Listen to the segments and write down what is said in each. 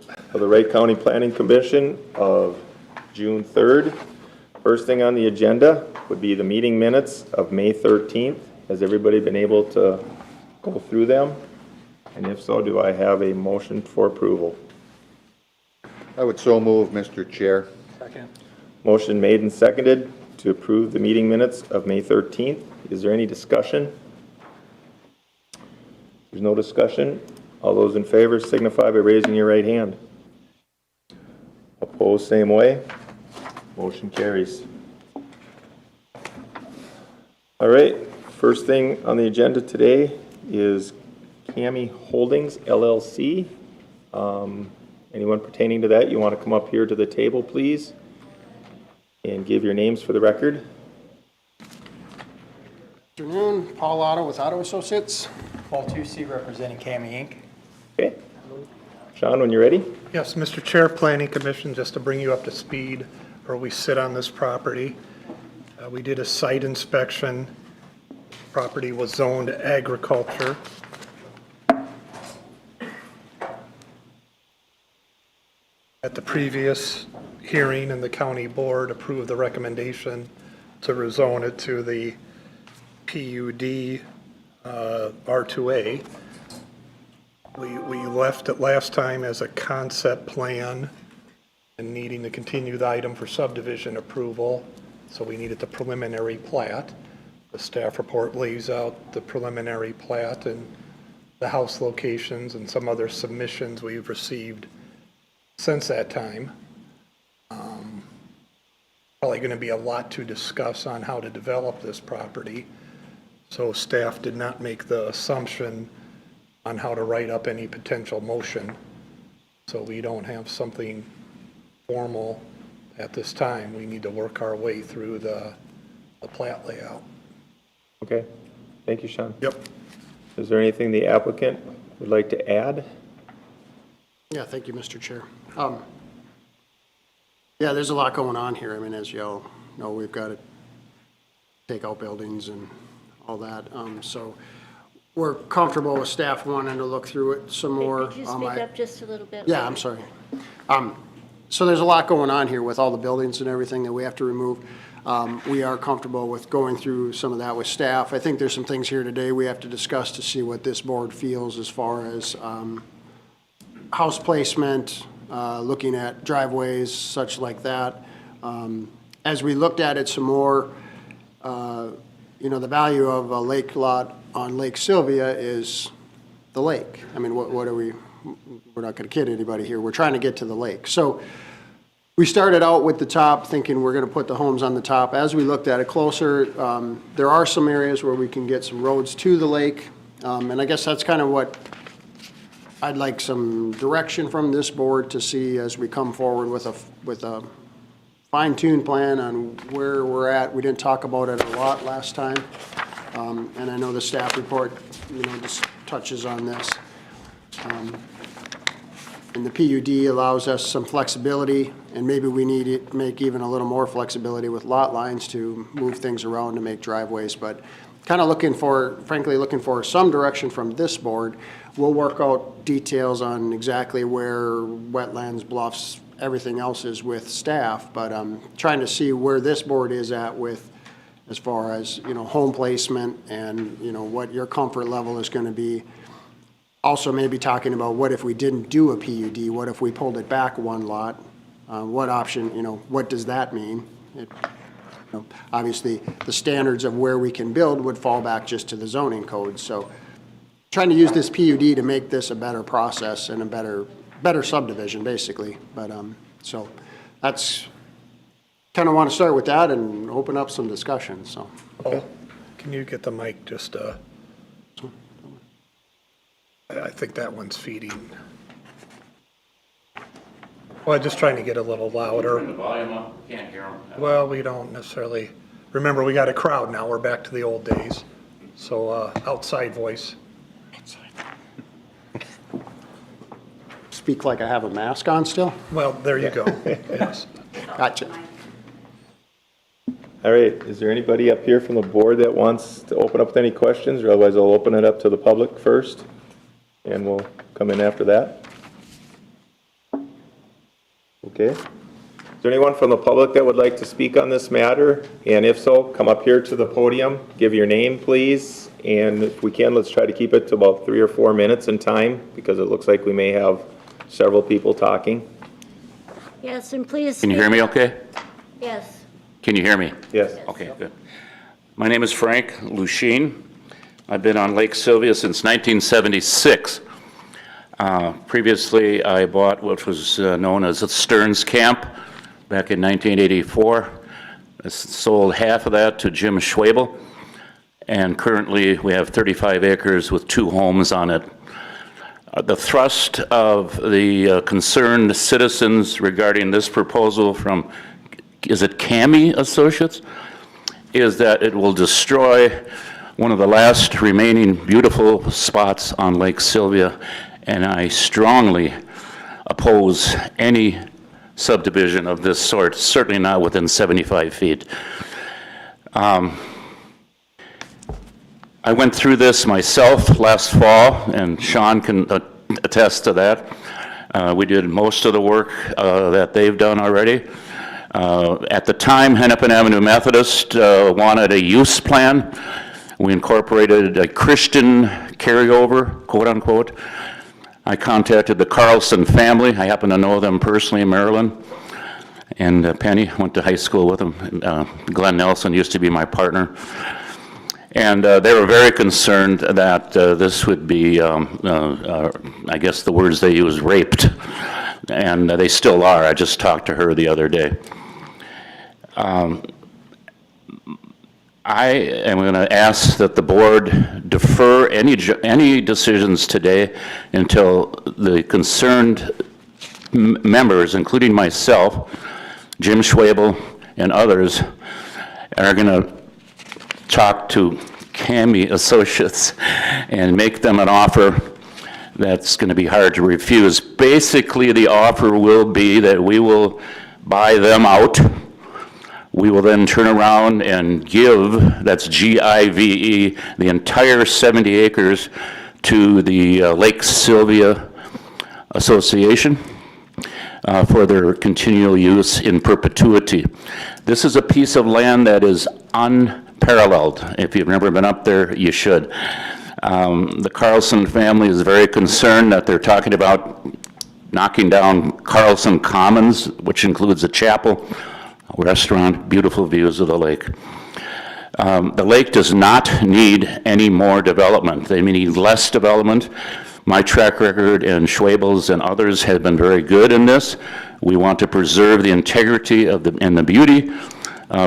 of the Wright County Planning Commission of June 3rd. First thing on the agenda would be the meeting minutes of May 13th. Has everybody been able to go through them? And if so, do I have a motion for approval? I would so move, Mr. Chair. Second. Motion made and seconded to approve the meeting minutes of May 13th. Is there any discussion? There's no discussion. All those in favor signify by raising your right hand. Opposed, same way. Motion carries. All right, first thing on the agenda today is Cami Holdings LLC. Anyone pertaining to that, you want to come up here to the table, please, and give your names for the record. Good afternoon, Paul Otto with Otto Associates. Paul Tucci representing Cami Inc. Okay. Sean, when you're ready. Yes, Mr. Chair, Planning Commission, just to bring you up to speed where we sit on this property. We did a site inspection. Property was zoned agriculture. At the previous hearing, and the county board approved the recommendation to rezone it to the PUD R2A. We left it last time as a concept plan and needing to continue the item for subdivision approval. So we needed the preliminary plat. The staff report lays out the preliminary plat and the house locations and some other submissions we've received since that time. Probably going to be a lot to discuss on how to develop this property. So staff did not make the assumption on how to write up any potential motion. So we don't have something formal at this time. We need to work our way through the plat layout. Okay. Thank you, Sean. Yep. Is there anything the applicant would like to add? Yeah, thank you, Mr. Chair. Yeah, there's a lot going on here. I mean, as you all know, we've got to take out buildings and all that. So we're comfortable with staff wanting to look through it some more. Could you speak up just a little bit? Yeah, I'm sorry. So there's a lot going on here with all the buildings and everything that we have to remove. We are comfortable with going through some of that with staff. I think there's some things here today we have to discuss to see what this board feels as far as house placement, looking at driveways, such like that. As we looked at it some more, the value of a lake lot on Lake Sylvia is the lake. I mean, what are we, we're not going to kid anybody here. We're trying to get to the lake. So we started out with the top thinking we're going to put the homes on the top. As we looked at it closer, there are some areas where we can get some roads to the lake. And I guess that's kind of what I'd like some direction from this board to see as we come forward with a fine-tuned plan on where we're at. We didn't talk about it a lot last time. And I know the staff report, just touches on this. And the PUD allows us some flexibility, and maybe we need to make even a little more flexibility with lot lines to move things around to make driveways. But kind of frankly looking for some direction from this board. We'll work out details on exactly where wetlands, bluffs, everything else is with staff, but trying to see where this board is at with as far as, home placement and, what your comfort level is going to be. Also maybe talking about what if we didn't do a PUD, what if we pulled it back one lot? What option, what does that mean? Obviously the standards of where we can build would fall back just to the zoning code. So trying to use this PUD to make this a better process and a better subdivision, basically. But so that's kind of want to start with that and open up some discussion. So, Okay. Can you get the mic just? I think that one's feeding. Well, just trying to get a little louder. Turn the volume up, we can't hear them. Well, we don't necessarily. Remember, we got a crowd now. We're back to the old days. So outside voice. speak like I have a mask on still? Well, there you go. Yes. Gotcha. All right, is there anybody up here from the board that wants to open up with any questions, or otherwise I'll open it up to the public first, and we'll come in after that? All Okay. Is there anyone from the public that would like to speak on this matter? And if so, come up here to the podium, give your name, please. And if we can, let's try to keep it to about 3 or 4 minutes in time, because it looks like we may have several people talking. Yes, and please. Can you hear me okay? Yes. Can you hear me? Yes. Okay, good. My name is Frank Lucchine. I've been on Lake Sylvia since 1976. Previously, I bought what was known as a Stearns Camp back in 1984. I sold half of that to Jim Schwabel, and currently we have 35 acres with 2 homes on it. The thrust of the concerned citizens regarding this proposal from, is it CAMI Associates, is that it will destroy one of the last remaining beautiful spots on Lake Sylvia, and I strongly oppose any subdivision of this sort, certainly not within 75 feet. I went through this myself last fall, and Sean can attest to that. We did most of the work that they've done already. At the time, Hennepin Avenue Methodist wanted a use plan. We incorporated a Christian carryover, quote unquote. I contacted the Carlson family. I happen to know them personally in Maryland. And Penny, went to high school with them. Glenn Nelson used to be my partner. And they were very concerned that this would be, I guess the words they used, raped. And they still are. I just talked to her the other day. I am going to ask that the board defer any decisions today until the concerned members, including myself, Jim Schwabel, and others, are going to talk to CAMI Associates and make them an offer that's going to be hard to refuse. Basically, the offer will be that we will buy them out. We will then turn around and give, that's GIVE, the entire 70 acres to the Lake Sylvia Association for their continual use in perpetuity. This is a piece of land that is unparalleled. If you've never been up there, you should. The Carlson family is very concerned that they're talking about knocking down Carlson Commons, which includes a chapel, a restaurant, beautiful views of the lake. The lake does not need any more development. They need less development. My track record and Schwabel's and others have been very good in this. We want to preserve the integrity of and the beauty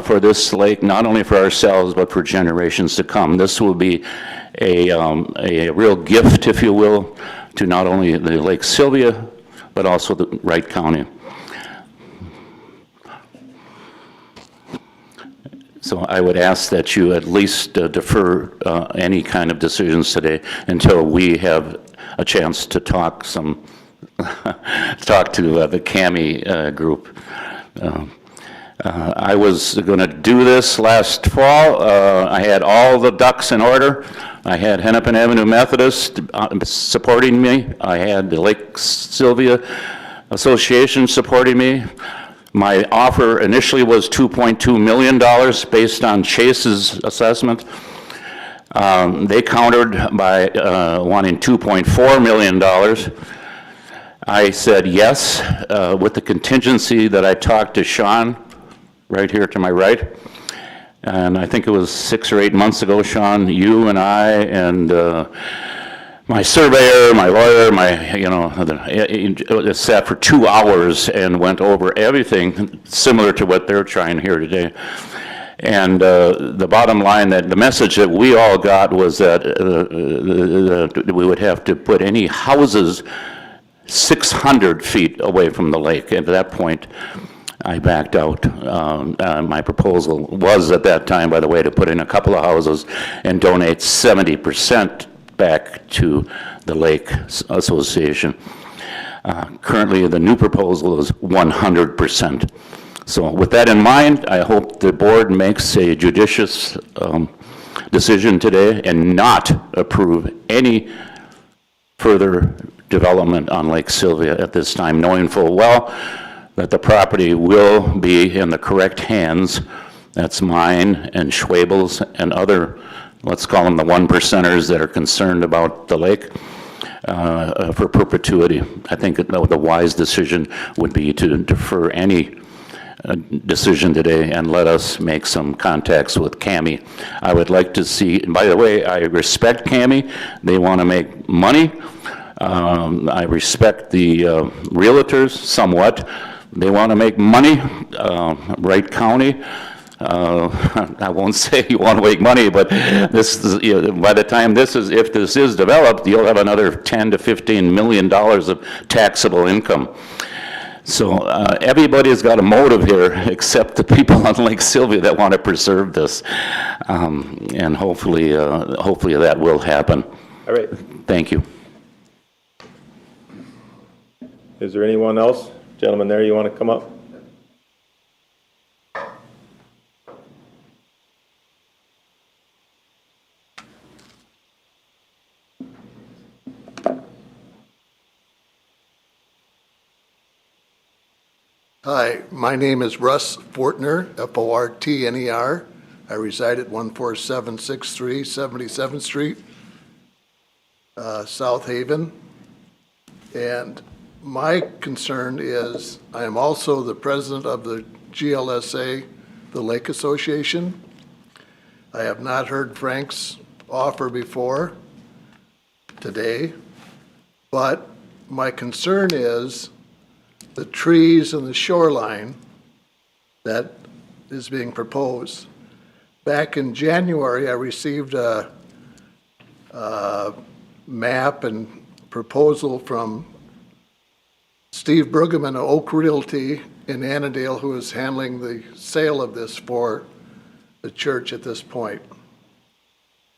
for this lake, not only for ourselves, but for generations to come. This will be a real gift, if you will, to not only the Lake Sylvia, but also the Wright County. So I would ask that you at least defer any kind of decisions today until we have a chance to talk to the CAMI group. I was going to do this last fall. I had all the ducks in order. I had Hennepin Avenue Methodist supporting me. I had the Lake Sylvia Association supporting me. My offer initially was $2.2 million based on Chase's assessment. They countered by wanting $2.4 million. I said yes, with the contingency that I talked to Sean, right here to my right. And I think it was 6 or 8 months ago, Sean, you and I and my surveyor, my lawyer, sat for 2 hours and went over everything similar to what they're trying here today. And the bottom line, that the message that we all got was that we would have to put any houses 600 feet away from the lake. At that point, I backed out. My proposal was at that time, by the way, to put in a couple of houses and donate 70% back to the Lake Association. Currently, the new proposal is 100%. So with that in mind, I hope the board makes a judicious decision today and not approve any further development on Lake Sylvia at this time, knowing full well that the property will be in the correct hands. That's mine and Schwabel's and other, let's call them the one percenters that are concerned about the lake for perpetuity. I think the wise decision would be to defer any decision today and let us make some contacts with CAMI. I would like to see, and by the way, I respect CAMI. They want to make money. I respect the realtors somewhat. They want to make money. Wright County, I won't say you want to make money, but this is, by the time if this is developed, you'll have another $10 to $15 million of taxable income. So everybody's got a motive here except the people on Lake Sylvia that want to preserve this. And hopefully that will happen. All right. Thank you. Is there anyone else? Gentlemen there, you want to come up? Hi, my name is Russ Fortner, Fortner. I reside at 14763 77th Street, South Haven. And my concern is I am also the president of the GLSA, the Lake Association. I have not heard Frank's offer before today, but my concern is the trees and the shoreline that is being proposed. Back in January, I received a map and proposal from Steve Brueggemann of Oak Realty in Annandale, who is handling the sale of this for the church at this point.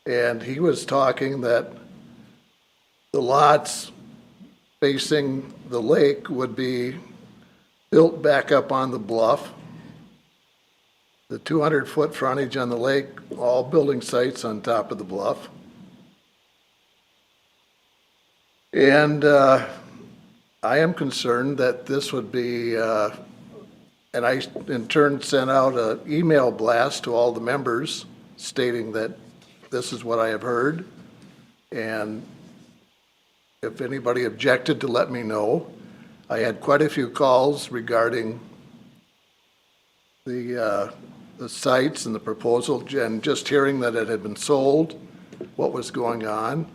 And he was talking that the lots facing the lake would be built back up on the bluff. The 200-foot frontage on the lake, all building sites on top of the bluff. And I am concerned that this would be, and I in turn sent out an email blast to all the members stating that this is what I have heard. And if anybody objected, to let me know. I had quite a few calls regarding the sites and the proposal, and just hearing that it had been sold, what was going on.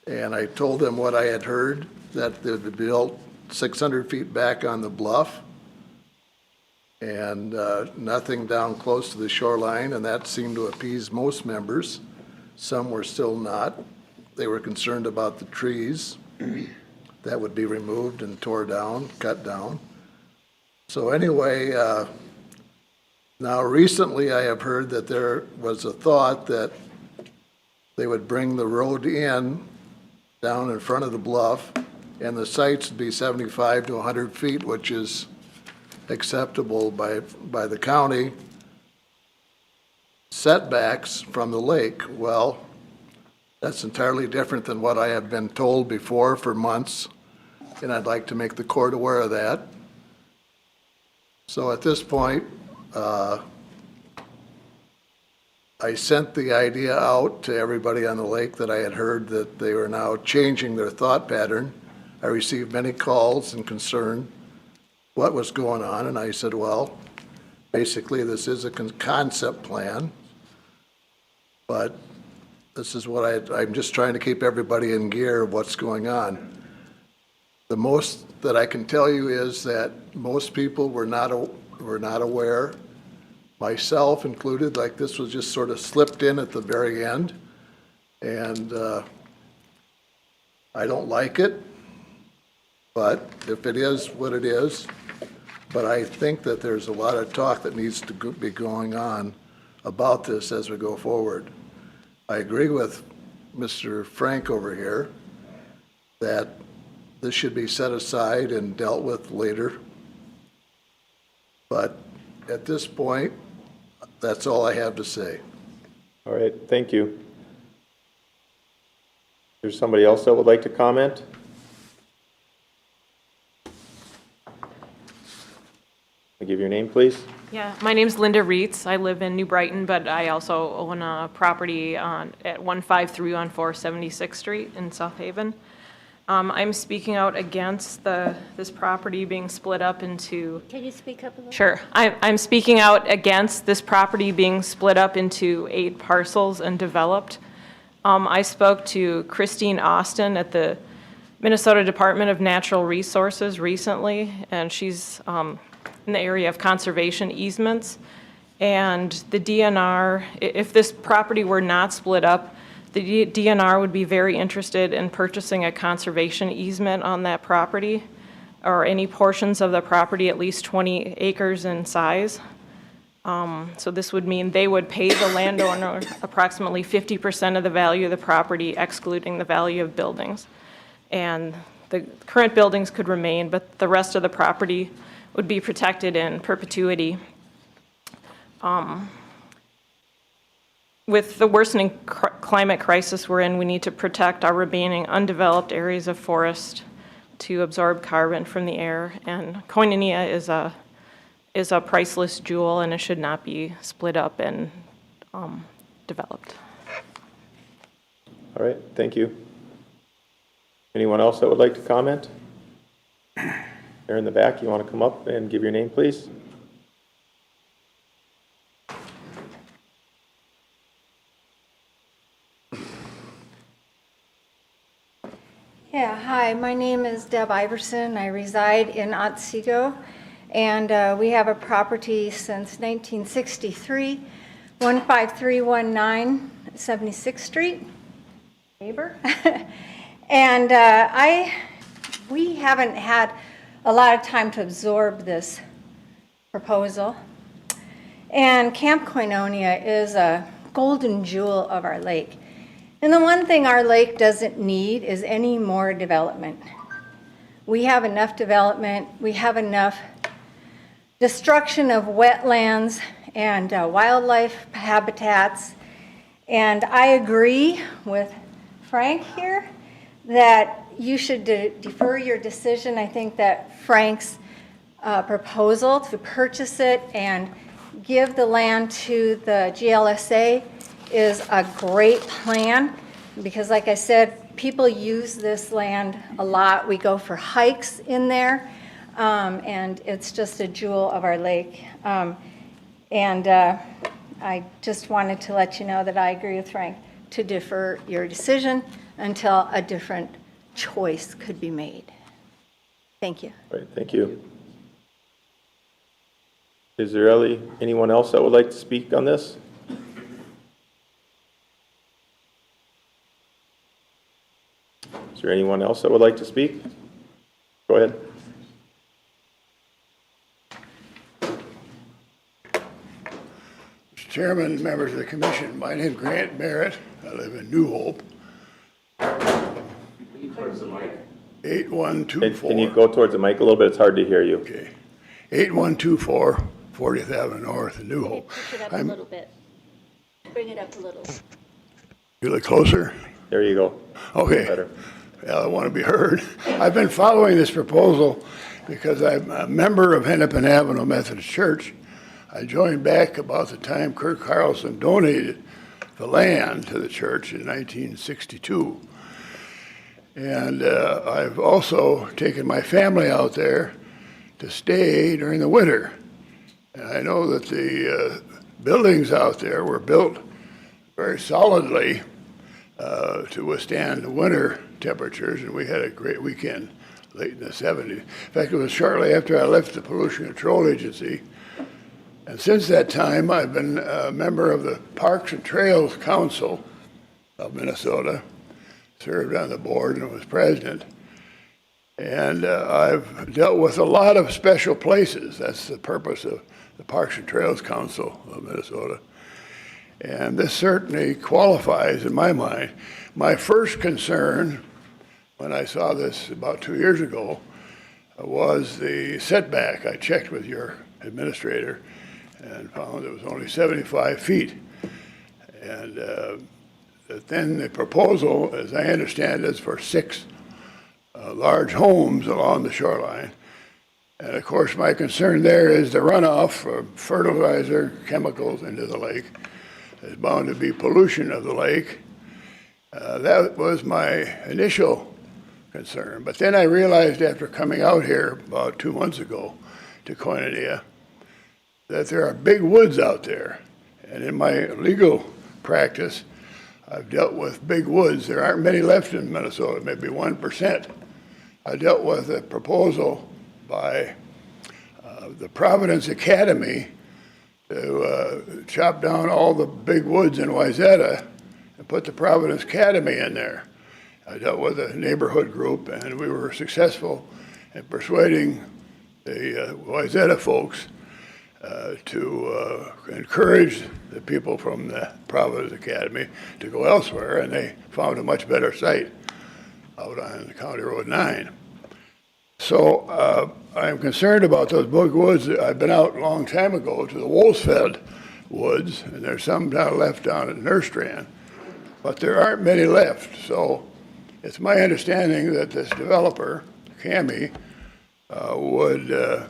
And I told them what I had heard, that they would be built 600 feet back on the bluff and nothing down close to the shoreline, and that seemed to appease most members. Some were still not. They were concerned about the trees that would be removed and tore down, cut down. So anyway, now recently I have heard that there was a thought that they would bring the road in down in front of the bluff, and the sites would be 75 to 100 feet, which is acceptable by the county setbacks from the lake. Well, that's entirely different than what I have been told before for months, and I'd like to make the court aware of that. So at this point, I sent the idea out to everybody on the lake that I had heard that they were now changing their thought pattern. I received many calls and concern what was going on, and I said, well, basically this is a concept plan, but this is what I'm just trying to keep everybody in gear of what's going on. The most that I can tell you is that most people were not aware, myself included, like this was just sort of slipped in at the very end. And I don't like it, but if it is what it is, but I think that there's a lot of talk that needs to be going on about this as we go forward. I agree with Mr. Frank over here that this should be set aside and dealt with later. But at this point, that's all I have to say. All right, thank you. There's somebody else that would like to comment? Give your name, please. Yeah, my name's Linda Reitz. I live in New Brighton, but I also own a property at 153 on 476th Street in South Haven. I'm speaking out against this property being split up into. Can you speak up a little? Sure. I'm speaking out against this property being split up into 8 parcels and developed. I spoke to Christine Austin at the Minnesota Department of Natural Resources recently, and she's in the area of conservation easements. And the DNR, if this property were not split up, the DNR would be very interested in purchasing a conservation easement on that property, or any portions of the property at least 20 acres in size. So this would mean they would pay the landowner approximately 50% of the value of the property, excluding the value of buildings. And the current buildings could remain, but the rest of the property would be protected in perpetuity. With the worsening climate crisis we're in, we need to protect our remaining undeveloped areas of forest to absorb carbon from the air. And Koinonia is a priceless jewel, and it should not be split up and developed. All right, thank you. Anyone else that would like to comment? There in the back, you want to come up and give your name, please? Yeah, hi, my name is Deb Iverson. I reside in Otsego, and we have a property since 1963, 15319 76th Street, neighbor. And we haven't had a lot of time to absorb this proposal. And Camp Koinonia is a golden jewel of our lake. And the one thing our lake doesn't need is any more development. We have enough development, we have enough destruction of wetlands and wildlife habitats. And I agree with Frank here that you should defer your decision. I think that Frank's proposal to purchase it and give the land to the GLSA is a great plan, because like I said, people use this land a lot. We go for hikes in there, and it's just a jewel of our lake. I just wanted to let you know that I agree with Frank to defer your decision until a different choice could be made. Thank you. All right, thank you. Is there anyone else that would like to speak on this? Is there anyone else that would like to speak? Go ahead. Mr. Chairman, members of the commission, my name is Grant Barrett. I live in New Hope. 8124. Can you go towards the mic a little bit? It's hard to hear you. Okay. 8124 40th Avenue North in New Hope. Push it up a little bit. Bring it up a little. You look closer? There you go. Okay. Better. Well, I want to be heard. I've been following this proposal because I'm a member of Hennepin Avenue Methodist Church. I joined back about the time Kirk Carlson donated the land to the church in 1962. And I've also taken my family out there to stay during the winter. And I know that the buildings out there were built very solidly to withstand the winter temperatures, and we had a great weekend late in the 70s. In fact, it was shortly after I left the Pollution Control Agency. And since that time, I've been a member of the Parks and Trails Council of Minnesota, served on the board and was president. And I've dealt with a lot of special places. That's the purpose of the Parks and Trails Council of Minnesota. And this certainly qualifies in my mind. My first concern when I saw this about 2 years ago was the setback. I checked with your administrator and found it was only 75 feet. And then the proposal, as I understand it, is for 6 large homes along the shoreline. And of course, my concern there is the runoff of fertilizer, chemicals into the lake. There's bound to be pollution of the lake. That was my initial concern. But then I realized after coming out here about 2 months ago to Koinonia that there are big woods out there. And in my legal practice, I've dealt with big woods. There aren't many left in Minnesota, maybe 1%. I dealt with a proposal by the Providence Academy to chop down all the big woods in Wayzata and put the Providence Academy in there. I dealt with a neighborhood group, and we were successful in persuading the Wayzata folks to encourage the people from the Providence Academy to go elsewhere, and they found a much better site out on County Road 9. So I'm concerned about those big woods. I've been out a long time ago to the Wolfsfeld woods, and there's some down left down at Nurstrand, but there aren't many left. So it's my understanding that this developer, Cami, would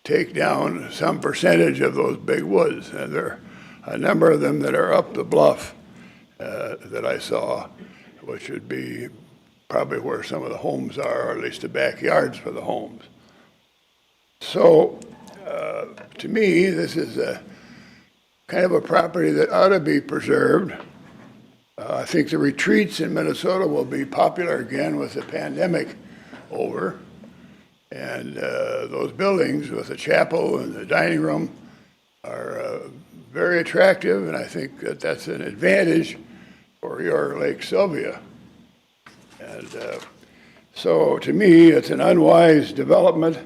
take down some percentage of those big woods. And there are a number of them that are up the bluff that I saw, which would be probably where some of the homes are, or at least the backyards for the homes. So to me, this is a kind of a property that ought to be preserved. I think the retreats in Minnesota will be popular again with the pandemic over. And those buildings with the chapel and the dining room are very attractive, and I think that that's an advantage for your Lake Sylvia. And so to me, it's an unwise development,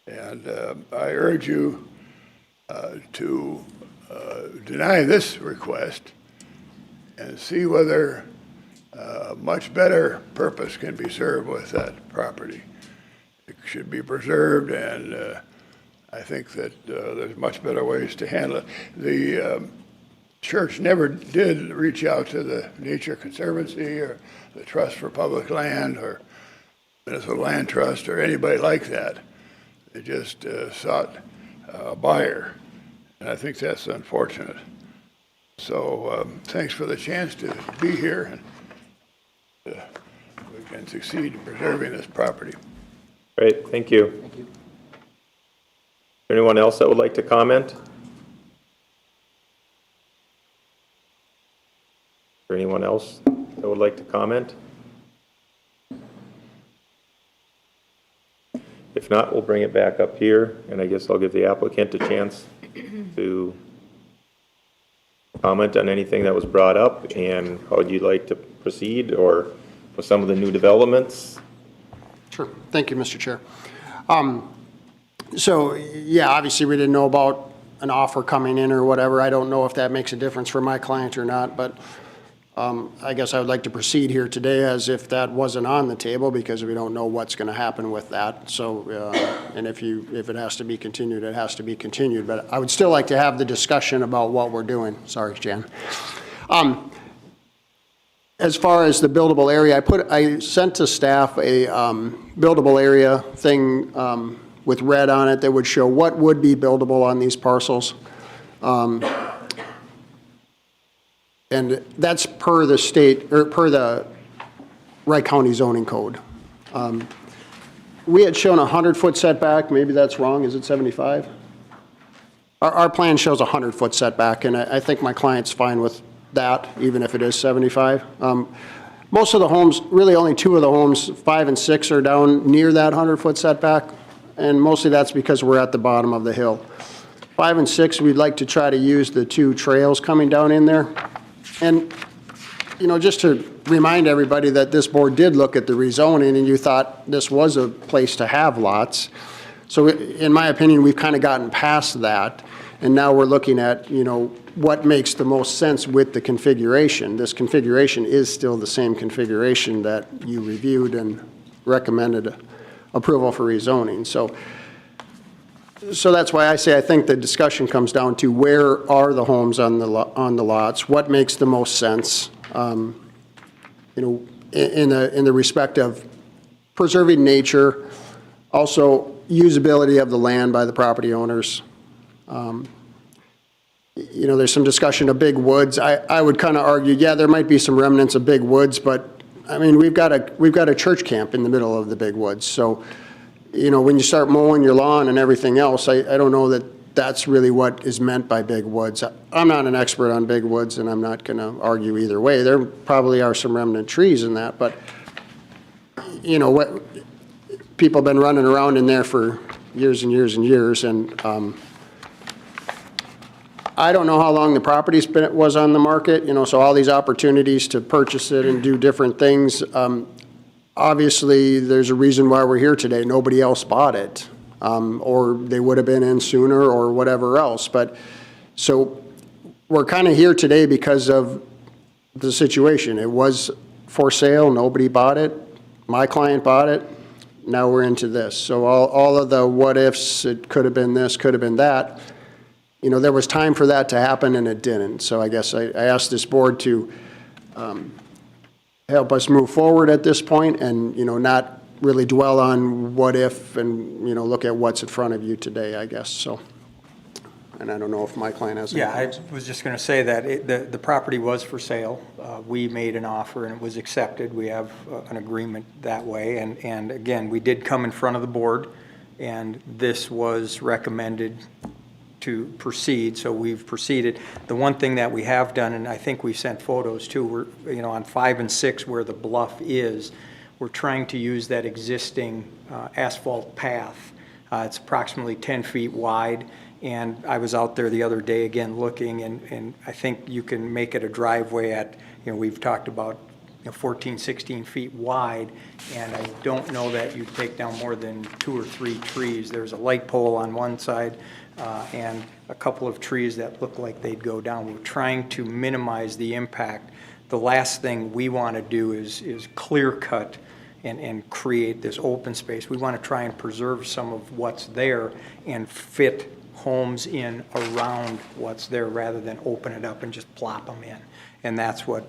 and I urge you to deny this request and see whether much better purpose can be served with that property. It should be preserved, and I think that there's much better ways to handle it. The church never did reach out to the Nature Conservancy or the Trust for Public Land or Minnesota Land Trust or anybody like that. They just sought a buyer, and I think that's unfortunate. So thanks for the chance to be here, and we can succeed in preserving this property. Great, thank you. Thank you. Anyone else that would like to comment? Or anyone else that would like to comment? If not, we'll bring it back up here, and I guess I'll give the applicant a chance to comment on anything that was brought up and how you'd like to proceed, or with some of the new developments. Sure. Thank you, Mr. Chair. So, yeah, obviously we didn't know about an offer coming in or whatever. I don't know if that makes a difference for my client or not, but I guess I would like to proceed here today as if that wasn't on the table, because we don't know what's going to happen with that. So, and if it has to be continued, it has to be continued. But I would still like to have the discussion about what we're doing. Sorry, Jan. As far as the buildable area, I sent to staff a buildable area thing with red on it that would show what would be buildable on these parcels. And that's per the state, or per the Wright County zoning code. We had shown a 100-foot setback. Maybe that's wrong. Is it 75? Our plan shows a 100-foot setback, and I think my client's fine with that, even if it is 75. Most of the homes, really only 2 of the homes, 5 and 6, are down near that 100-foot setback, and mostly that's because we're at the bottom of the hill. 5 and 6, we'd like to try to use the 2 trails coming down in there. And, you know, just to remind everybody that this board did look at the rezoning, and you thought this was a place to have lots. So in my opinion, we've kind of gotten past that, and now we're looking at, you know, what makes the most sense with the configuration. This configuration is still the same configuration that you reviewed and recommended approval for rezoning. So that's why I say I think the discussion comes down to where are the homes on the lots, what makes the most sense, you know, in the respect of preserving nature, also usability of the land by the property owners. You know, there's some discussion of big woods. I would kind of argue, yeah, there might be some remnants of big woods, but, I mean, we've got a church camp in the middle of the big woods. So, you know, when you start mowing your lawn and everything else, I don't know that that's really what is meant by big woods. I'm not an expert on big woods, and I'm not going to argue either way. There probably are some remnant trees in that, but, you know, what people have been running around in there for years and years and years, and I don't know how long the property was on the market, you know, so all these opportunities to purchase it and do different things. Obviously, there's a reason why we're here today. Nobody else bought it, or they would have been in sooner or whatever else. But so we're kind of here today because of the situation. It was for sale. Nobody bought it. My client bought it. Now we're into this. So all of the what ifs, it could have been this, could have been that. You know, there was time for that to happen and it didn't. So I guess I asked this board to help us move forward at this point and, you know, not really dwell on what if and, you know, look at what's in front of you today, I guess. So, and I don't know if my client has. Yeah, I was just going to say that the property was for sale. We made an offer and it was accepted. We have an agreement that way. And again, we did come in front of the board and this was recommended to proceed, so we've proceeded. The one thing that we have done, and I think we sent photos too, we're, you know, on 5 and 6 where the bluff is, we're trying to use that existing asphalt path. It's approximately 10 feet wide, and I was out there the other day again looking, and I think you can make it a driveway at, you know, we've talked about 14, 16 feet wide, and I don't know that you take down more than 2 or 3 trees. There's a light pole on one side, and a couple of trees that look like they'd go down. We're trying to minimize the impact. The last thing we want to do is clear cut and create this open space. We want to try and preserve some of what's there and fit homes in around what's there rather than open it up and just plop them in. And that's what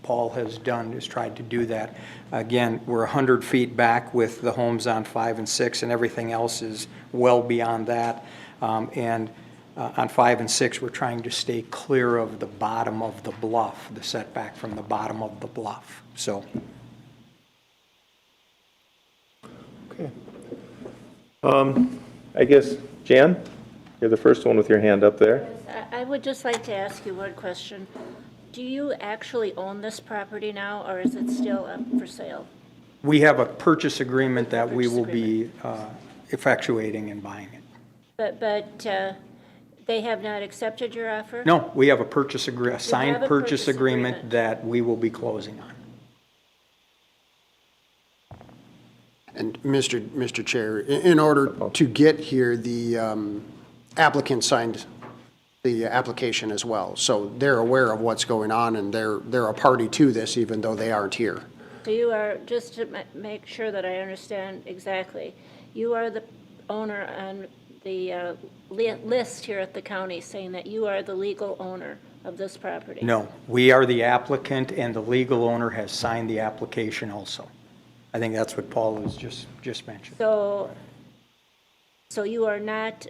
Paul has done, is tried to do that. Again, we're 100 feet back with the homes on 5 and 6, and everything else is well beyond that. And on 5 and 6, we're trying to stay clear of the bottom of the bluff, the setback from the bottom of the bluff. So. Okay. I guess, Jan, you're the first one with your hand up there. I would just like to ask you one question. Do you actually own this property now, or is it still up for sale? We have a purchase agreement that we will be effectuating and buying it. But they have not accepted your offer? No, we have a signed have a purchase purchase agreement agreement. that we will be closing on. And Mr. Chair, in order to get here, the applicant signed the application as well. So they're aware of what's going on and they're a party to this even though they aren't here. So you are, just to make sure that I understand exactly, you are the owner on the list here at the county saying that you are the legal owner of this property? No, we are the applicant and the legal owner has signed the application also. I think that's what Paul was just mentioned. So you are not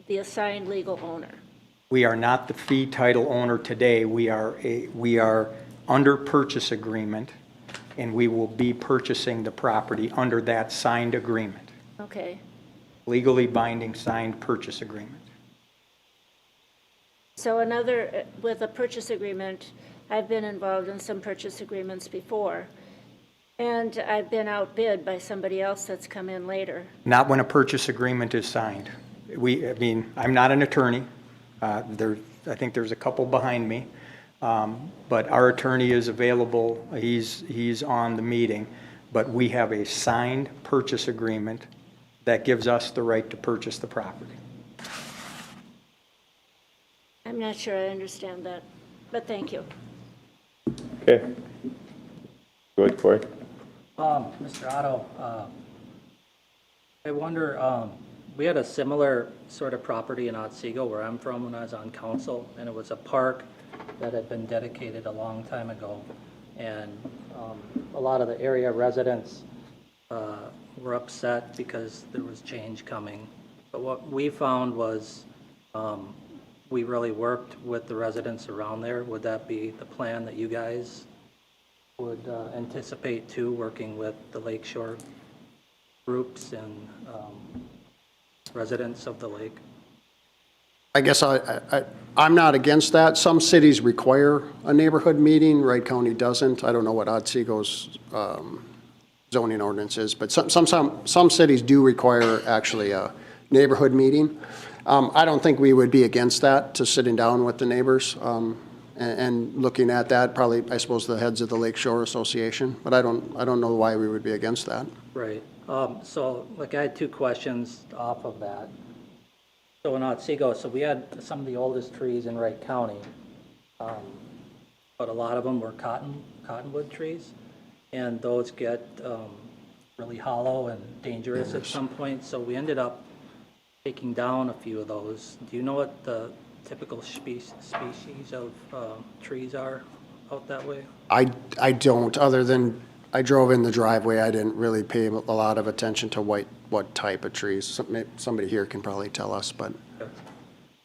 the assigned legal owner? We are not the fee title owner today. We are under purchase agreement, and we will be purchasing the property under that signed agreement. Okay. Legally binding signed purchase agreement. So with a purchase agreement, I've been involved in some purchase agreements before, and I've been outbid by somebody else that's come in later. Not when a purchase agreement is signed. I'm not an attorney. I think there's a couple behind me, but our attorney is available. He's on the meeting, but we have a signed purchase agreement that gives us the right to purchase the property. I'm not sure I understand that, but thank you. Okay. Go ahead, Corey. Mr. Otto, I wonder, we had a similar sort of property in Otsego where I'm from when I was on council, and it was a park that had been dedicated a long time ago. And a lot of the area residents were upset because there was change coming. But what we found was we really worked with the residents around there. Would that be the plan that you guys would anticipate too, working with the lakeshore groups and residents of the lake? I guess I'm not against that. Some cities require a neighborhood meeting. Wright County doesn't. I don't know what Otsiko's zoning ordinance is, but some cities do require actually a neighborhood meeting. I don't think we would be against that, to sitting down with the neighbors and looking at that. Probably, I suppose, the heads of the Lake Shore Association, but I don't know why we would be against that. Right. So, like, I had two questions off of that. So in Otsego, so we had some of the oldest trees in Wright County, but a lot of them were cottonwood trees, and those get really hollow and dangerous at some point. So we ended up taking down a few of those. Do you know what the typical species of trees are out that way? I don't, other than I drove in the driveway. I didn't really pay a lot of attention to what type of trees. Somebody here can probably tell us, but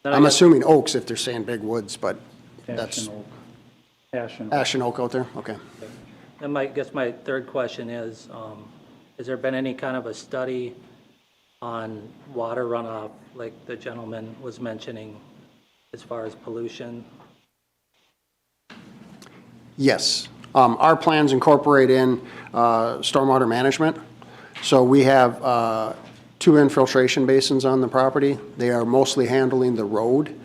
I'm assuming oaks if they're saying big woods, but that's ash and oak out there? Okay. And I guess my third question is, has there been any kind of a study on water runoff, like the gentleman was mentioning, as far as pollution? Yes. Our plans incorporate in stormwater management. So we have 2 infiltration basins on the property. They are mostly handling the road.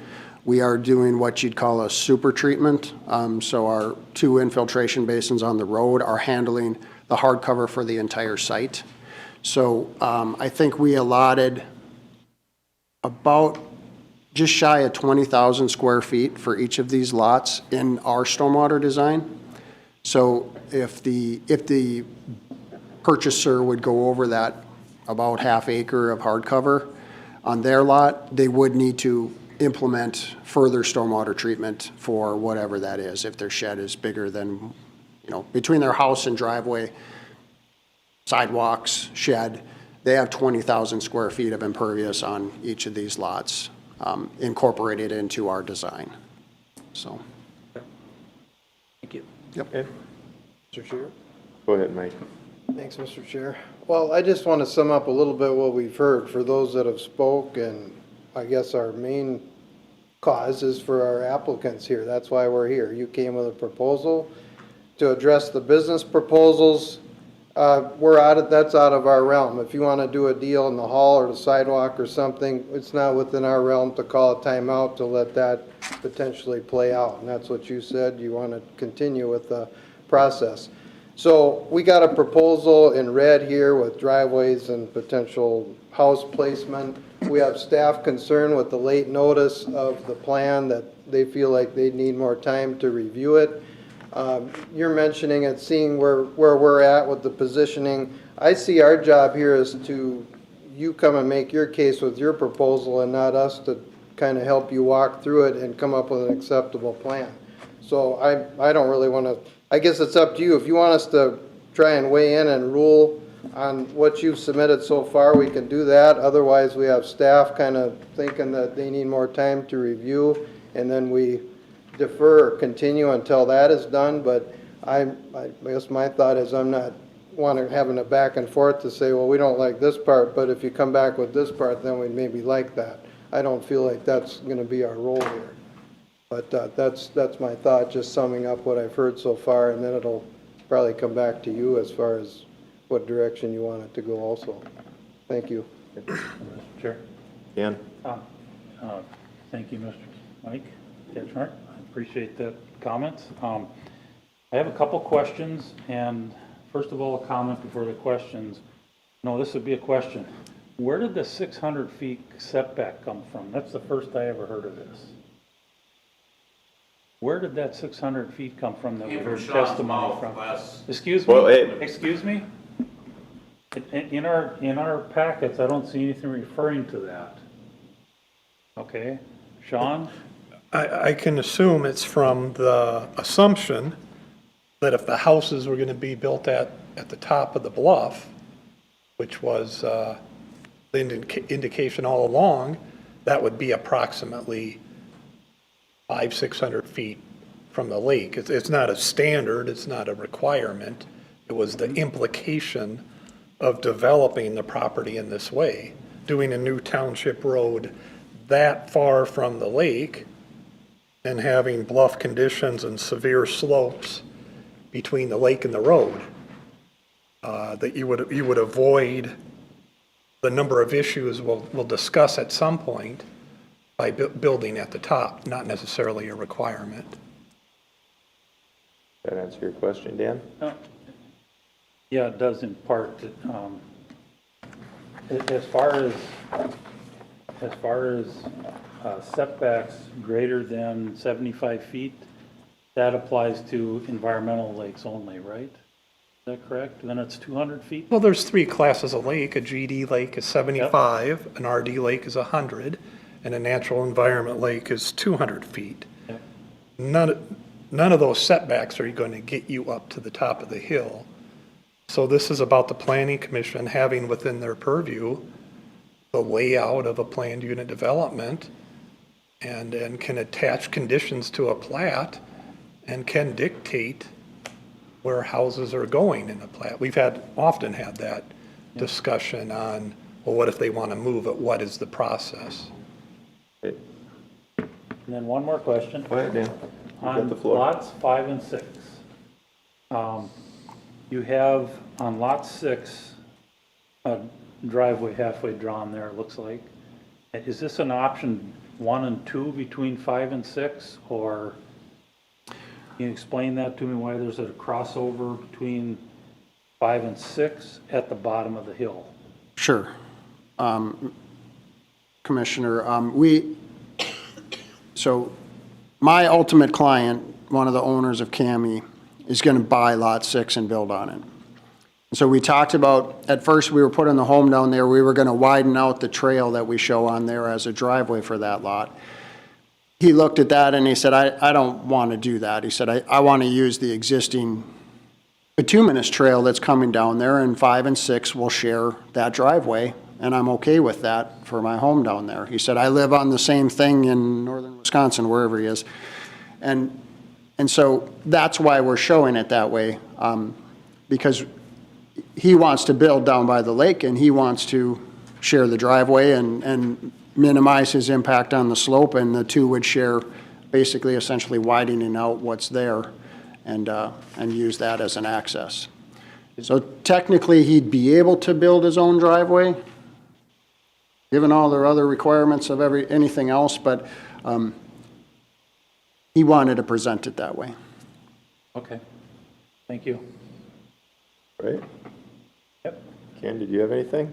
We are doing what you'd call a super treatment. So our 2 infiltration basins on the road are handling the hard cover for the entire site. So I think we allotted about just shy of 20,000 square feet for each of these lots in our stormwater design. So if the purchaser would go over that about half acre of hardcover on their lot, they would need to implement further stormwater treatment for whatever that is. If their shed is bigger than, between their house and driveway, sidewalks, shed, they have 20,000 square feet of impervious on each of these lots, incorporated into our design. So. Thank you. Yep. Okay. Mr. Chair? Go ahead, Mike. Thanks, Mr. Chair. Well, I just want to sum up a little bit what we've heard for those that have spoke, and I guess our main cause is for our applicants here. That's why we're here. You came with a proposal to address the business proposals. That's out of our realm. If you want to do a deal in the hall or the sidewalk or something, it's not within our realm to call a timeout to let that potentially play out. And that's what you said. You want to continue with the process. So we got a proposal in red here with driveways and potential house placement. We have staff concern with the late notice of the plan that they feel like they need more time to review it. You're mentioning it, seeing where we're at with the positioning. I see our job here is to, you come and make your case with your proposal and not us to kind of help you walk through it and come up with an acceptable plan. So I don't really want to, I guess it's up to you. If you want us to try and weigh in and rule on what you've submitted so far, we can do that. Otherwise, we have staff kind of thinking that they need more time to review, and then we defer or continue until that is done. But I guess my thought is I'm not having a back and forth to say, well, we don't like this part, but if you come back with this part, then we maybe like that. I don't feel like that's going to be our role here. But that's my thought, just summing up what I've heard so far, and then it'll probably come back to you as far as what direction you want it to go also. Thank you. Chair. Dan? Thank you, Mr. Mike Ketchmark. I appreciate that comment. I have a couple questions, and first of all, a comment before the questions. No, this would be a question. Where did the 600 feet setback come from? That's the first I ever heard of this. Where did that 600 feet come from that we heard testimony from? Excuse me? Well, hey. Excuse me? In our packets, I don't see anything referring to that. Okay, Sean? I can assume it's from the assumption that if the houses were going to be built at the top of the bluff, which was the indication all along, that would be approximately 600 feet from the lake. It's not a standard, it's not a requirement. It was the implication of developing the property in this way, doing a new township road that far from the lake and having bluff conditions and severe slopes between the lake and the road, that you would avoid the number of issues we'll discuss at some point by building at the top, not necessarily a requirement. That answer your question, Dan? Yeah, it does in part. As far as setbacks greater than 75 feet, that applies to environmental lakes only, right? Is that correct? Then it's 200 feet? Well, there's three classes of lake. A GD lake is 75, an RD lake is 100, and a natural environment lake is 200 feet. Yep. None of those setbacks are going to get you up to the top of the hill. So this is about the planning commission having within their purview the layout of a planned unit development and can attach conditions to a plat and can dictate where houses are going in the plat. We've often had that discussion on, well, what if they want to move it? What is the process? Okay. And then one more question. Go ahead, Dan. You've got On the floor. lots 5 and 6, you have on lot 6, a driveway halfway drawn there, it looks like. Is this an option 1 and 2 between 5 and 6, or can you explain that to me, why there's a crossover between 5 and 6 at the bottom of the hill? Sure. Commissioner, so my ultimate client, one of the owners of CAMI, is going to buy lot 6 and build on it. So we talked about, at first we were putting the home down there, we were going to widen out the trail that we show on there as a driveway for that lot. He looked at that and he said, I don't want to do that. He said, I want to use the existing bituminous trail that's coming down there, and 5 and 6 will share that driveway, and I'm okay with that for my home down there. He said, I live on the same thing in northern Wisconsin, wherever he is. And so that's why we're showing it that way, because he wants to build down by the lake and he wants to share the driveway and minimize his impact on the slope, and the two would share, basically essentially widening out what's there and use that as an access. So technically he'd be able to build his own driveway, given all their other requirements of anything else, but he wanted to present it that way. Okay, thank you. Right? Yep. Ken, did you have anything?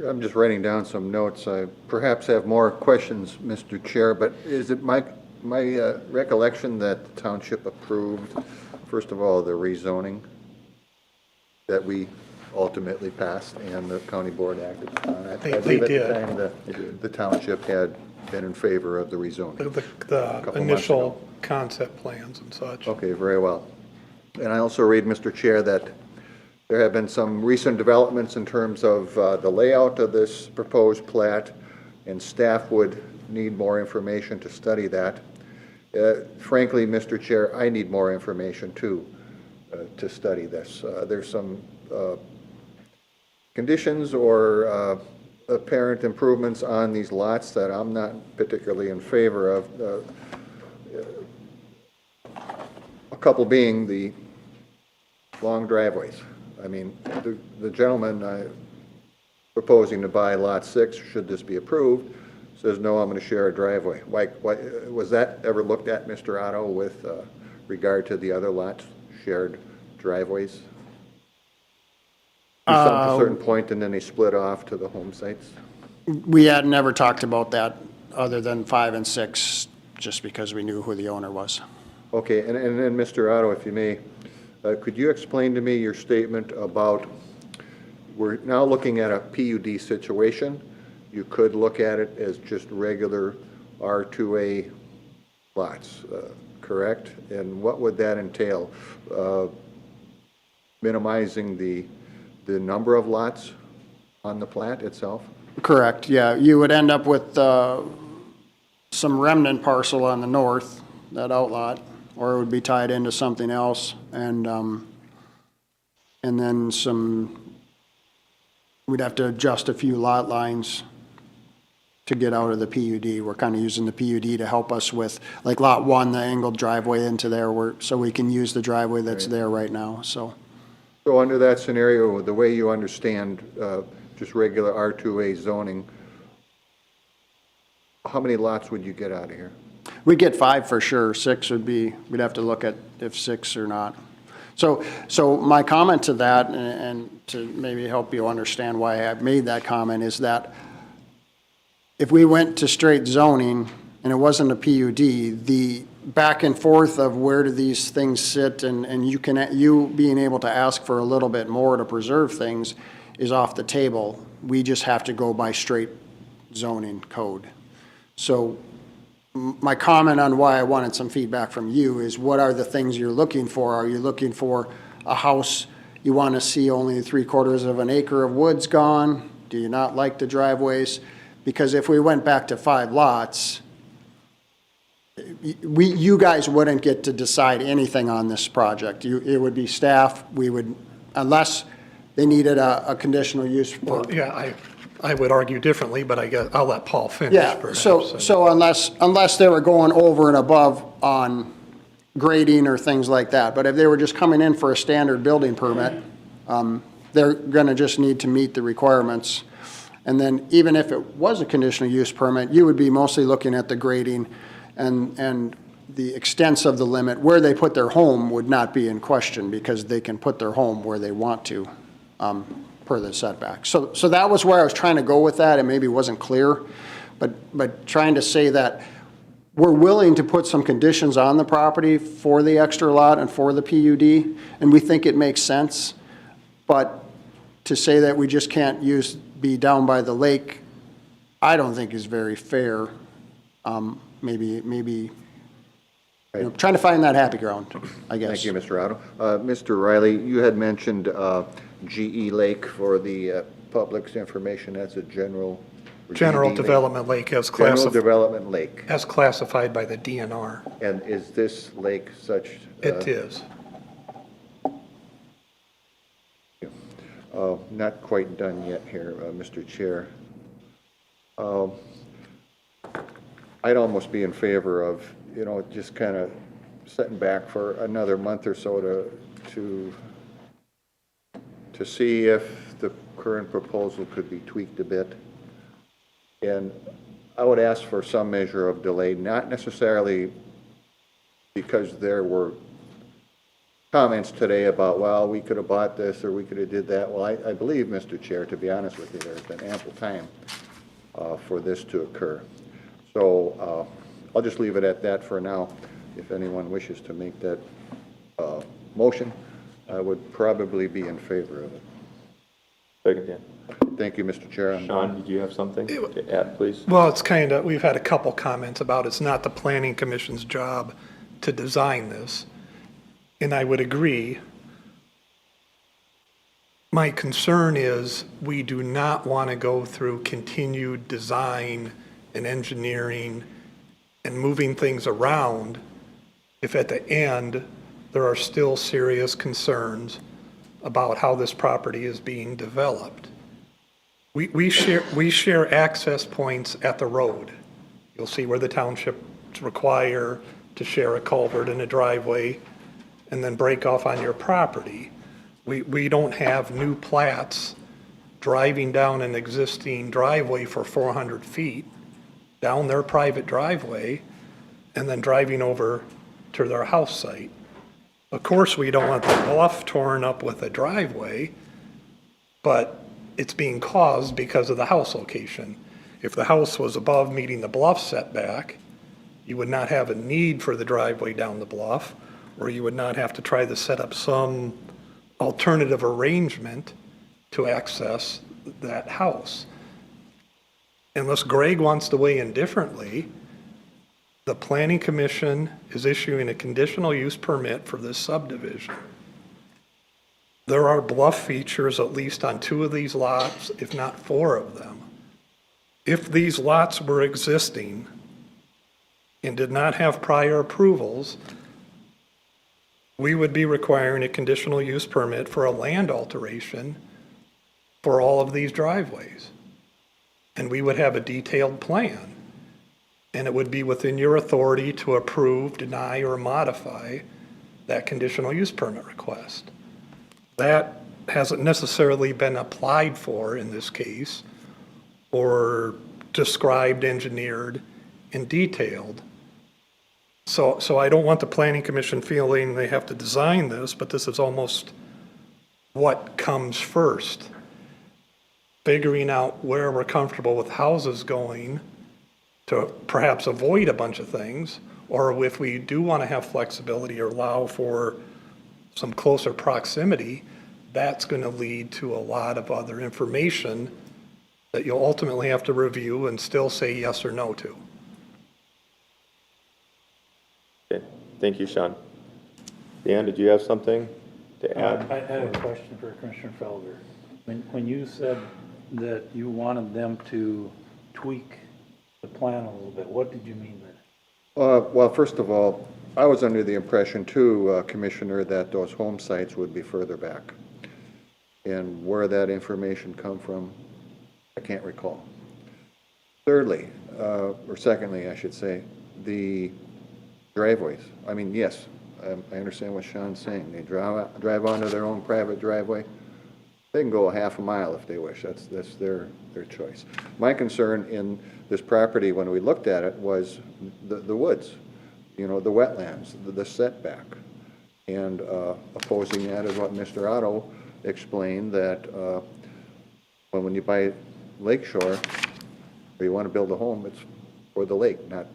I'm just writing down some notes. I perhaps have more questions, Mr. Chair, but is it my recollection that the township approved, first of all, the rezoning that we ultimately passed and the county board acted upon? I believe at the time the township had been in favor of the rezoning. The initial concept plans and such. Okay, very well. And I also read, Mr. Chair, that there have been some recent developments in terms of the layout of this proposed plat, and staff would need more information to study that. Frankly, Mr. Chair, I need more information too to study this. There's some conditions or apparent improvements on these lots that I'm not particularly in favor of. A couple being the long driveways. I mean, the gentleman proposing to buy lot 6, should this be approved, says, no, I'm going to share a driveway. Why, was that ever looked at, Mr. Otto, with regard to the other lots, shared driveways? To a certain point, and then they split off to the home sites? We had never talked about that other than 5 and 6, just because we knew who the owner was. Okay, and then, Mr. Otto, if you may, could you explain to me your statement about, we're now looking at a PUD situation. You could look at it as just regular R2A lots, correct? And what would that entail? Minimizing the number of lots on the plat itself? Correct, yeah. You would end up with some remnant parcel on the north, that outlot, or it would be tied into something else, and then we'd have to adjust a few lot lines to get out of the PUD. We're kind of using the PUD to help us with, like Lot 1, the angled driveway into there, so we can use the driveway that's there right now, so. So under that scenario, the way you understand just regular R2A zoning, how many lots would you get out of here? We'd get 5 for sure. 6 would be, we'd have to look at if 6 or not. So my comment to that, and to maybe help you understand why I've made that comment, is that if we went to straight zoning and it wasn't a PUD, the back and forth of where do these things sit and you being able to ask for a little bit more to preserve things is off the table. We just have to go by straight zoning code. So my comment on why I wanted some feedback from you is, what are the things you're looking for? Are you looking for a house, you want to see only 3/4 of an acre of woods gone? Do you not like the driveways? Because if we went back to 5 lots, you guys wouldn't get to decide anything on this project. It would be staff, we would, unless they needed a conditional use. Well, yeah, I would argue differently, but I guess I'll let Paul finish. Yeah, perhaps. so unless they were going over and above on grading or things like that, but if they were just coming in for a standard building permit, they're gonna just need to meet the requirements. And then even if it was a conditional use permit, you would be mostly looking at the grading and the extents of the limit. Where they put their home would not be in question, because they can put their home where they want to, per the setback. So that was where I was trying to go with that, and maybe wasn't clear, but trying to say that we're willing to put some conditions on the property for the extra lot and for the PUD, and we think it makes sense. But to say that we just can't be down by the lake, I don't think is very fair. Maybe trying to find that happy ground, I guess. Thank you, Mr. Otto. Mr. Riley, you had mentioned GE Lake for the public's information. That's a general. General GD Development Lake as General Development Lake. as classified by the DNR. And is this lake such? It is. Not quite done yet here, Mr. Chair. I'd almost be in favor of, just kind of sitting back for another month or so to see if the current proposal could be tweaked a bit. And I would ask for some measure of delay, not necessarily because there were comments today about, well, we could have bought this or we could have did that. Well, I believe, Mr. Chair, to be honest with you, there's been ample time for this to occur. So I'll just leave it at that for now. If anyone wishes to make that motion, I would probably be in favor of it. Second, Dan. Thank you, Mr. Chair. Sean, did you have something to add, please? Well, it's kind of, we've had a couple comments about it's not the planning commission's job to design this, and I would agree. My concern is we do not want to go through continued design and engineering and moving things around if at the end there are still serious concerns about how this property is being developed. We share access points at the road. You'll see where the townships require to share a culvert and a driveway and then break off on your property. We don't have new plats driving down an existing driveway for 400 feet, down their private driveway, and then driving over to their house site. Of course, we don't want the bluff torn up with a driveway, but it's being caused because of the house location. If the house was above meeting the bluff setback, you would not have a need for the driveway down the bluff, or you would not have to try to set up some alternative arrangement to access that house. Unless Greg wants to weigh in differently, the Planning Commission is issuing a conditional use permit for this subdivision. there are bluff features at least on 2 of these lots, if not 4 of them. If these lots were existing and did not have prior approvals, we would be requiring a conditional use permit for a land alteration for all of these driveways. And we would have a detailed plan. And it would be within your authority to approve, deny, or modify that conditional use permit request. That hasn't necessarily been applied for in this case, or described, engineered, and detailed. So I don't want the planning commission feeling they have to design this, but this is almost what comes first. Figuring out where we're comfortable with houses going to perhaps avoid a bunch of things, or if we do want to have flexibility or allow for some closer proximity, that's going to lead to a lot of other information that you'll ultimately have to review and still say yes or no to. Okay, thank you, Sean. Dan, did you have something to add? I had a question for Commissioner Felder. When you said that you wanted them to tweak the plan a little bit, what did you mean by that? Well, first of all, I was under the impression too, Commissioner, that those home sites would be further back. And where that information come from, I can't recall. Thirdly, or secondly, I should say, the driveways. I mean, yes, I understand what Sean's saying. They drive onto their own private driveway. They can go a half a mile if they wish. That's their choice. My concern in this property, when we looked at it, was the woods, you know, the wetlands, the setback. And opposing that is what Mr. Otto explained, that when you buy lakeshore, or you want to build a home, it's for the lake, not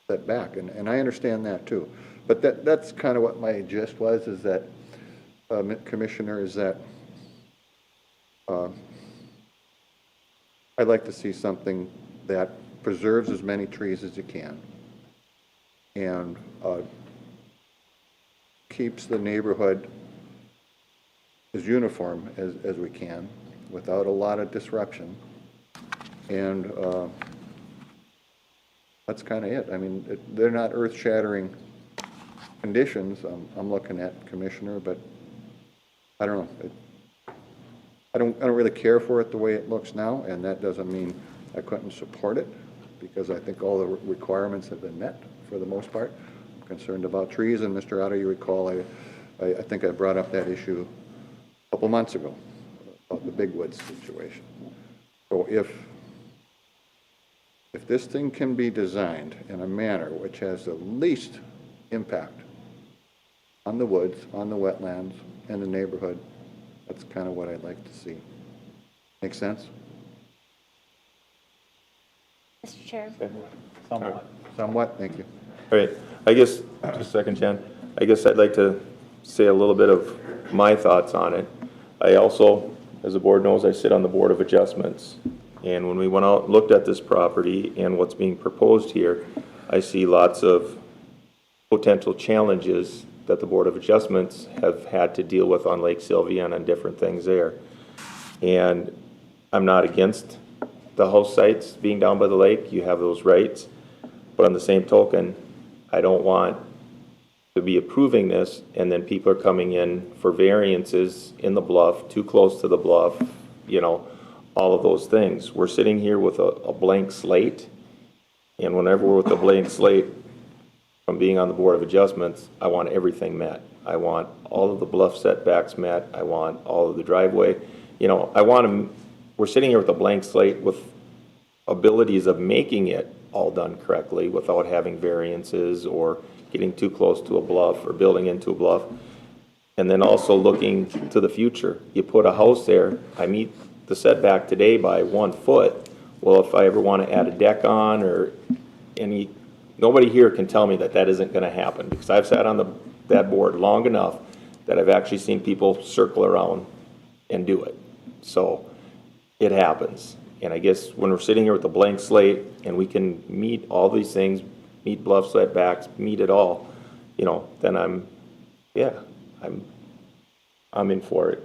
set back. And I understand that too. But that's kind of what my gist was, is that, Commissioner, is that I'd like to see something that preserves as many trees as you can and keeps the neighborhood as uniform as we can without a lot of disruption. And that's kind of it. I mean, they're not earth-shattering conditions I'm looking at, Commissioner, but I don't know. I don't really care for it the way it looks now, and that doesn't mean I couldn't support it, because I think all the requirements have been met for the most part. I'm concerned about trees, and Mr. Otto, you recall, I think I brought up that issue a couple months ago about the Big Woods situation. So if this thing can be designed in a manner which has the least impact on the woods, on the wetlands, and the neighborhood, that's kind of what I'd like to see. Make sense? Mr. Chair. Somewhat, thank you. All right, I guess, just a second, Jen. I guess I'd like to say a little bit of my thoughts on it. I also, as the board knows, I sit on the Board of Adjustments. And when we went out and looked at this property and what's being proposed here, I see lots of potential challenges that the Board of Adjustments have had to deal with on Lake Sylvia and on different things there. And I'm not against the house sites being down by the lake. You have those rights. But on the same token, I don't want to be approving this and then people are coming in for variances in the bluff, too close to the bluff, you know, all of those things. We're sitting here with a blank slate, and whenever we're with a blank slate, from being on the Board of Adjustments, I want everything met. I want all of the bluff setbacks met. I want all of the driveway. You know, we're sitting here with a blank slate with abilities of making it all done correctly without having variances or getting too close to a bluff or building into a bluff. And then also looking to the future. You put a house there, I meet the setback today by 1 foot. Well, if I ever want to add a deck on or nobody here can tell me that that isn't going to happen, because I've sat on that board long enough that I've actually seen people circle around and do it. So it happens. And I guess when we're sitting here with a blank slate and we can meet all these things, meet bluff setbacks, meet it all, you know, then I'm I'm in for it.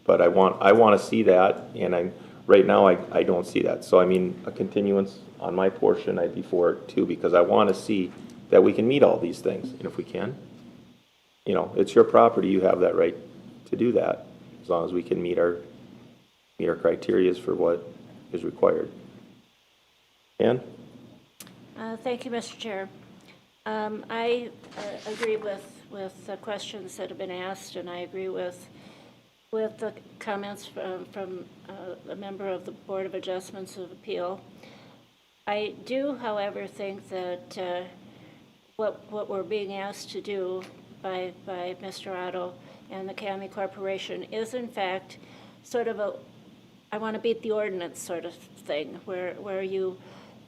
But I want to see that, and right now, I don't see that. So I mean, a continuance on my portion, I'd be for it too, because I want to see that we can meet all these things, and if we can, you know, it's your property, you have that right to do that, as long as we can meet our criterias for what is required. Ann? Thank you, Mr. Chair. I agree with the questions that have been asked, and I agree with the comments from a member of the Board of Adjustments of Appeal. I do, however, think that what we're being asked to do by Mr. Otto and the county corporation is in fact sort of I want to beat the ordinance sort of thing, where you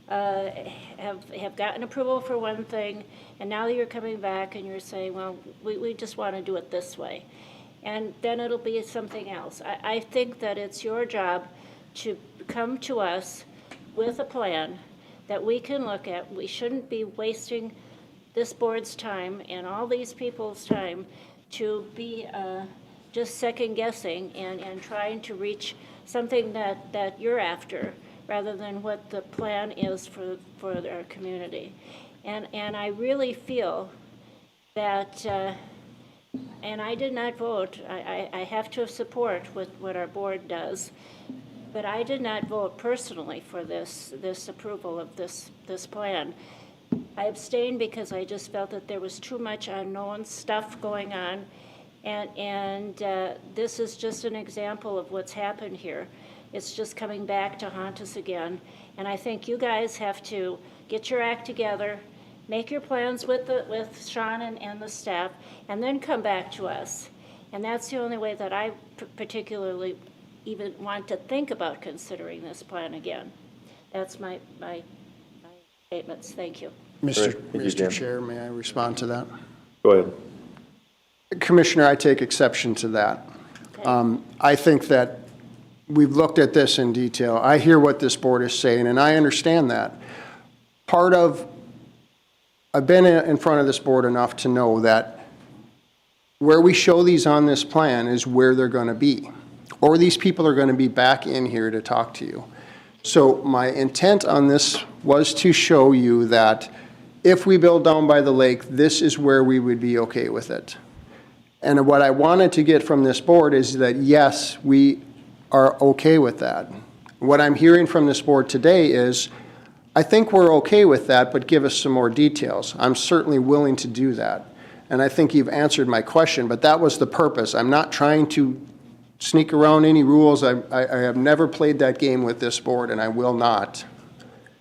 have gotten approval for one thing, and now you're coming back and you're saying, well, we just want to do it this way. And then it'll be something else. I think that it's your job to come to us with a plan that we can look at. We shouldn't be wasting this board's time and all these people's time to be just second guessing and trying to reach something that you're after, rather than what the plan is for our community. And I really feel that, and I did not vote, I have to support what our board does, but I did not vote personally for this approval of this plan. I abstained because I just felt that there was too much unknown stuff going on, and this is just an example of what's happened here. It's just coming back to haunt us again, and I think you guys have to get your act together, make your plans with Sean and the staff, and then come back to us. And that's the only way that I particularly even want to think about considering this plan again. That's my statements. Thank you. Mr. Chair, may I respond to that? Go ahead. Commissioner, I take exception to that. Okay. I think that we've looked at this in detail. I hear what this board is saying, and I understand that. I've been in front of this board enough to know that where we show these on this plan is where they're going to be, or these people are going to be back in here to talk to you. So my intent on this was to show you that if we build down by the lake, this is where we would be okay with it. And what I wanted to get from this board is that, yes, we are okay with that. What I'm hearing from this board today is, I think we're okay with that, but give us some more details. I'm certainly willing to do that. And I think you've answered my question, but that was the purpose. I'm not trying to sneak around any rules. I have never played that game with this board, and I will not,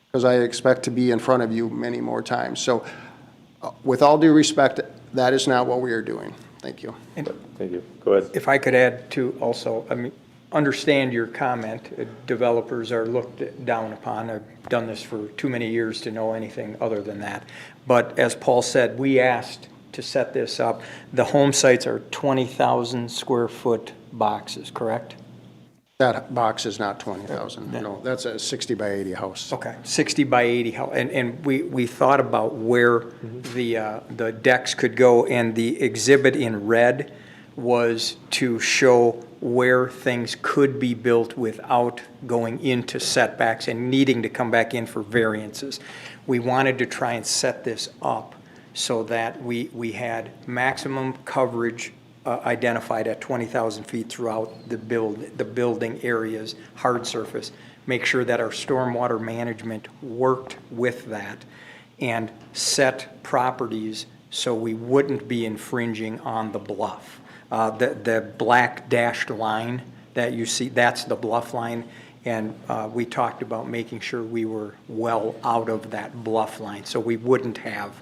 because I expect to be in front of you many more times. So with all due respect, that is not what we are doing. Thank you. Thank you. Go ahead. If I could add to also, I mean, understand your comment. Developers are looked down upon. I've done this for too many years to know anything other than that. But as Paul said, we asked to set this up. The home sites are 20,000 square foot boxes, correct? That box is not 20,000. No, that's a 60 by 80 house. Okay, 60 by 80 house. And we thought about where the decks could go, and the exhibit in red was to show where things could be built without going into setbacks and needing to come back in for variances. We wanted to try and set this up so that we had maximum coverage identified at 20,000 feet throughout the building areas, hard surface. Make sure that our stormwater management worked with that, and set properties so we wouldn't be infringing on the bluff. The black dashed line that you see, that's the bluff line, and we talked about making sure we were well out of that bluff line, so we wouldn't have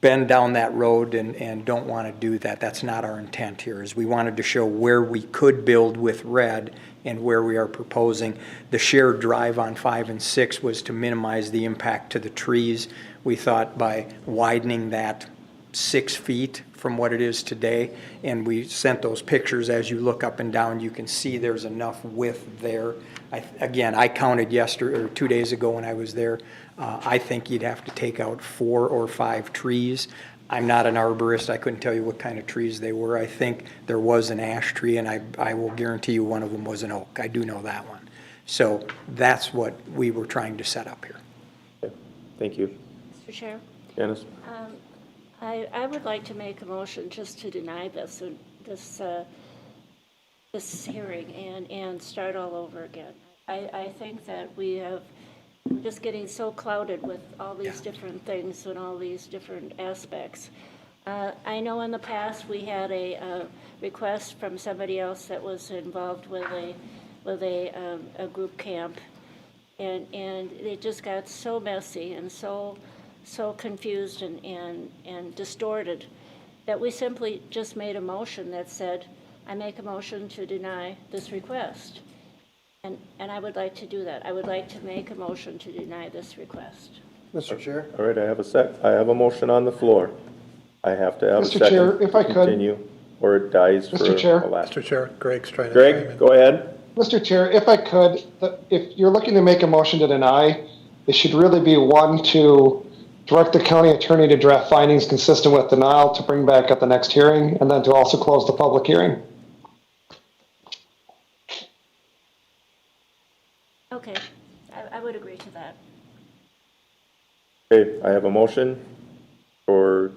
been down that road and don't want to do that. That's not our intent here, is we wanted to show where we could build with red and where we are proposing. The shared drive on 5 and 6 was to minimize the impact to the trees. We thought by widening that 6 feet from what it is today. And we sent those pictures. As you look up and down, you can see there's enough width there. Again, I counted yesterday, or 2 days ago when I was there. I think you'd have to take out 4 or 5 trees. I'm not an arborist. I couldn't tell you what kind of trees they were. I think there was an ash tree, and I will guarantee you one of them was an oak. I do know that one. So that's what we were trying to set up here. Okay. Thank you. Mr. Chair? Janice? I would like to make a motion just to deny this hearing and start all over again. I think that we're just getting so clouded with all these different things and all these different aspects. I know in the past we had a request from somebody else that was involved with a group camp, and it just got so messy and so confused and distorted that we simply just made a motion that said, I make a motion to deny this request. And I would like to do that. I would like to make a motion to deny this request. Mr. Chair? All right, I have a motion on the floor. I have to have a Mr. second Chair, if I to could. continue, or it dies for Mr. Chair. a last. Mr. Chair, Greg's trying to. Greg, go ahead. Mr. Chair, if I could, if you're looking to make a motion to deny, it should really be one to direct the county attorney to draft findings consistent with denial to bring back at the next hearing, and then to also close the public hearing. Okay, I would agree to that. Okay, I have a motion to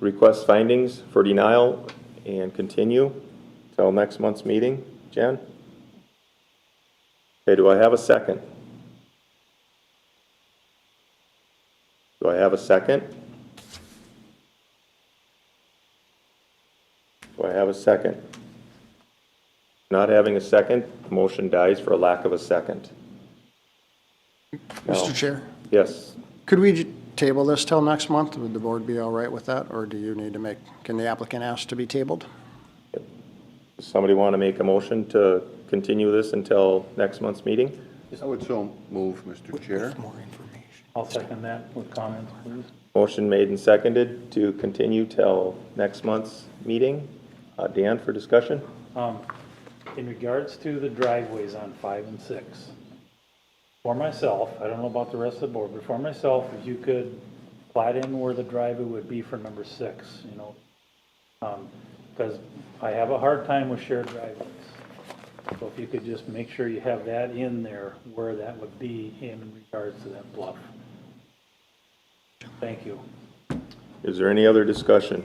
request findings for denial and continue till next month's meeting. Jen? Okay, do I have a second? Do I have a second? Do I have a second? Not having a second, the motion dies for a lack of a second. Mr. Chair, Yes. could we table this till next month? Would the board be all right with that, or do you need to can the applicant ask to be tabled? Does somebody want to make a motion to continue this until next month's meeting? I would so move, Mr. Chair. I'll second that with comments, please. Motion made and seconded to continue till next month's meeting. Dan, for discussion? In regards to the driveways on 5 and 6, for myself, I don't know about the rest of the board, but for myself, if you could plat in where the driveway would be for number 6, you know, because I have a hard time with shared driveways. So if you could just make sure you have that in there, where that would be in regards to that bluff. Thank you. Is there any other discussion?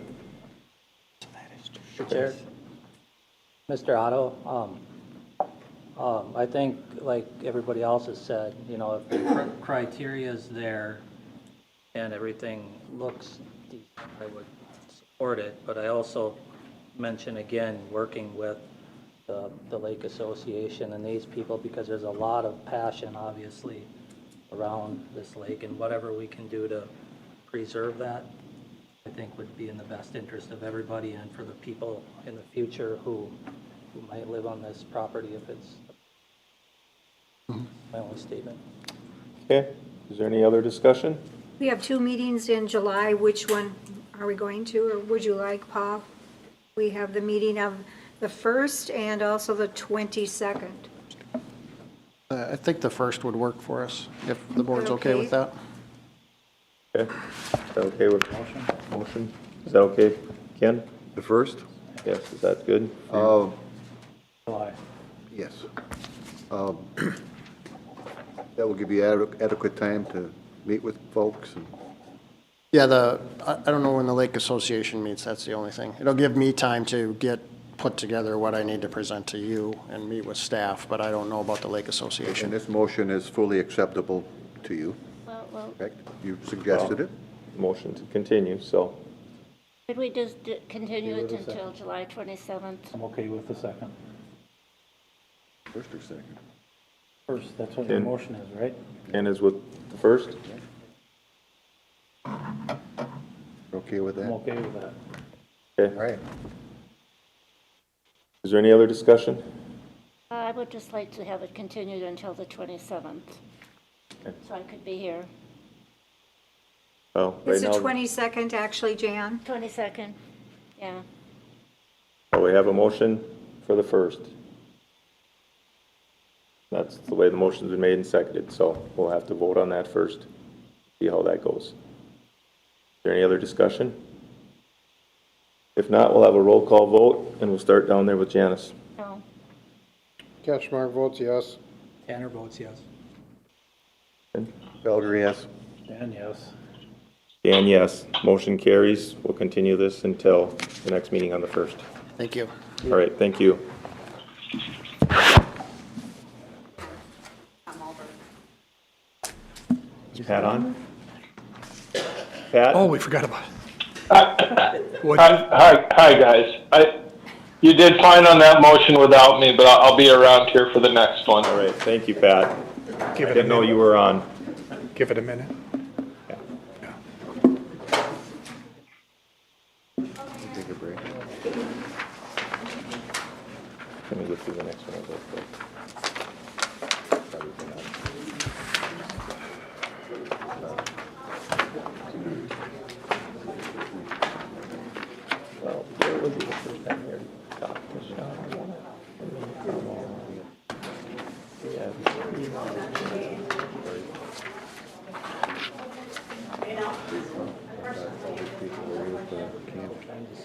Mr. Chair, Mr. Otto, I think like everybody else has said, you know, if the criteria is there and everything looks decent, I would support it. But I also mention again, working with the Lake Association and these people, because there's a lot of passion, obviously, around this lake, and whatever we can do to preserve that, I think would be in the best interest of everybody and for the people in the future who might live on this property if it's my only statement. Okay, is there any other discussion? We have 2 meetings in July. Which one are we going to, or would you like, Paul? We have the meeting of the 1st and also the 22nd. I think the first would work for us, if the board's okay with that. Okay, is that okay with motion? Is that okay, Ken? The first? Yes, is that good? July. Yes. That will give you adequate time to meet with folks and. Yeah, I don't know when the Lake Association meets, that's the only thing. It'll give me time to put together what I need to present to you and meet with staff, but I don't know about the Lake Association. And this motion is fully acceptable to you, Well, correct? You suggested it? Motion to continue, so. could we just continue it until July 27th? I'm okay with the second. First or second? First, that's what your Okay. motion is, right? Ken is with the first? Okay with I'm that? okay with that. Okay, All right. is there any other discussion? I would just like to have it continued until the 27th, Okay. so I could be here. Well, right It's the now, 22nd, actually, Jan. 22nd, yeah. we have a motion for the 1st. That's the way the motion's been made and seconded, so we'll have to vote on that first, see how that goes. Is there any other discussion? If not, we'll have a roll call vote, and we'll start down there with Janice. No. Ketchmark votes yes. Tanner votes yes. Felder, yes. Dan, yes. Dan, yes. Motion carries. We'll continue this until the next meeting on the 1st. Thank you. All right, thank you. Is Pat on? Pat? Oh, we forgot about it. Hi, guys. You did fine on that motion without me, but I'll be around here for the next one. All right, thank you, Pat. Give I it a didn't know minute. you were on. Give it a minute. Take a break. Let me go through the next one real quick. Well, where would be the first time here? Talk to Sean.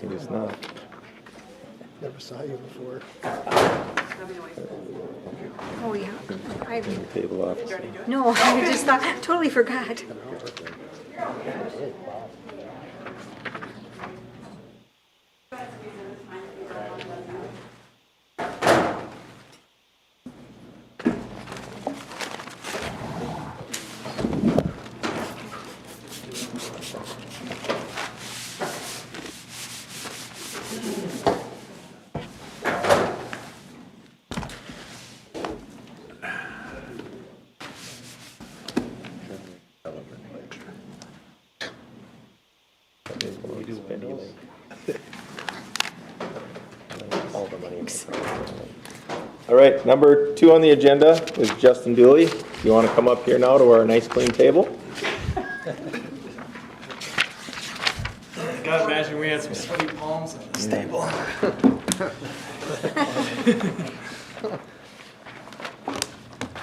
He was not. Never saw you before. Oh, yeah. I, Table off. no, I just thought, totally forgot. All right, number 2 on the agenda is Justin Dooley. You want to come up here now to our nice clean table? Gotta imagine we had some sweaty palms at this table.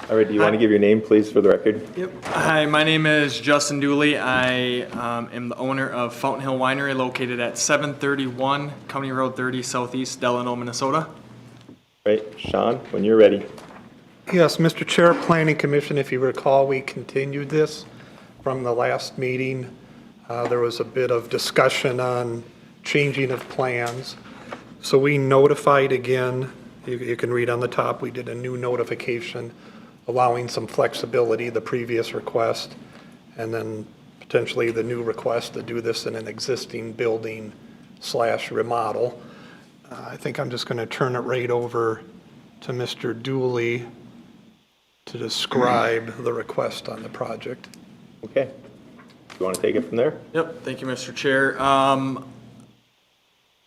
All right, do you want to give your name, please, for the record? Yep. Hi, my name is Justin Dooley. I am the owner of Fountain Hill Winery located at 731 County Road 30 Southeast, Delano, Minnesota. Right, Sean, when you're ready. Yes, Mr. Chair, Planning Commission, if you recall, we continued this from the last meeting. There was a bit of discussion on changing of plans. So we notified again, you can read on the top, we did a new notification allowing some flexibility, the previous request, and then potentially the new request to do this in an existing building / remodel. I think I'm just going to turn it right over to Mr. Dooley to describe the request on the project. Okay. You want to take it from there? Yep, thank you, Mr. Chair.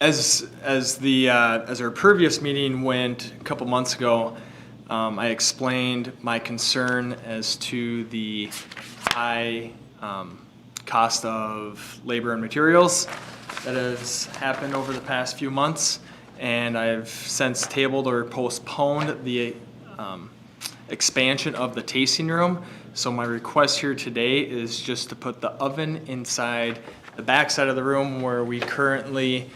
As our previous meeting went a couple months ago, I explained my concern as to the high cost of labor and materials that has happened over the past few months, and I've since tabled or postponed the expansion of the tasting room. So my request here today is just to put the oven inside the back side of the room where we currently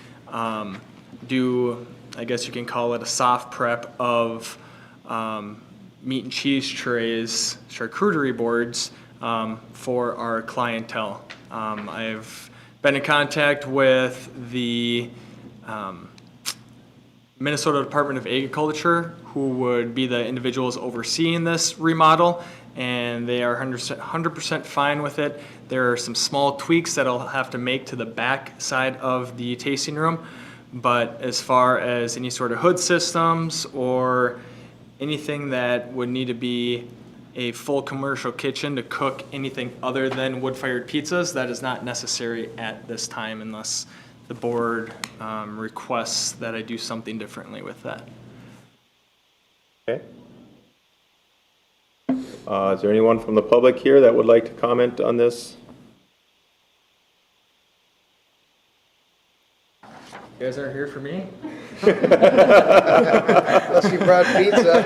do, I guess you can call it a soft prep of meat and cheese trays, charcuterie boards for our clientele. I've been in contact with the Minnesota Department of Agriculture, who would be the individuals overseeing this remodel, and they are 100% fine with it. There are some small tweaks that I'll have to make to the back side of the tasting room, but as far as any sort of hood systems or anything that would need to be a full commercial kitchen to cook anything other than wood-fired pizzas, that is not necessary at this time unless the board requests that I do something differently with that. Okay. Is there anyone from the public here that would like to comment on this guys aren't here for me. Unless you brought pizza.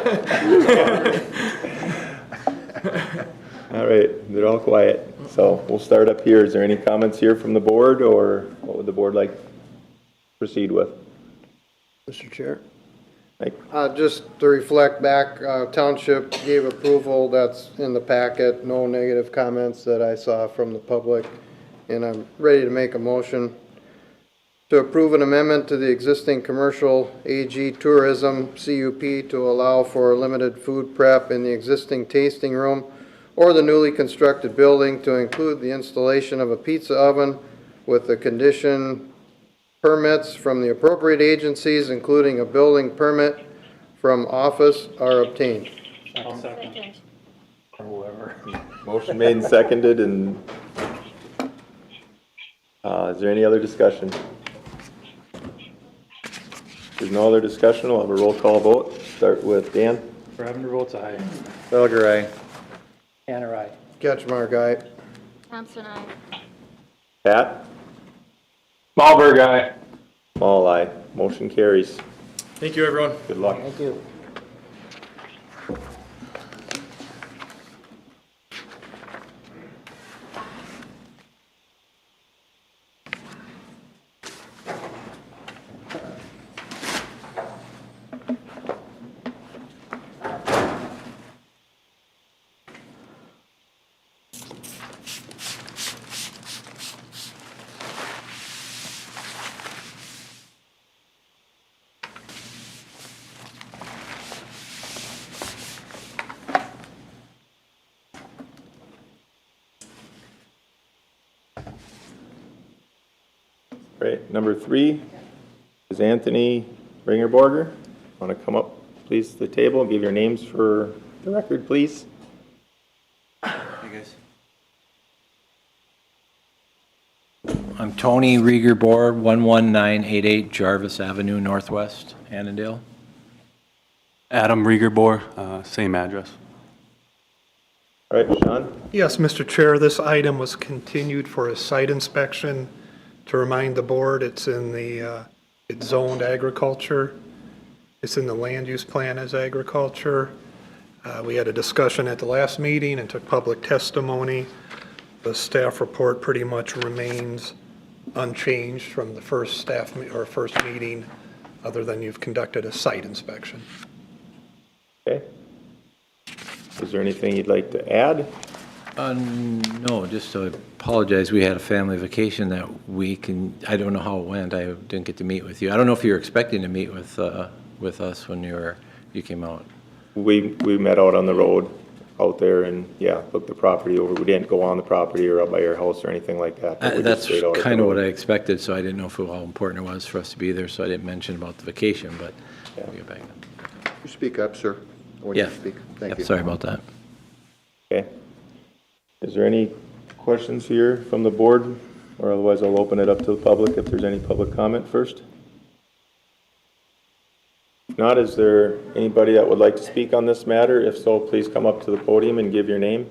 All right, they're all quiet. So we'll start up here. Is there any comments here from the board, or what would the board like to proceed with? Mr. Chair? Like, Just to reflect back, Township gave approval, that's in the packet, no negative comments that I saw from the public, and I'm ready to make a motion to approve an amendment to the existing commercial AG tourism CUP to allow for limited food prep in the existing tasting room or the newly constructed building to include the installation of a pizza oven with the condition permits from the appropriate agencies, including a building permit from office, are obtained. I'll second. Or whoever. motion made and seconded, and is there any other discussion? If there's no other discussion, we'll have a roll call vote. Start with Dan. Bravender votes aye. Felger, aye. Tanner, aye. Ketchmark, aye. Thompson, aye. Pat? Malberg, aye. All aye. Motion carries. Thank you, everyone. Good luck. Thank you. Great. Number 3 is Anthony Ringerborger. Want to come up, please, to the table and give your names for the record, please? I'm Tony Rieger-Bohr, 11988 Jarvis Avenue Northwest, Annandale. Adam Rieger-Bohr, same address. All right, Sean? Yes, Mr. Chair, this item was continued for a site inspection. To remind the board, it's in the, it's zoned agriculture. It's in the land use plan as agriculture. We had a discussion at the last meeting and took public testimony. The staff report pretty much remains unchanged from the first first meeting, other than you've conducted a site inspection. Okay. Is there anything you'd like to add? No, just to apologize, we had a family vacation that week, and I don't know how it went. I didn't get to meet with you. I don't know if you were expecting to meet with us when you came out. We met out on the road out there and, yeah, looked the property over. We didn't go on the property or out by your house or anything like that. But we just That's stayed out at the kind of what road. I expected, so I didn't know how important it was for us to be there, so I didn't mention about the vacation, but we'll get back. You speak up, sir. When you Yeah. speak. Thank Yep, you. sorry about that. Okay. Is there any questions here from the board? Or otherwise I'll open it up to the public if there's any public comment first. If not, is there anybody that would like to speak on this matter? If so, please come up to the podium and give your name.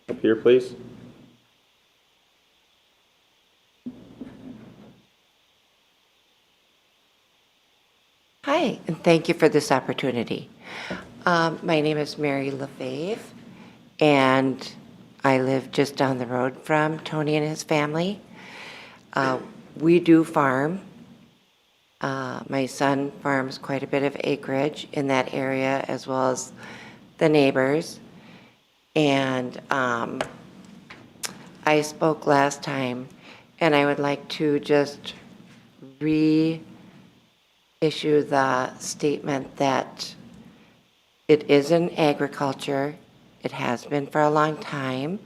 Up here, please. Hi, and thank you for this opportunity. My name is Mary LaFave, and I live just down the road from Tony and his family. We do farm. My son farms quite a bit of acreage in that area, as well as the neighbors. And I spoke last time, and I would like to just reissue the statement that it is in agriculture. It has been for a long time.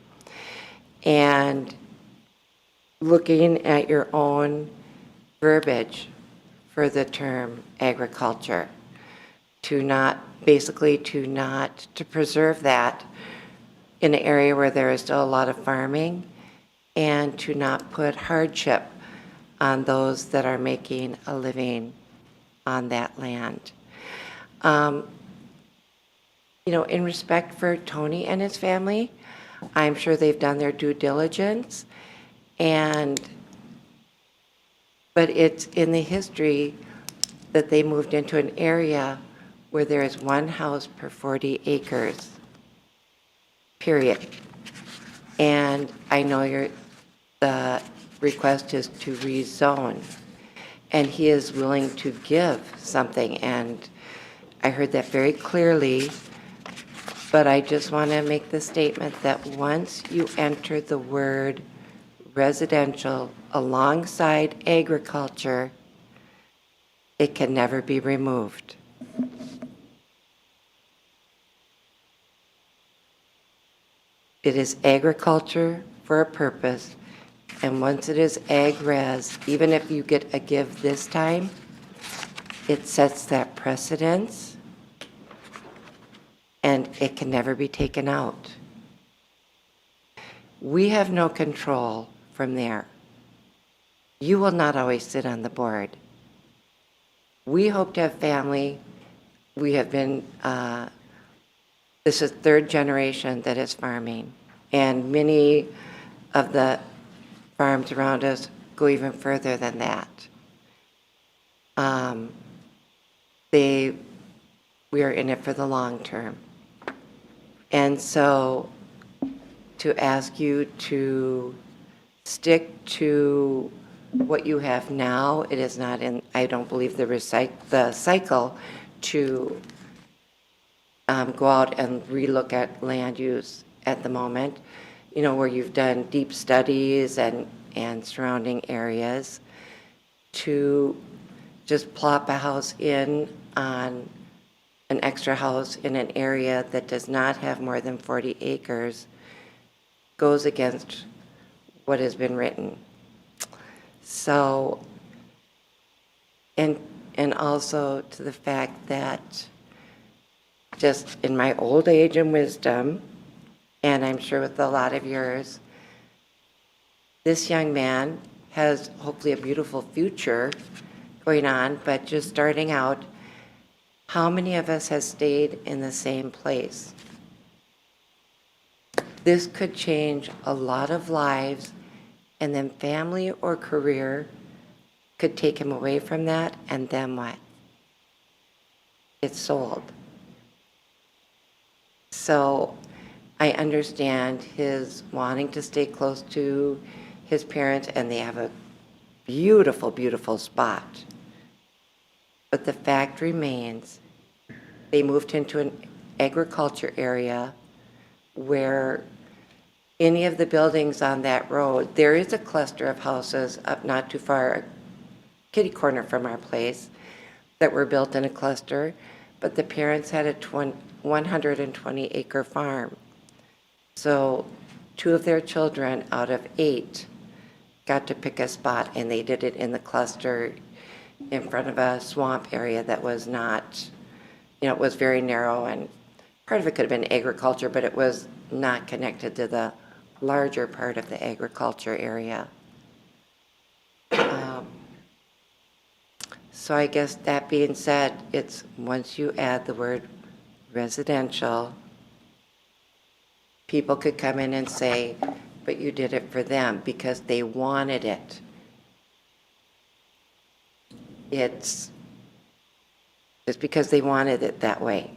And looking at your own verbiage for the term agriculture, to preserve that in an area where there is still a lot of farming, and to not put hardship on those that are making a living on that land. In respect for Tony and his family, I'm sure they've done their due diligence, and but it's in the history that they moved into an area where there is one house per 40 acres, period. And I know the request is to rezone, and he is willing to give something, and I heard that very clearly, but I just want to make the statement that once you enter the word residential alongside agriculture, it can never be removed. It is agriculture for a purpose, and once it is ag-res, even if you get a give this time, it sets that precedence, and it can never be taken out. We have no control from there. You will not always sit on the board. We hope to have family. We have been, this is third generation that is farming, and many of the farms around us go even further than that. We are in it for the long term. And so to ask you to stick to what you have now, it is not in, I don't believe the cycle to go out and relook at land use at the moment, you know, where you've done deep studies and surrounding areas, to just plop a house in on an extra house in an area that does not have more than 40 acres goes against what has been written. So, and also to the fact that just in my old age and wisdom, and I'm sure with a lot of yours, this young man has hopefully a beautiful future going on, but just starting out, how many of us has stayed in the same place? This could change a lot of lives, and then family or career could take him away from that, and then what? It's sold. So I understand his wanting to stay close to his parents, and they have a beautiful, beautiful spot. But the fact remains, they moved into an agriculture area where any of the buildings on that road, there is a cluster of houses up not too far, kitty corner from our place, that were built in a cluster, but the parents had a 120-acre farm. So 2 of their children out of 8 got to pick a spot, and they did it in the cluster in front of a swamp area that was not, you know, it was very narrow, and part of it could have been agriculture, but it was not connected to the larger part of the agriculture area. So I guess that being said, it's once you add the word residential, people could come in and say, but you did it for them because they wanted it. It's just because they wanted it that way.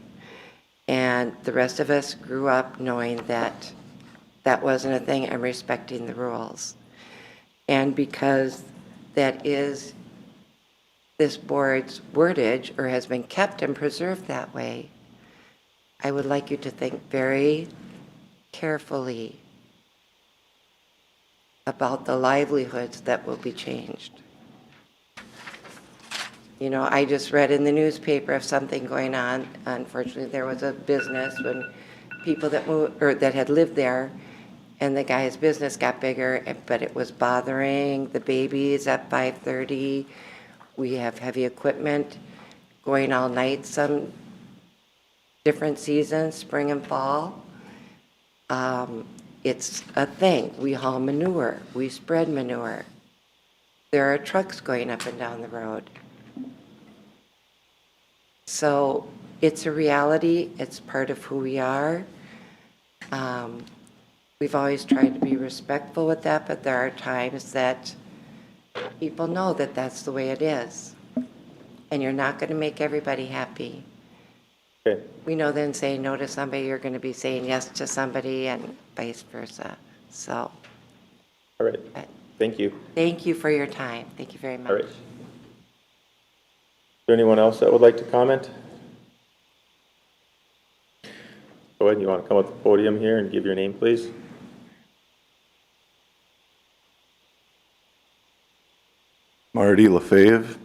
And the rest of us grew up knowing that that wasn't a thing and respecting the rules. And because that is this board's wordage, or has been kept and preserved that way, I would like you to think very carefully about the livelihoods that will be changed. You know, I just read in the newspaper of something going on. Unfortunately, there was a business when people that moved, or that had lived there, and the guy's business got bigger, but it was bothering the babies at 5:30. We have heavy equipment going all night, some different seasons, spring and fall. It's a thing. We haul manure. We spread manure. There are trucks going up and down the road. So it's a reality. It's part of who we are. We've always tried to be respectful with that, but there are times that people know that that's the way it is. And you're not going to make everybody happy. Okay. We know then saying no to somebody, you're going to be saying yes to somebody and vice versa. So. All right. Thank you. Thank you for your time. Thank you very much. All right. Is there anyone else that would like to comment? Go ahead. You want to come up to the podium here and give your name, please? Marty LaFave.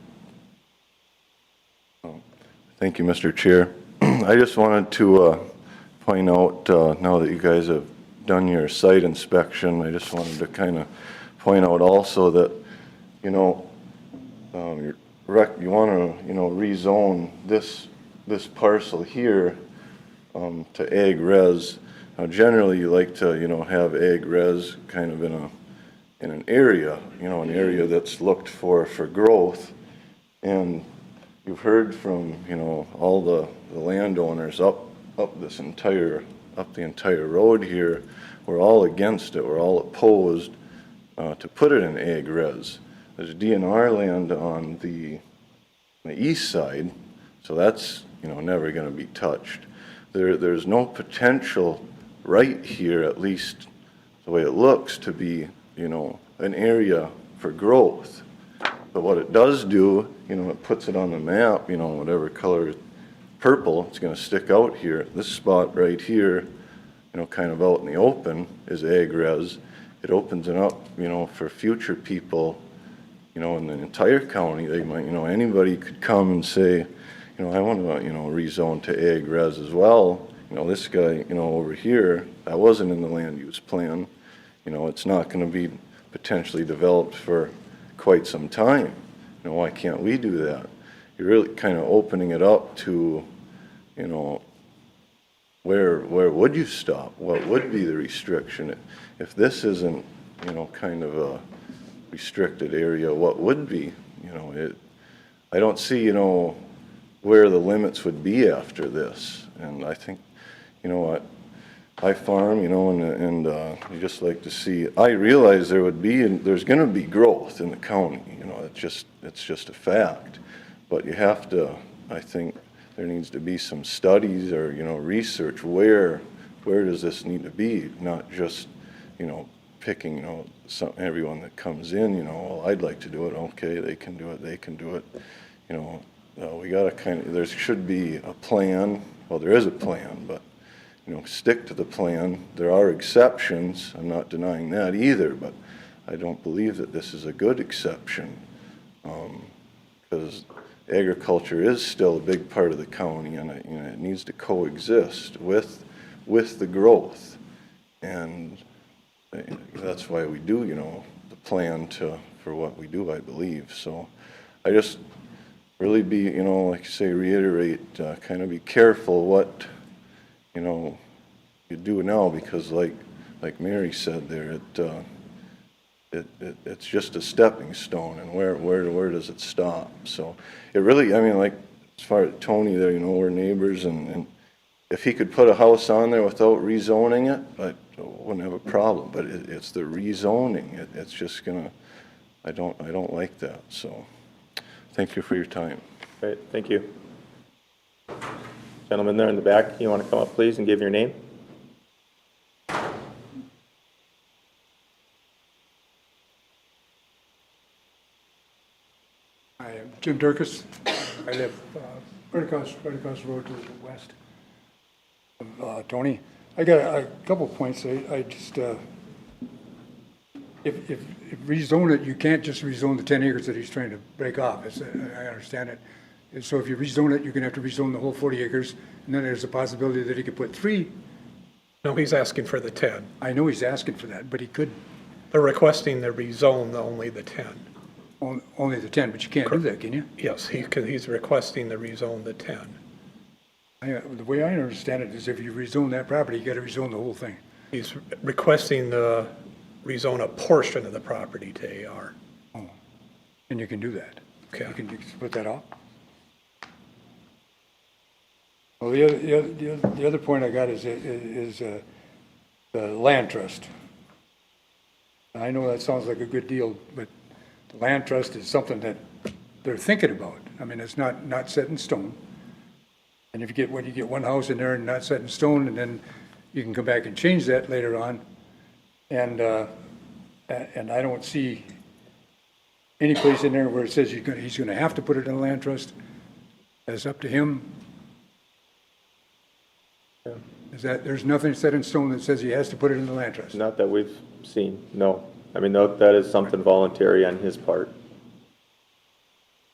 Thank you, Mr. Chair. I just wanted to point out, now that you guys have done your site inspection, I just wanted to kind of point out also that, you know, you want to, you know, rezone this parcel here to ag res. Now, generally, you like to, you know, have ag res kind of in an area, you know, an area that's looked for growth. And you've heard from, you know, all the landowners up the entire road here. We're all against it. We're all opposed to put it in ag res. There's DNR land on the east side, so that's, you know, never going to be touched. There's no potential right here, at least the way it looks, to be, you know, an area for growth. But what it does do, you know, it puts it on the map, you know, whatever color, purple, it's going to stick out here. This spot right here, you know, kind of out in the open is ag res. It opens it up, you know, for future people, you know, in the entire county. They might, you know, anybody could come and say, you know, I want to, you know, rezone to ag res as well. You know, this guy, you know, over here, that wasn't in the land use plan. You know, it's not going to be potentially developed for quite some time. You know, why can't we do that? You're really kind of opening it up to, you know, where would you stop? What would be the restriction? If this isn't, you know, kind of a restricted area, what would be? You know, I don't see, you know, where the limits would be after this. And I think, you know what, I farm, you know, and you just like to see, I realize there's going to be growth in the county, you know, it's just a fact. But you have to, I think there needs to be some studies or, you know, research, where does this need to be, not just, you know, picking, you know, everyone that comes in, you know, well, I'd like to do it, okay, they can do it, you know, we got to kind of, there should be a plan, well, there is a plan, but, you know, stick to the plan. There are exceptions, I'm not denying that either, but I don't believe that this is a good exception, because agriculture is still a big part of the county, and you know, it needs to coexist with the growth, and that's why we do, you know, the plan for what we do, I believe. So I just really be, you know, like you say, reiterate, kind of be careful what, you know, you do now, because like Mary said there, it's just a stepping stone, and where does it stop? So it really, I mean, like as far as Tony there, you know, we're neighbors, and if he could put a house on there without rezoning it, I wouldn't have a problem. But it's the rezoning. It's just gonna, I don't like that. So thank you for your time. Great, thank you. Gentleman there in the back, you want to come up, please, and give your name? I am Jim Durkis. I live right across the road to the west of Tony. I got a couple points. I just, if rezone it, you can't just rezone the 10 acres that he's trying to break off. I understand it. And so if you rezone it, you're going to have to rezone the whole 40 acres, and then there's a possibility that he could put 3. No, he's asking for the 10. I know he's asking for that, but he could. They're requesting to rezone only the 10. Only the 10, but you can't do that, can you? Yes, he's requesting to rezone the 10. The way I understand it is if you rezone that property, you got to rezone the whole thing. He's requesting to rezone a portion of the property to AR. Oh, and you can do that. Okay. You can split that off. Well, the other point I got is the land trust. I know that sounds like a good deal, but the land trust is something that they're thinking about. I mean, it's not set in stone. And if you get, when you get one house in there and not set in stone, and then you can come back and change that later on. And I don't see any place in there where it says he's gonna have to put it in a land trust. That's up to him. There's nothing set in stone that says he has to put it in the land trust. Not that we've seen, no. I mean, that is something voluntary on his part.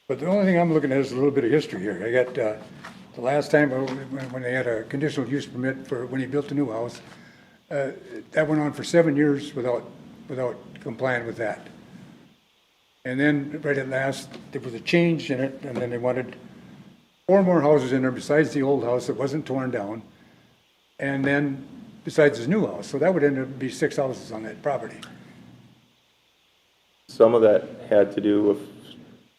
But the only thing I'm looking at is a little bit of history here. I got, the last time when they had a conditional use permit for when he built a new house, that went on for 7 years without complying with that. And then right at last, there was a change in it, and then they wanted 4 more houses in there besides the old house that wasn't torn down, and then besides his new house. So that would end up be 6 houses on that property. Some of that had to do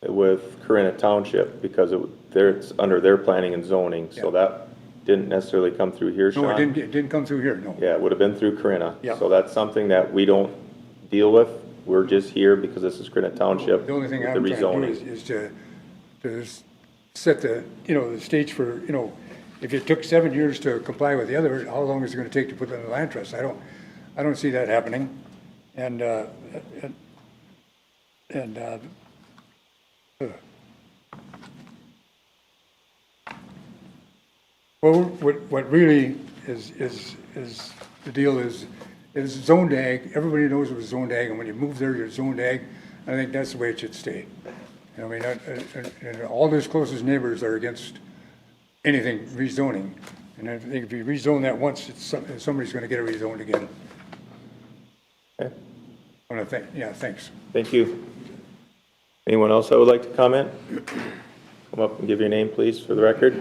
with Corinna Township because it's under their planning and zoning, so that didn't necessarily come through here, Sean. No, it didn't come through here, no. Yeah, it would have been through Corinna. Yeah. So that's something that we don't deal with. We're just here because this is Corinna Township. The only thing with I'm the trying to rezoning. do is to set the, the stage for, if it took 7 years to comply with the other, how long is it gonna take to put it in the land trust? I don't see that happening. Well, what really is the deal is zoned ag. Everybody knows it was zoned ag, and when you move there, you're zoned ag. I think that's the way it should stay. I mean, and all his closest neighbors are against anything rezoning. And I think if you rezone that once, somebody's gonna get it rezoned again. Okay. I wanna thanks. Thank you. Anyone else that would like to comment? Come up and give your name, please, for the record.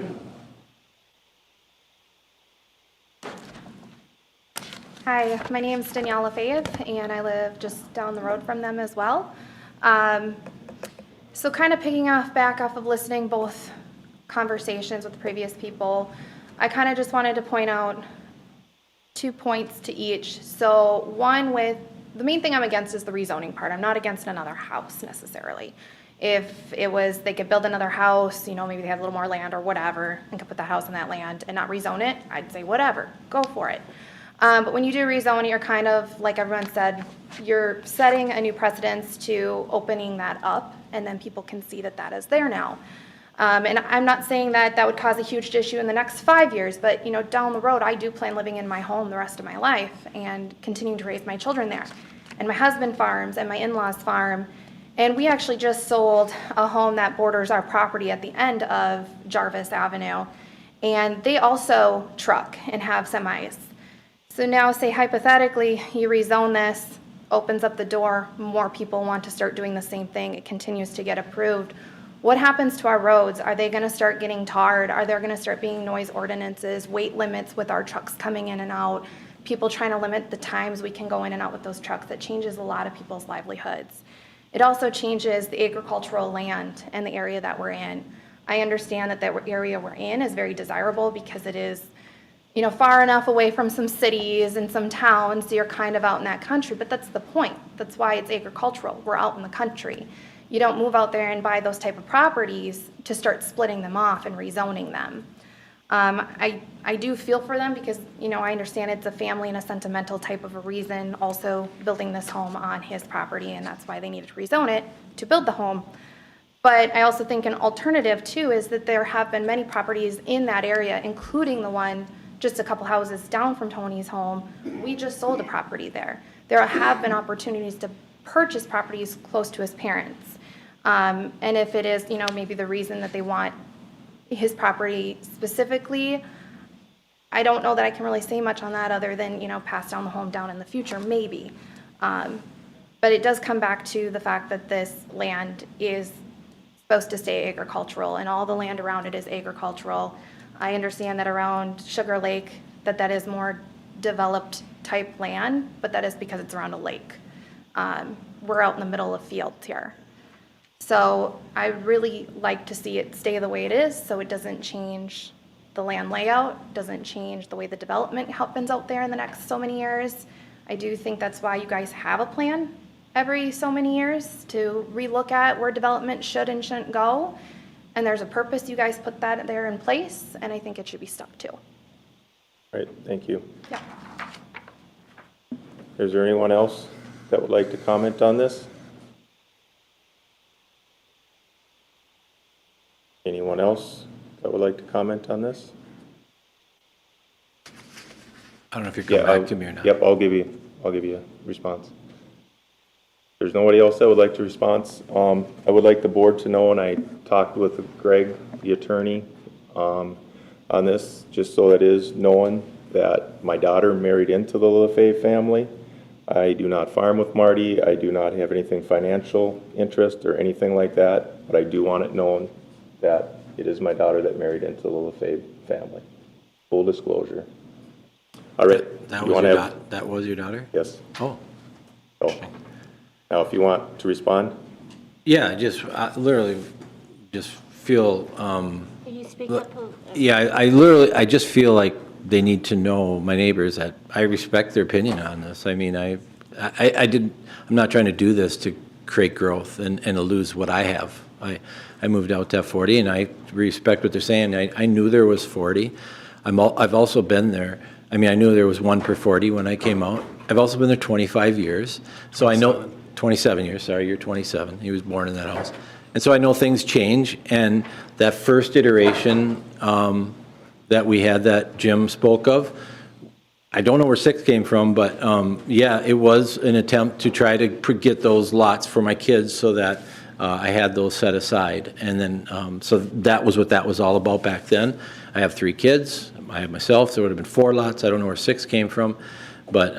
Hi, my name is Danielle Lefebvre, and I live just down the road from them as well. So kind of picking back off of listening both conversations with previous people, I kind of just wanted to point out 2 points to each. So one, with the main thing I'm against is the rezoning part. I'm not against another house necessarily. If it was, they could build another house, maybe they have a little more land or whatever, and could put the house on that land and not rezone it, I'd say whatever, go for it. But when you do rezone, you're kind of, like everyone said, you're setting a new precedence to opening that up, and then people can see that that is there now. And I'm not saying that that would cause a huge issue in the next 5 years, but down the road, I do plan living in my home the rest of my life and continuing to raise my children there. And my husband farms, and my in-laws farm, and we actually just sold a home that borders our property at the end of Jarvis Avenue, and they also truck and have semis. So now, say hypothetically, you rezone this, opens up the door, more people want to start doing the same thing, it continues to get approved. What happens to our roads? Are they gonna start getting tarred? Are there gonna start being noise ordinances, weight limits with our trucks coming in and out, people trying to limit the times we can go in and out with those trucks? That changes a lot of people's livelihoods. It also changes the agricultural land and the area that we're in. I understand that the area we're in is very desirable because it is far enough away from some cities and some towns, so you're kind of out in that country, but that's the point. That's why it's agricultural. We're out in the country. You don't move out there and buy those type of properties to start splitting them off and rezoning them. I do feel for them because, I understand it's a family and a sentimental type of a reason, also building this home on his property, and that's why they needed to rezone it to build the home. But I also think an alternative too is that there have been many properties in that area, including the one just a couple houses down from Tony's home. We just sold a property there. There have been opportunities to purchase properties close to his parents. And if it is, maybe the reason that they want his property specifically, I don't know that I can really say much on that other than, pass down the home down in the future, maybe. But it does come back to the fact that this land is supposed to stay agricultural, and all the land around it is agricultural. I understand that around Sugar Lake, that is more developed type land, but that is because it's around a lake. We're out in the middle of fields here. So I really like to see it stay the way it is, so it doesn't change the land layout, doesn't change the way the development happens out there in the next so many years. I do think that's why you guys have a plan every so many years to relook at where development should and shouldn't go. And there's a purpose you guys put that there in place, and I think it should be stuck to. Right, thank you. Yeah. Is there anyone else that would like to comment on this? Anyone else that would like to comment on this? I don't know if you're coming back to me or not. Yep, I'll give you a response. There's nobody else that would like to respond. I would like the board to know, and I talked with Greg, the attorney, on this, just so it is known that my daughter married into the LaFave family. I do not farm with Marty. I do not have anything financial interest or anything like that, but I do want it known that it is my daughter that married into the LaFave family. Full disclosure. All right. That You was wanna your have- that was your daughter? Yes. Oh. So, now, if you want to respond, Yeah, I literally just feel, Can you speak up? yeah, I just feel like they need to know, my neighbors, that I respect their opinion on this. I mean, I'm not trying to do this to create growth and lose what I have. I moved out to 40 and I respect what they're saying. I knew there was 40. I've also been there. I mean, I knew there was 1 per 40 when I came out. I've also been there 25 years. So I know, 27 years, sorry, you're 27. He was born in that house. And so I know things change, and that first iteration that we had that Jim spoke of, I don't know where 6 came from, but yeah, it was an attempt to try to get those lots for my kids so that I had those set aside. And then, so that was what that was all about back then. I have 3 kids. I have myself, so it would have been 4 lots. I don't know where 6 came from, but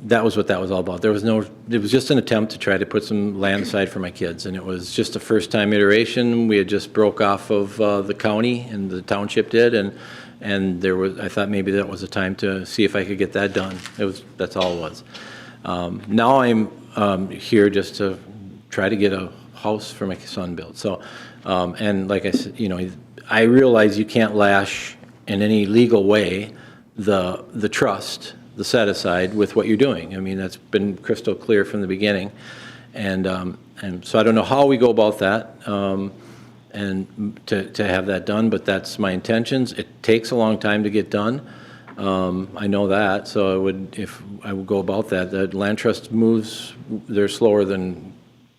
that was what that was all about. It was just an attempt to try to put some land aside for my kids, and it was just a first-time iteration. We had just broke off of the county, and the township did, and I thought maybe that was a time to see if I could get that done. That's all it was. Now I'm here just to try to get a house for my son built. So, and like I said, I realize you can't lash in any legal way the trust, the set aside with what you're doing. I mean, that's been crystal clear from the beginning. And so I don't know how we go about that and to have that done, but that's my intentions. It takes a long time to get done. I know that, so if I would go about that. The land trust moves, they're slower than,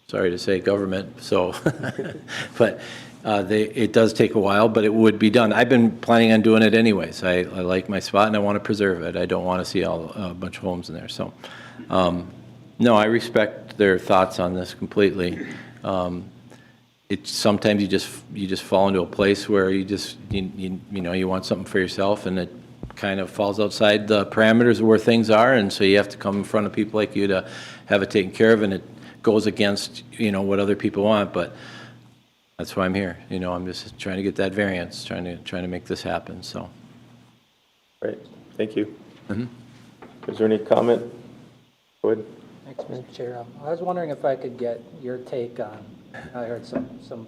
sorry to say, government, so, but it does take a while, but it would be done. I've been planning on doing it anyways. I like my spot and I want to preserve it. I don't want to see a bunch of homes in there, so. No, I respect their thoughts on this completely. Sometimes you just fall into a place where you want something for yourself, and it kind of falls outside the parameters of where things are, and so you have to come in front of people like you to have it taken care of, and it goes against what other people want. But that's why I'm here. I'm just trying to get that variance, trying to make this happen. So. Great, thank you. Is there any comment? Go ahead. Thanks, Mr. Chair. I was wondering if I could get your take on, I heard some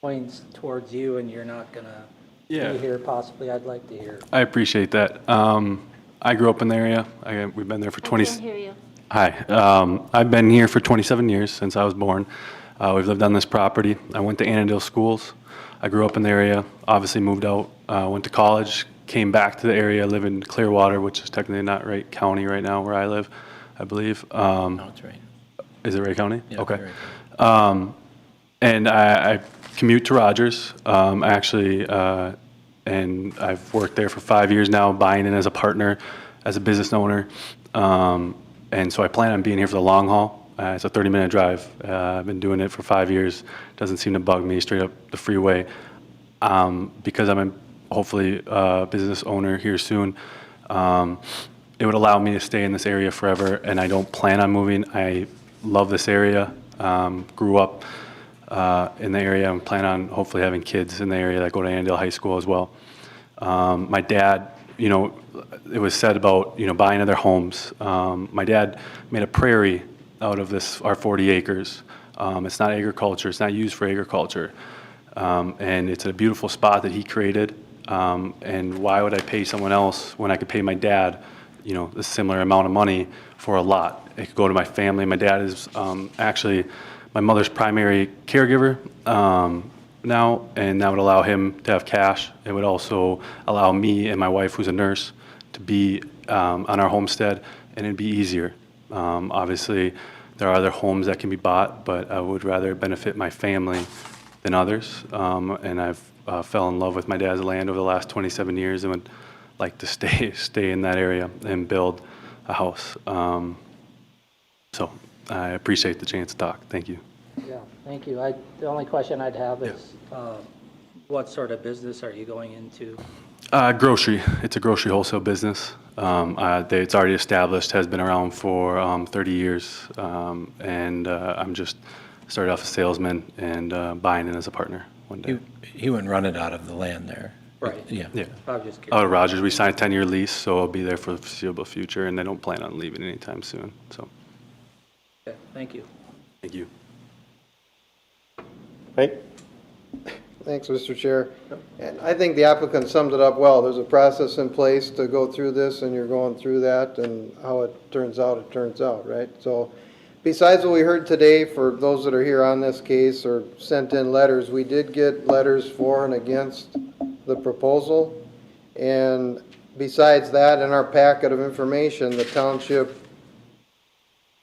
points towards you, and you're not going to be here possibly. I'd like to hear. I appreciate that. I grew up in the area. We've been there for 20. I can't hear you. Hi. I've been here for 27 years, since I was born. We've lived on this property. I went to Annandale schools. I grew up in the area, obviously moved out, went to college, came back to the area, live in Clearwater, which is technically not Wright County right now where I live, I believe. No, it's right. Is it Wright County? Yeah, okay. Right. And I commute to Rogers, actually, and I've worked there for 5 years now, buying in as a partner, as a business owner. And so I plan on being here for the long haul. It's a 30-minute drive. I've been doing it for 5 years. Doesn't seem to bug me straight up the freeway. Because I'm hopefully a business owner here soon, it would allow me to stay in this area forever, and I don't plan on moving. I love this area. Grew up in the area and plan on hopefully having kids in the area that go to Annandale High School as well. My dad, it was said about, buying other homes. My dad made a prairie out of our 40 acres. It's not agriculture. It's not used for agriculture. And it's a beautiful spot that he created. And why would I pay someone else when I could pay my dad a similar amount of money for a lot. It could go to my family. My dad is actually my mother's primary caregiver now, and that would allow him to have cash. It would also allow me and my wife, who's a nurse, to be on our homestead, and it'd be easier. Obviously, there are other homes that can be bought, but I would rather benefit my family than others. And I've fell in love with my dad's land over the last 27 years and would like to stay in that area and build a house. So I appreciate the chance to talk. Thank you. Yeah, thank you. The only question I'd have is, what sort of business are you going into? Grocery. It's a grocery wholesale business. It's already established, has been around for 30 years. And I'm just started off as a salesman and buying in as a partner one day. He wouldn't run it out of the land there. Right. Yeah. I was just curious. Out of Rogers, we signed a 10-year lease, so I'll be there for the foreseeable future, and they don't plan on leaving anytime soon. So, Okay, thank you. thank you. Right? Thanks, Mr. Chair. And I think the applicant summed it up well. There's a process in place to go through this, and you're going through that, and how it turns out, right? So besides what we heard today, for those that are here on this case or sent in letters, we did get letters for and against the proposal. And besides that, in our packet of information, the township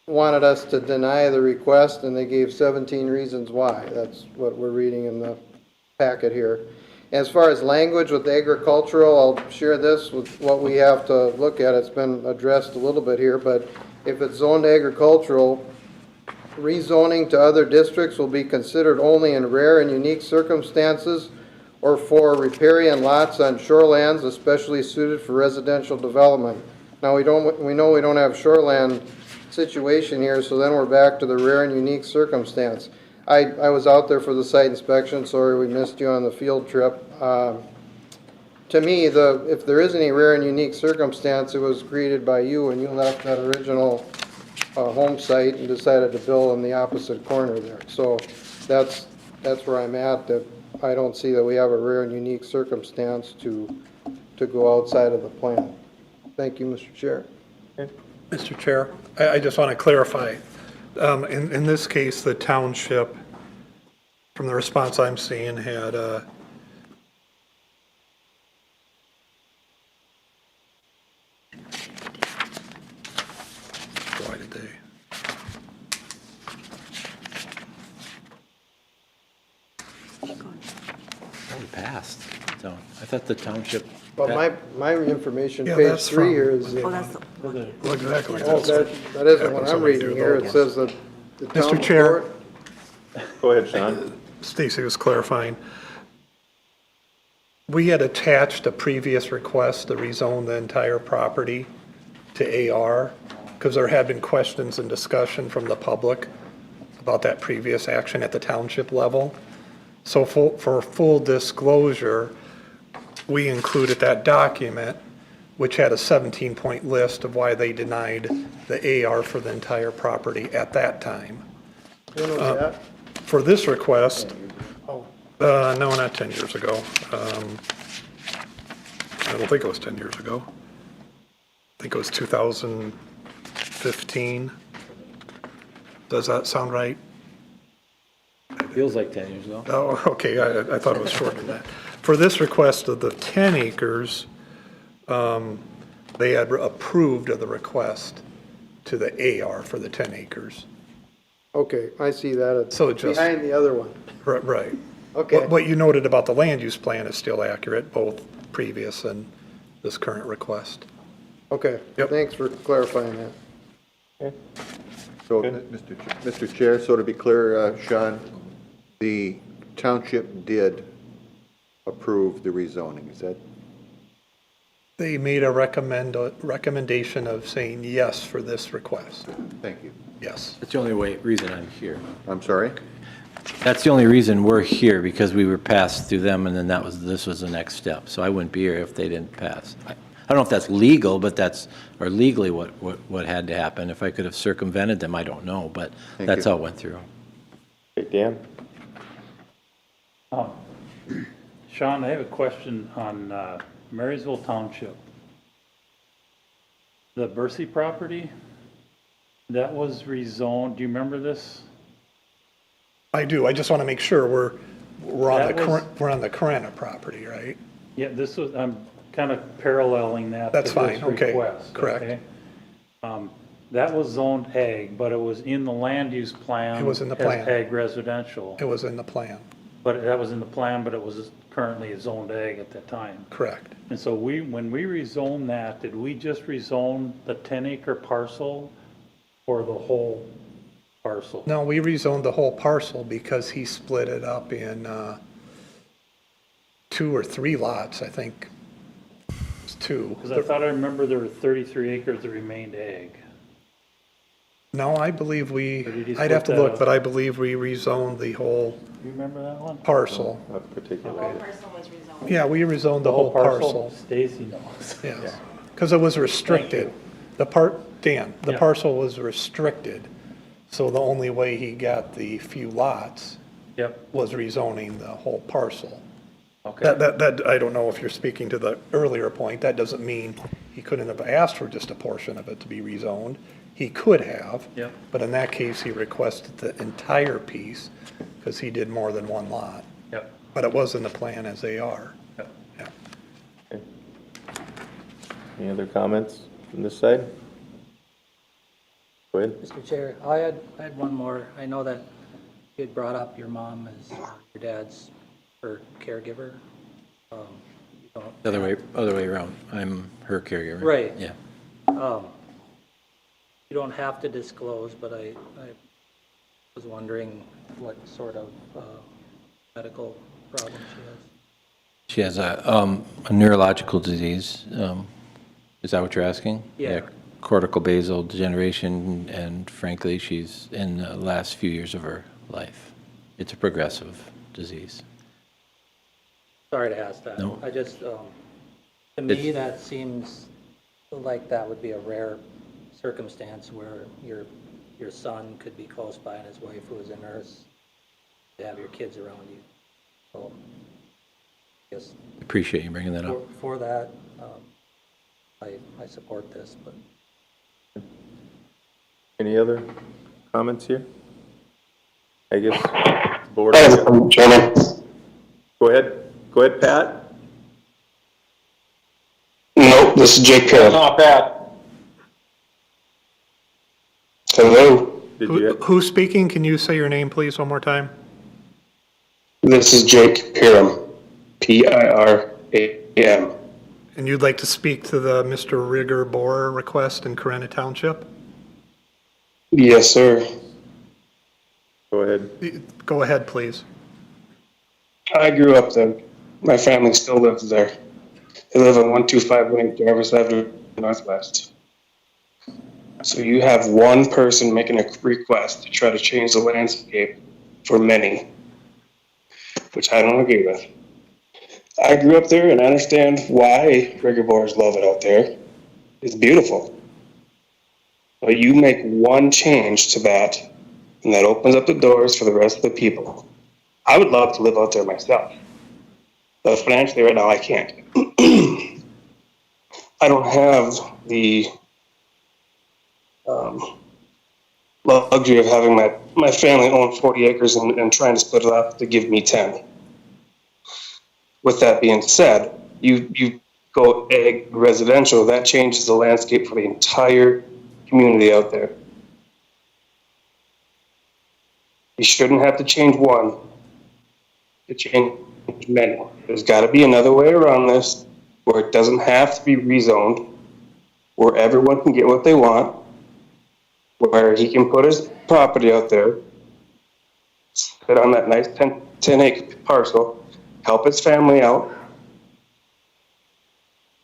wanted us to deny the request, and they gave 17 reasons why. That's what we're reading in the packet here. As far as language with agricultural, I'll share this with what we have to look at. It's been addressed a little bit here, but if it's zoned agricultural, rezoning to other districts will be considered only in rare and unique circumstances or for riparian lots on shorelands especially suited for residential development. Now, we know we don't have shoreland situation here, so then we're back to the rare and unique circumstance. I was out there for the site inspection. Sorry we missed you on the field trip. To me, if there is any rare and unique circumstance, it was created by you when you left that original home site and decided to build in the opposite corner there. So that's where I'm at, that I don't see that we have a rare and unique circumstance to go outside of the plan. Thank you, Mr. Chair. Mr. Chair, I just want to clarify. In this case, the township, from the response I'm seeing, had why did they? Already passed. So I thought the township. But my information, Yeah, page that's 3 from- here is. Well, exactly. Oh, that isn't what I'm reading here. It says that the town Mr. Chair. report- Go ahead, Sean. Stacy was clarifying. We had attached a previous request to rezone the entire property to AR because there had been questions and discussion from the public about that previous action at the township level. So for full disclosure, we included that document, which had a 17-point list of why they denied the AR for the entire property at that time. When was that? For this request, no, not 10 years ago. I don't think it was 10 years ago. I think it was 2015. Does that sound right? Feels like 10 years ago. Oh, okay, I thought it was shorter than that. For this request of the 10 acres, they had approved of the request to the AR for the 10 acres. Okay, I see that. It's So it just- behind the other one. Right. Okay. What you noted about the land use plan is still accurate, both previous and this current request. Okay, Yep. thanks for clarifying that. So, Mr. Chair, so to be clear, Sean, the township did approve the rezoning, is that? They made a recommendation of saying yes for this request. Thank you. Yes. That's the only reason I'm here. I'm sorry? That's the only reason we're here, because we were passed through them, and then this was the next step. So I wouldn't be here if they didn't pass. I don't know if that's legal, but or legally what had to happen. If I could have circumvented them, I don't know, but Thank that's you. how it went through. Okay, Dan? Sean, I have a question on Marysville Township. The Bercy property, that was rezoned, do you remember this? I do, I just want to make sure we're on That the, was- we're on the Corona property, right? Yeah, this was, I'm kind of paralleling that to That's fine, this okay, request. correct. okay? That was zoned ag, but it was in the land use plan. It was in the as plan. ag residential. It was in the plan, But that was in the plan, but it was currently zoned ag at that time. correct. And so when we rezoned that, did we just rezone the 10-acre parcel or the whole parcel? No, we rezoned the whole parcel because he split it up in 2 or 3 lots, I think. It was 2. Because I thought I remember there were 33 acres that remained ag. No, I believe Or did he I'd have to split that look, up? but I believe we rezoned the whole You remember that one? parcel. Not particularly. Yeah, we rezoned the whole parcel. Stacy knows. Yes, because it was restricted. Dan, the Yeah. parcel was restricted, so the only way he got the few lots Yep, was rezoning the whole parcel. okay. That, I don't know if you're speaking to the earlier point, that doesn't mean he couldn't have asked for just a portion of it to be rezoned. He could have. Yep. But in that case, he requested the entire piece, because he did more than 1 lot. Yep, But it was in the plan as they are. yep. Yeah. Any other comments from this side? Go ahead. Mr. Chair, I had one more. I know that you had brought up your mom as your dad's her caregiver. You don't- Other way around. I'm her caregiver. Right. Yeah. You don't have to disclose, but I was wondering what sort of medical problem she has. She has a neurological disease. Is that what you're asking? Yeah. Cortical basal degeneration, and frankly, she's in the last few years of her life. It's a progressive disease. Sorry to ask that. No. I just, to me, that seems like that would be a rare circumstance where your son could be close by and his wife, who is a nurse, to have your kids around you. So, I guess Appreciate you bringing that up. for that, I support this, but. Any other comments here? I guess, board. Chairman. Go ahead, Pat. Nope, this is Jake Pill. Not bad. Hello, Did you, Who's speaking? Can you say your name, please, one more time? this is Jake Piram, Piram. And you'd like to speak to the Mr. Rigger Borer request in Corona Township? Yes, sir. go ahead. Go ahead, please. I grew up there. My family still lives there. They live on 125 Link, Jarvis Avenue, Northwest. So you have one person making a request to try to change the landscape for many, which I don't agree with. I grew up there and I understand why rigger borers love it out there. It's beautiful. But you make one change to that, and that opens up the doors for the rest of the people. I would love to live out there myself, but financially right now I can't. I don't have the luxury of having my family own 40 acres and trying to split it up to give me 10. With that being said, you go ag residential, that changes the landscape for the entire community out there. You shouldn't have to change one to change many. There's got to be another way around this where it doesn't have to be rezoned, where everyone can get what they want, where he can put his property out there, sit on that nice 10-acre parcel, help his family out.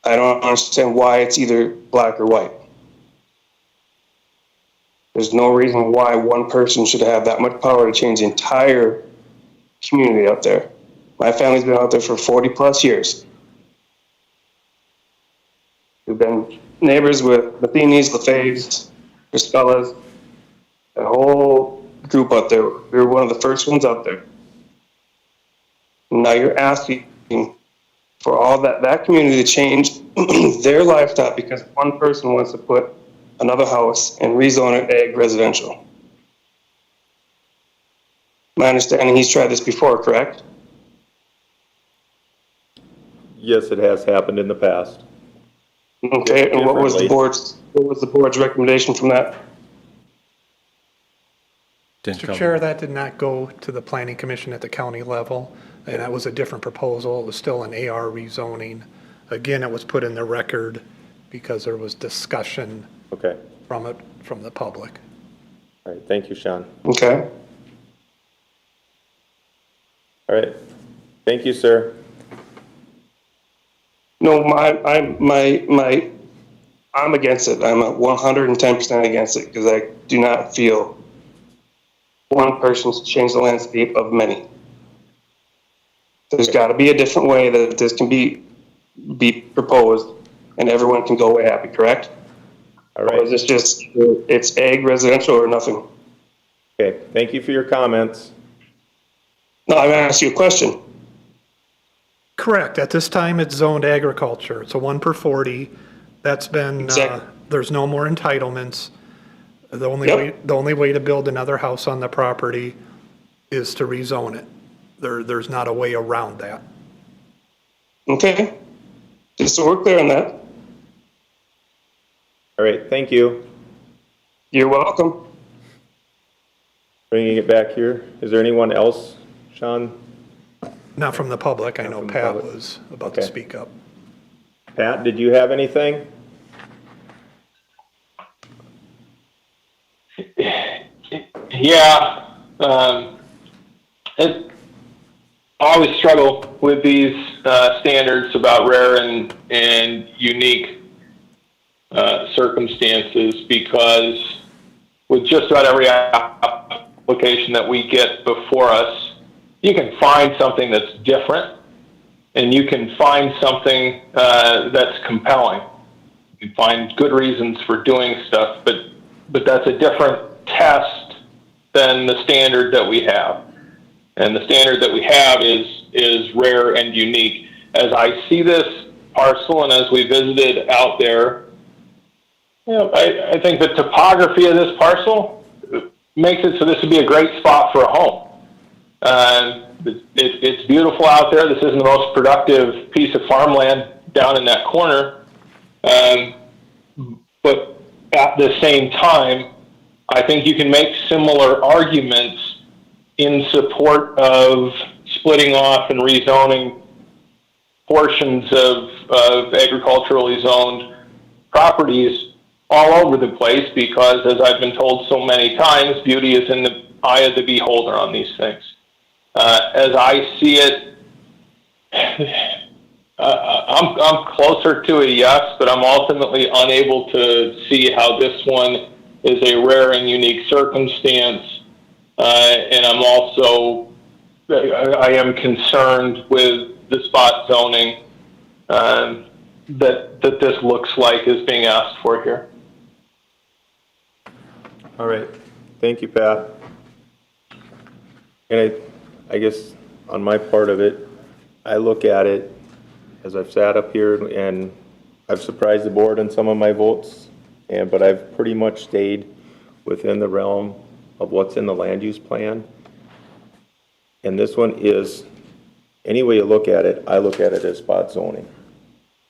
I don't understand why it's either black or white. There's no reason why one person should have that much power to change the entire community out there. My family's been out there for 40 plus years. We've been neighbors with Matheny's, LaFave's, Crispellas, a whole group out there. We were one of the first ones out there. Now you're asking for all that community to change their lifestyle because one person wants to put another house and rezone it ag residential. My understanding, he's tried this before, correct? Yes, it has happened in the past. Okay, and what was the Differently. board's recommendation from that? Mr. Chair, that did not go to the planning commission at the county level, and that was a different proposal. It was still an AR rezoning. Again, it was put in the record because there was discussion Okay. from the public. All right, thank you, Sean. Okay. All right, thank you, sir. No, I'm against it. I'm 110% against it because I do not feel one person's changed the landscape of many. There's got to be a different way that this can be proposed and everyone can go away happy, correct? All right. Or is this just, it's ag residential or nothing? Okay, thank you for your comments. No, I'm asking you a question. Correct. At this time, it's zoned agriculture. It's a 1/40. That's been, Exactly. there's no more entitlements. The Yep. only way to build another house on the property is to rezone it. There's not a way around that. Okay. Just so we're clear on that. All right, thank you. You're welcome. Bringing it back here. Is there anyone else, Sean? Not from the public. I know from the Pat public. was about to Okay. speak up. Pat, did you have anything? Yeah, I always struggle with these standards about rare and unique circumstances because with just about every application that we get before us, you can find something that's different and you can find something that's compelling. You can find good reasons for doing stuff, but that's a different test than the standard that we have. And the standard that we have is rare and unique. As I see this parcel and as we visited out there, you know, I think the topography of this parcel makes it so this would be a great spot for a home. It's beautiful out there. This isn't the most productive piece of farmland down in that corner. But at the same time, I think you can make similar arguments in support of splitting off and rezoning portions of agriculturally zoned properties all over the place because, as I've been told so many times, beauty is in the eye of the beholder on these things. As I see it, I'm closer to a yes, but I'm ultimately unable to see how this one is a rare and unique circumstance. And I'm also, I am concerned with the spot zoning that this looks like is being asked for here. All right, thank you, Pat. And I guess on my part of it, I look at it as I've sat up here and I've surprised the board in some of my votes, but I've pretty much stayed within the realm of what's in the land use plan. And this one is, any way you look at it, I look at it as spot zoning.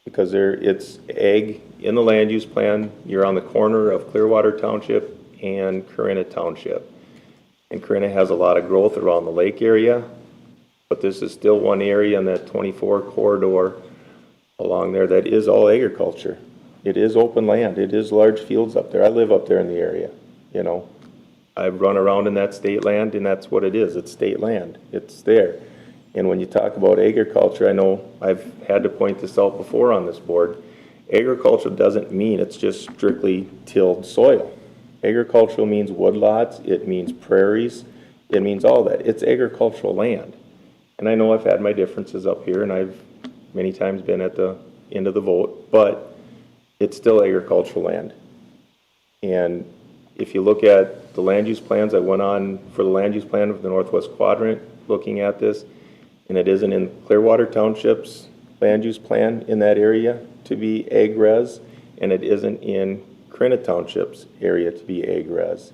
Because it's ag in the land use plan, you're on the corner of Clearwater Township and Corinna Township. And Corinna has a lot of growth around the lake area, but this is still one area in that 24 corridor along there that is all agriculture. It is open land, it is large fields up there. I live up there in the area, you know. I've run around in that state land and that's what it is, it's state land, it's there. And when you talk about agriculture, I know I've had to point this out before on this board, agriculture doesn't mean it's just strictly tilled soil. Agricultural means woodlots, it means prairies, it means all that. It's agricultural land. And I know I've had my differences up here and I've many times been at the end of the vote, but it's still agricultural land. And if you look at the land use plans, I went on for the land use plan of the Northwest Quadrant looking at this, and it isn't in Clearwater Townships land use plan in that area to be ag res, and it isn't in Corona Township's area to be ag res.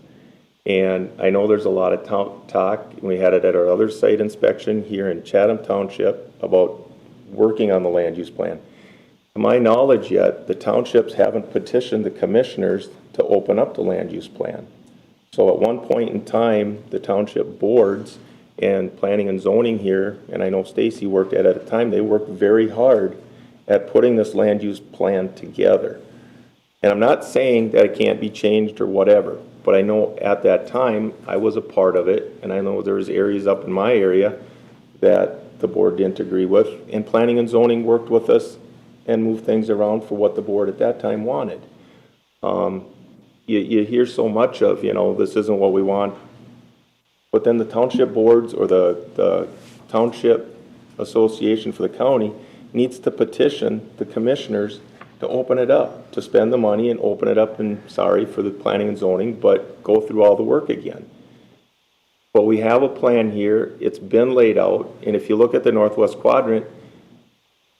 And I know there's a lot of talk, and we had it at our other site inspection here in Chatham Township about working on the land use plan. To my knowledge yet, the townships haven't petitioned the commissioners to open up the land use plan. So at one point in time, the township boards and planning and zoning here, and I know Stacy worked at a time, they worked very hard at putting this land use plan together. And I'm not saying that it can't be changed or whatever, but I know at that time, I was a part of it, and I know there was areas up in my area that the board didn't agree with, and planning and zoning worked with us and moved things around for what the board at that time wanted. You hear so much of, this isn't what we want, but then the township boards or the township association for the county needs to petition the commissioners to open it up, to spend the money and open it up, and sorry for the planning and zoning, but go through all the work again. But we have a plan here, it's been laid out, and if you look at the northwest quadrant,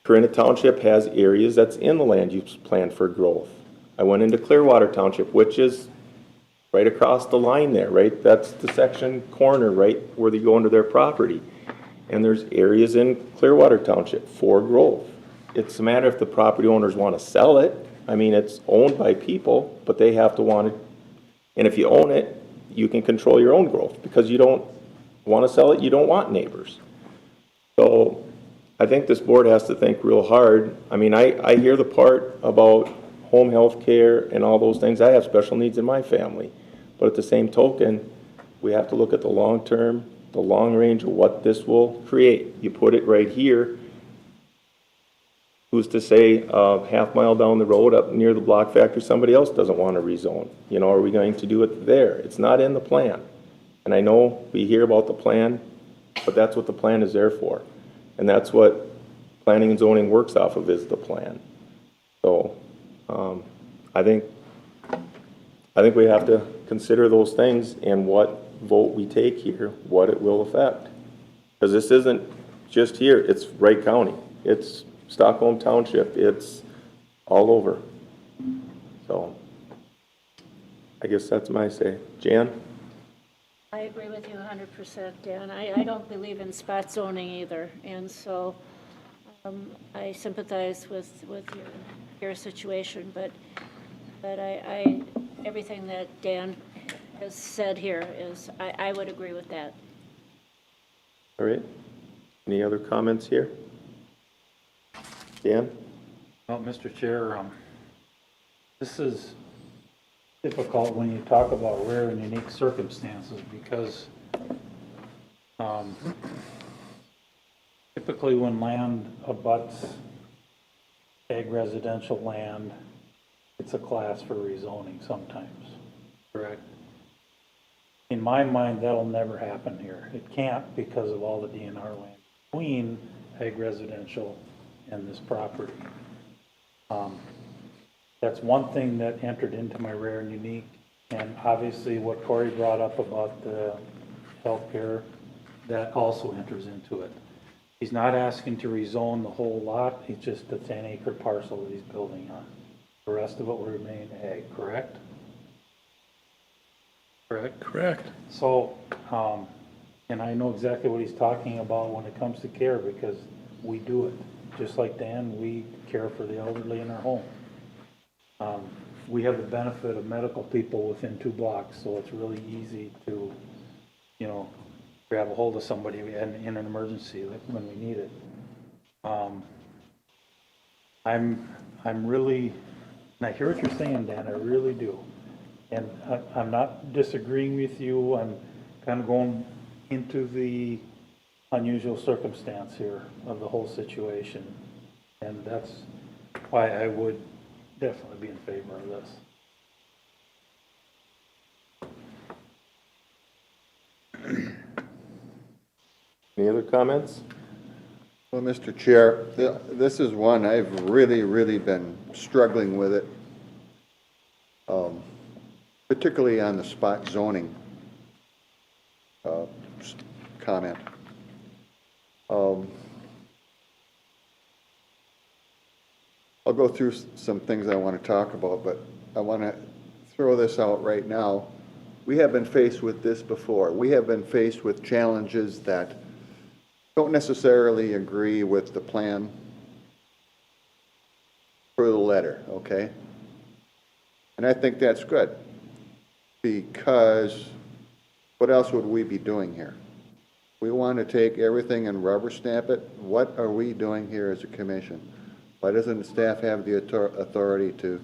Corona Township has areas that's in the land use plan for growth. I went into Clearwater Township, which is right across the line there, right? That's the section corner, right, where they go into their property. And there's areas in Clearwater Township for growth. It's a matter if the property owners want to sell it. I mean, it's owned by people, but they have to want it. And if you own it, you can control your own growth because you don't want to sell it, you don't want neighbors. So I think this board has to think real hard. I mean, I hear the part about home health care and all those things. I have special needs in my family. But at the same token, we have to look at the long term, the long range of what this will create. You put it right here. Who's to say half mile down the road up near the block factory, somebody else doesn't want to rezone? Are we going to do it there? It's not in the plan. And I know we hear about the plan, but that's what the plan is there for. And that's what planning and zoning works off of, is the plan. So I think we have to consider those things and what vote we take here, what it will affect. Because this isn't just here, it's Wright County. It's Stockholm Township, it's all over. So I guess that's my say. Jan? I agree with you 100%, Dan. I don't believe in spot zoning either, and so I sympathize with your situation, but I everything that Dan has said here is, I would agree with that. All right. Any other comments here? Dan? Well, Mr. Chair, this is difficult when you talk about rare and unique circumstances because typically when land abuts ag residential land, it's a class for rezoning sometimes, correct? In my mind, that'll never happen here. It can't because of all the DNR land between ag residential and this property. That's one thing that entered into my rare and unique, and obviously what Corey brought up about the healthcare, that also enters into it. He's not asking to rezone the whole lot, it's just a 10-acre parcel that he's building on. The rest of it will remain ag, correct? Correct? Correct. So, and I know exactly what he's talking about when it comes to care because we do it. Just like Dan, we care for the elderly in our home. We have the benefit of medical people within 2 blocks, so it's really easy to, grab a hold of somebody in an emergency when we need it. I'm really, and I hear what you're saying, Dan, I really do. And I'm not disagreeing with you. I'm kind of going into the unusual circumstance here of the whole situation. And that's why I would definitely be in favor of this. Any other comments? Well, Mr. Chair, this is one I've really been struggling with it, particularly on the spot zoning comment. I'll go through some things I want to talk about, but I want to throw this out right now. We have been faced with this before. We have been faced with challenges that don't necessarily agree with the plan for the letter, okay? And I think that's good, because what else would we be doing here? We want to take everything and rubber stamp it. What are we doing here as a commission? Why doesn't the staff have the authority to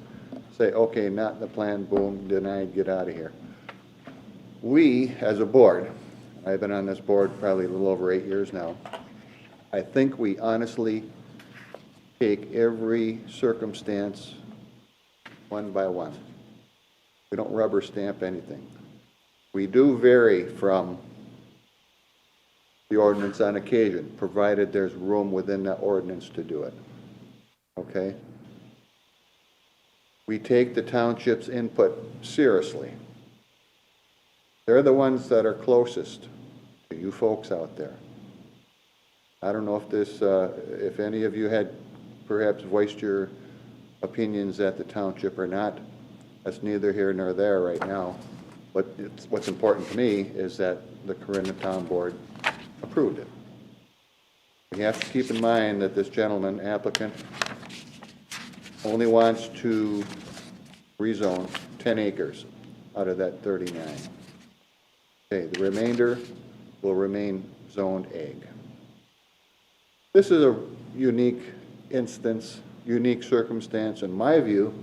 say, okay, not in the plan, boom, denied, get out of here? We, as a board, I've been on this board probably a little over 8 years now, I think we honestly take every circumstance one by one. We don't rubber stamp anything. We do vary from the ordinance on occasion, provided there's room within that ordinance to do it. Okay? We take the township's input seriously. They're the ones that are closest to you folks out there. I don't know if this, if any of you had perhaps voiced your opinions at the township or not. That's neither here nor there right now. But what's important to me is that the Corinna Town Board approved it. We have to keep in mind that this gentleman, applicant, only wants to rezone 10 acres out of that 39. Okay, the remainder will remain zoned ag. This is a unique instance, unique circumstance in my view,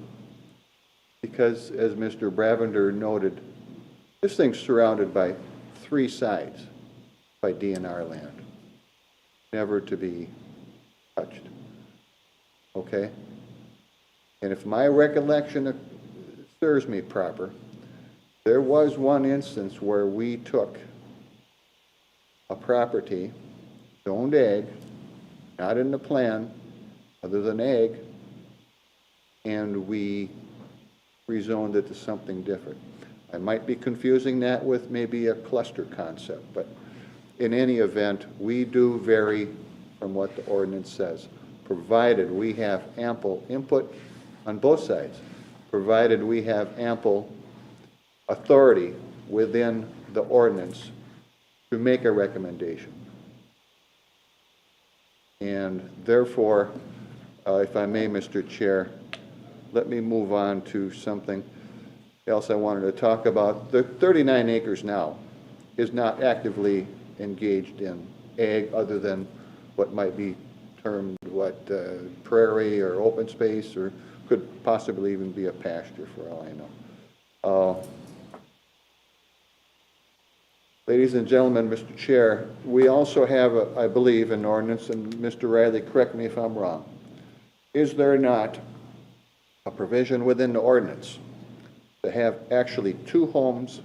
because as Mr. Bravender noted, this thing's surrounded by 3 sides by DNR land, never to be touched. Okay? And if my recollection serves me proper, there was one instance where we took a property, zoned ag, not in the plan, other than ag, and we rezoned it to something different. I might be confusing that with maybe a cluster concept, but in any event, we do vary from what the ordinance says, provided we have ample input on both sides, provided we have ample authority within the ordinance to make a recommendation. And therefore, if I may, Mr. Chair, let me move on to something else I wanted to talk about. The 39 acres now is not actively engaged in ag other than what might be termed prairie or open space, or could possibly even be a pasture for all I know. Ladies and gentlemen, Mr. Chair, we also have, I believe, an ordinance, and Mr. Riley, correct me if I'm wrong. Is there not a provision within the ordinance to have actually 2 homes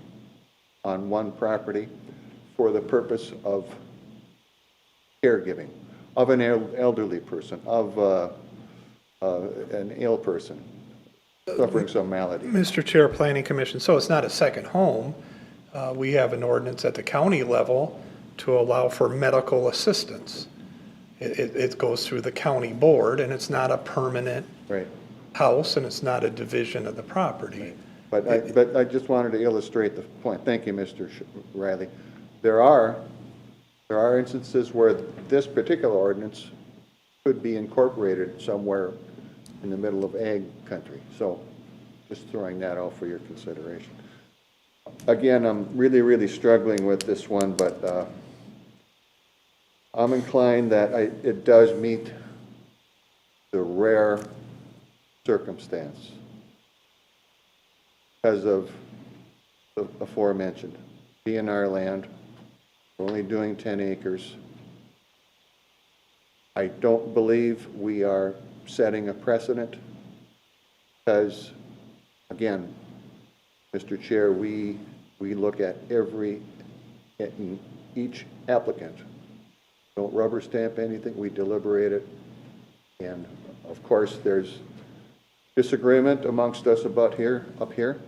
on one property for the purpose of caregiving of an elderly person, of an ill person suffering some malady? Mr. Chair, Planning Commission, so it's not a second home. We have an ordinance at the county level to allow for medical assistance. It goes through the county board, and it's not a permanent house, and it's not a division of the property. But I just wanted to illustrate the point. Thank you, Mr. Riley. There are instances where this particular ordinance could be incorporated somewhere in the middle of ag country. So just throwing that out for your consideration. Again, I'm really, really struggling with this one, but I'm inclined that it does meet the rare circumstance because of the aforementioned. DNR land, we're only doing 10 acres. I don't believe we are setting a precedent because, again, Mr. Chair, we look at each applicant. Don't rubber stamp anything, we deliberate it. And of course, there's disagreement amongst us up here,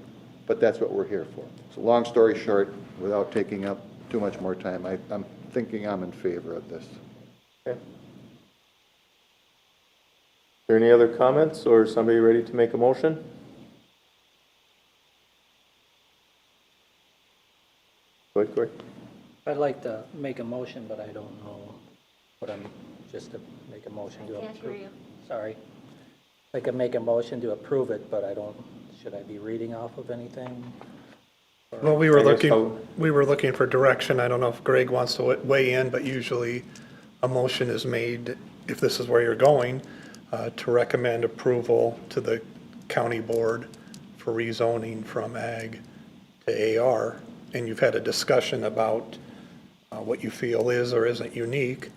but that's what we're here for. So long story short, without taking up too much more time, I'm thinking I'm in favor of this. Okay. there any other comments, or is somebody ready to make a motion? Go ahead, Corey. I'd like to make a motion, but I don't know what I'm, just to make a motion to Can't hear approve. you. Sorry. I can make a motion to approve it, but I don't, should I be reading off of anything? Well, we were I guess looking for direction. I don't know if Greg wants to weigh in, but usually a motion is made, if this is where you're going, to recommend approval to the county board for rezoning from ag to AR. And you've had a discussion about what you feel is or isn't unique,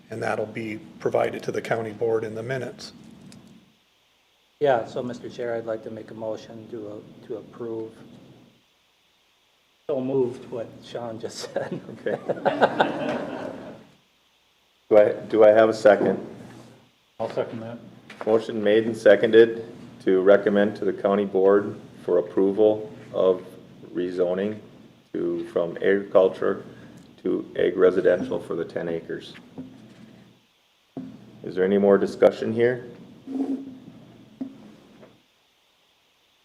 and that'll be provided to the county board in the minutes. Yeah, so Mr. Chair, I'd like to make a motion to approve. So moved what Sean just said. Okay. Do I have a second? I'll second that. Motion made and seconded to recommend to the county board for approval of rezoning from agriculture to ag residential for the 10 acres. Is there any more discussion here?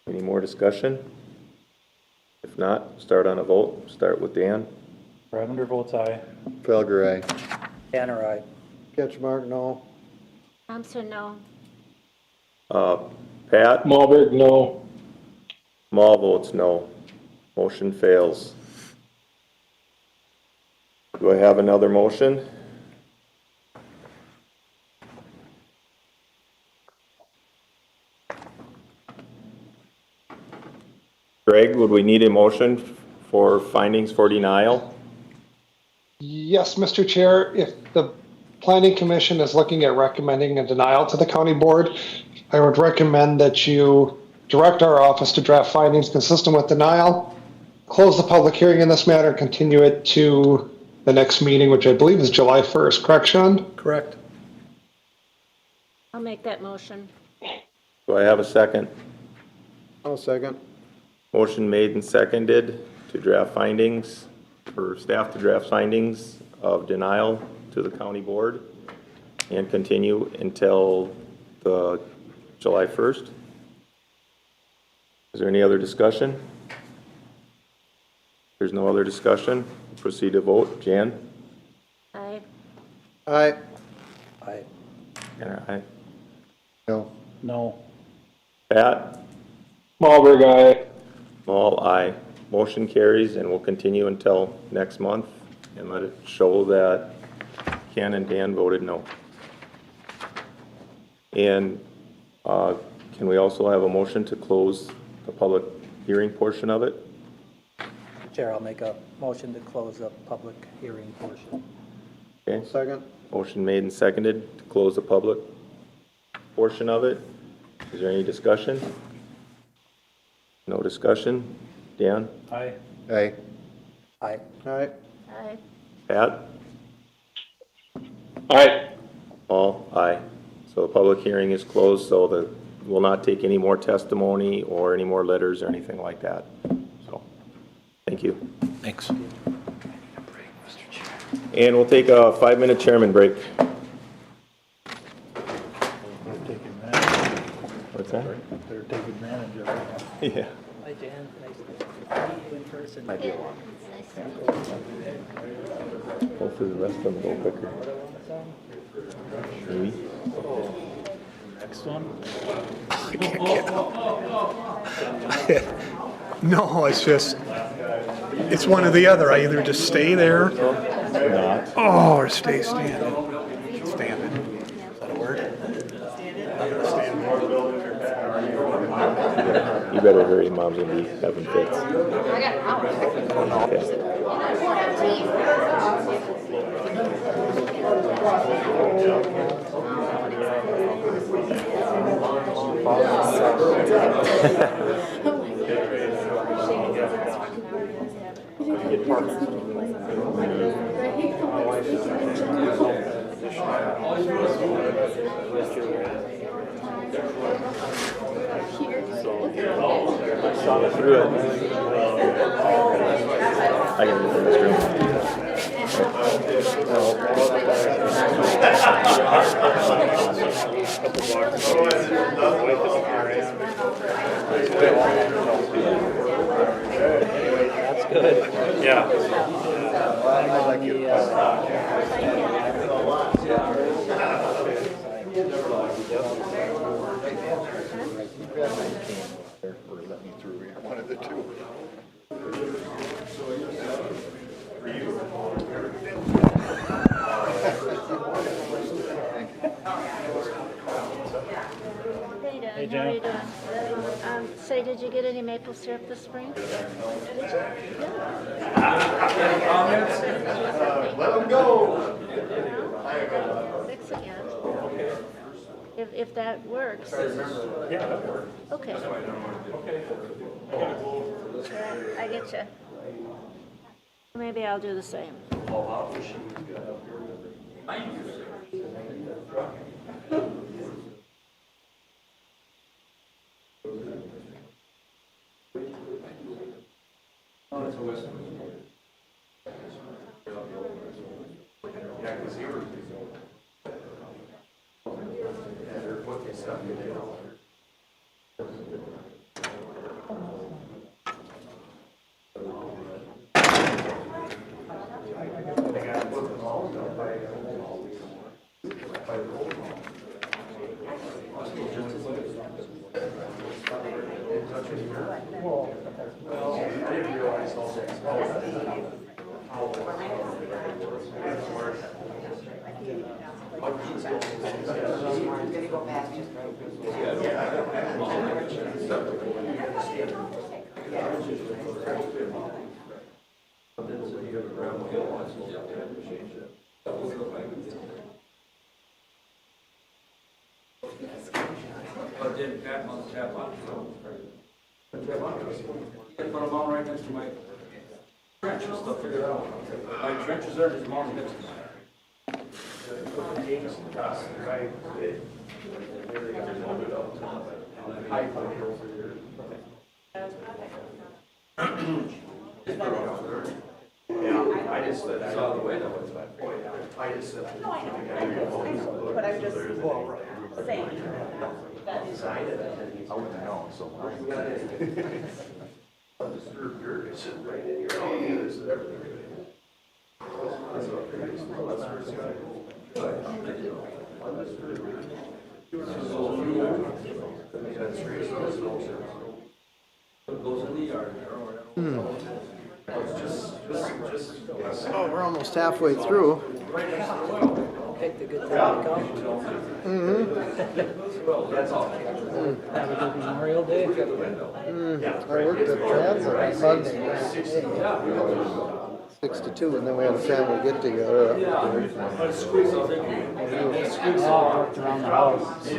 Any more discussion? If not, start on a vote. Start with Dan. Bravender votes aye. Felger, aye. Tanner, aye. Ketchmark, no. Thompson, no. Pat? Malberg, no. Small votes no. Motion fails. Do I have another motion? Greg, would we need a motion for findings for denial? Yes, Mr. Chair, if the Planning Commission is looking at recommending a denial to the county board, I would recommend that you direct our office to draft findings consistent with denial, close the public hearing in this matter, continue it to the next meeting, which I believe is July 1st, correct, Sean? Correct. I'll make that motion. Do I have a second? I'll second. Motion made and seconded to draft findings, for staff to draft findings of denial to the county board and continue until the July 1st. Is there any other discussion? If there's no other discussion, proceed to vote. Jan? Aye. Aye. Aye. Tanner, aye. No. No. Pat? Malberg, aye. All aye. Motion carries, and we'll continue until next month and let it show that Ken and Dan voted no. And can we also have a motion to close the public hearing portion of it? Chair, I'll make a motion to close the public hearing portion. Okay, Second. motion made and seconded to close the public portion of it. Is there any discussion? No discussion? Dan? Aye. Aye. Aye. Aye. Aye. Pat? Aye. All aye. So the public hearing is closed, so that we'll not take any more testimony or any more letters or anything like that. So, thank you. Thanks. And we'll take a 5-minute chairman break. What's that? They're taking advantage of it. Yeah. Hi, Jan. Nice to meet you in person. Might be a lot. Hopefully the rest of them go quicker. Maybe. Next one? No, it's just, it's one or the other. I either just stay there, or stay standing. Standing. Does that work? I'm gonna stand. You better hurry, Mom's gonna be having fits. Through it. I can move in this room. That's good. Yeah. One of the two. Hey, Dan, how are you doing? Say, did you get any maple syrup this spring? Did you? Let them go. Fix again. If that works. Okay. Yeah, I get you. Maybe I'll do the same. Right next to my trench and stuff figured out. My trench is there, his mom's next to mine. Yeah, I just saw the way that was. I just said. But I'm just saying that is. I wouldn't know, so. Undisturbed dirt is sitting right in here. Oh, yeah, this is everything. Goes in the yard. Oh, we're almost halfway through. Pick the good thing to come. That's all. Have a good Memorial Day. I worked at Transit on Sunday. 6 to 2, and then we had a family get together. Oh, worked around the house. I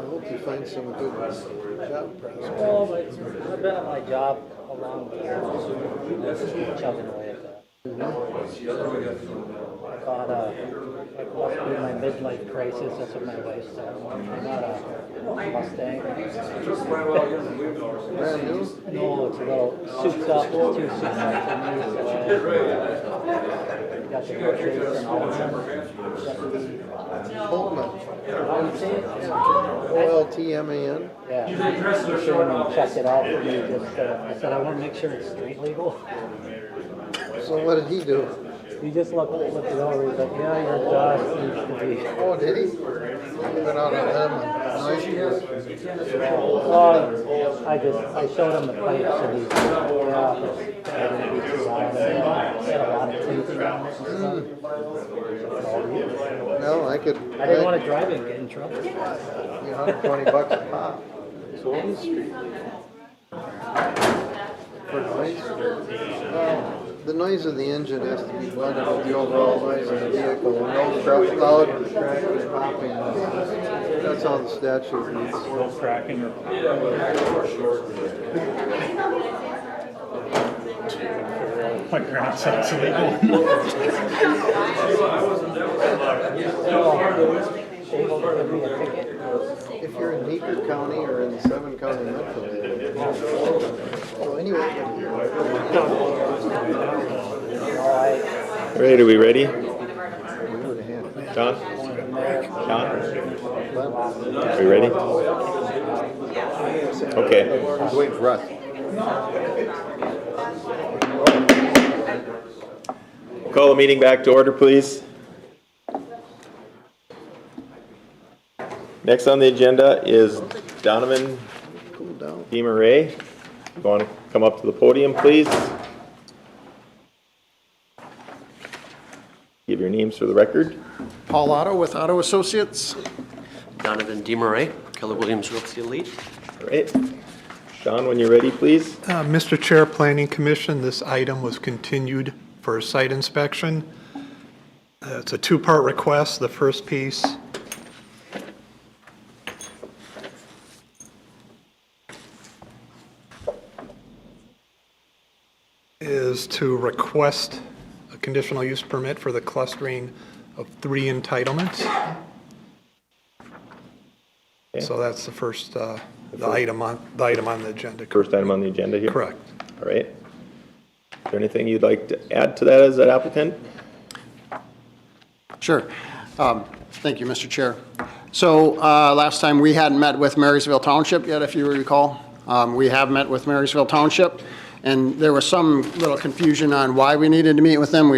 hope you find some good job prospects. Well, but I've been at my job a long time, chugging away at that. I caught it must be my midlife crisis, that's what my wife said. I got a Mustang. Brand new? No, it's a little souped up, it's too souped up for me, so got the rotates and all of them. Holtman. OLTMAN? Yeah, he came and checked it out for me, just, I said, I want to make sure it's street legal. So what did he do? He just looked it over, he's like, yeah, your exhaust needs to be. Oh, did he? He went out on them and Well, I showed him the pipes and he's, yeah, I didn't need to lie. He had a lot of tinting on it and stuff. No, I could. I didn't want to drive it and get in trouble. $120 a pop. So on the street. For noise? The noise of the engine has to be blended with the overall noise of the vehicle. No loud cracking, popping. That's how the statute reads. No cracking or. My grandson's illegal. If you're in Meeker County or in 7-county metro area. So anyway. All right, are we ready? We would have had. John? Are you ready? Okay. He's waiting for us. Call the meeting back to order, please. Next on the agenda is Donovan DeMarais. You want to come up to the podium, please? Give your names for the record. Paul Otto with Otto Associates. Donovan DeMarais, Keller Williams Realty Elite. All right. Sean, when you're ready, please. Mr. Chair, Planning Commission, this item was continued for a site inspection. It's a two-part request. The first piece is to request a conditional use permit for the clustering of 3 entitlements. Okay. So that's the first, the item on the agenda. First item on the agenda here? Correct. All right. Is there anything you'd like to add to that as an applicant? Sure. Thank you, Mr. Chair. So last time we hadn't met with Marysville Township yet, if you recall. We have met with Marysville Township, and there was some little confusion on why we needed to meet with them.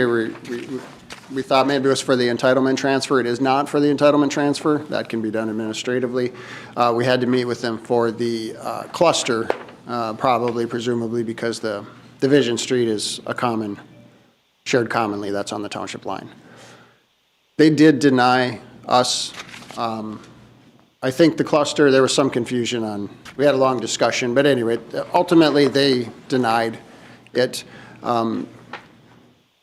We thought maybe it was for the entitlement transfer. It is not for the entitlement transfer. That can be done administratively. We had to meet with them for the cluster, presumably because the Division Street is shared commonly. That's on the township line. They did deny us. I think the cluster, there was some confusion on, we had a long discussion, but anyway, ultimately they denied it.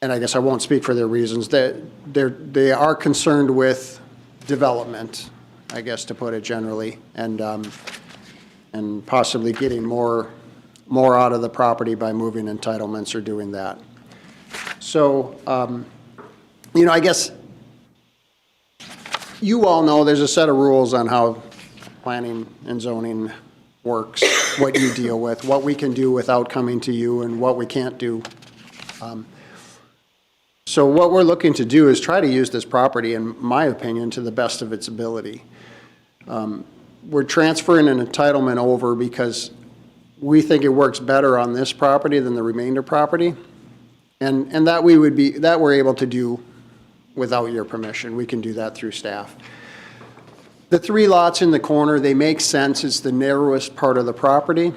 And I guess I won't speak for their reasons. They are concerned with development, I guess, to put it generally, and possibly getting more out of the property by moving entitlements or doing that. So, I guess you all know there's a set of rules on how planning and zoning works, what you deal with, what we can do without coming to you, and what we can't do. So what we're looking to do is try to use this property, in my opinion, to the best of its ability. We're transferring an entitlement over because we think it works better on this property than the remainder property. And that we're able to do without your permission. We can do that through staff. The 3 lots in the corner, they make sense. It's the narrowest part of the property.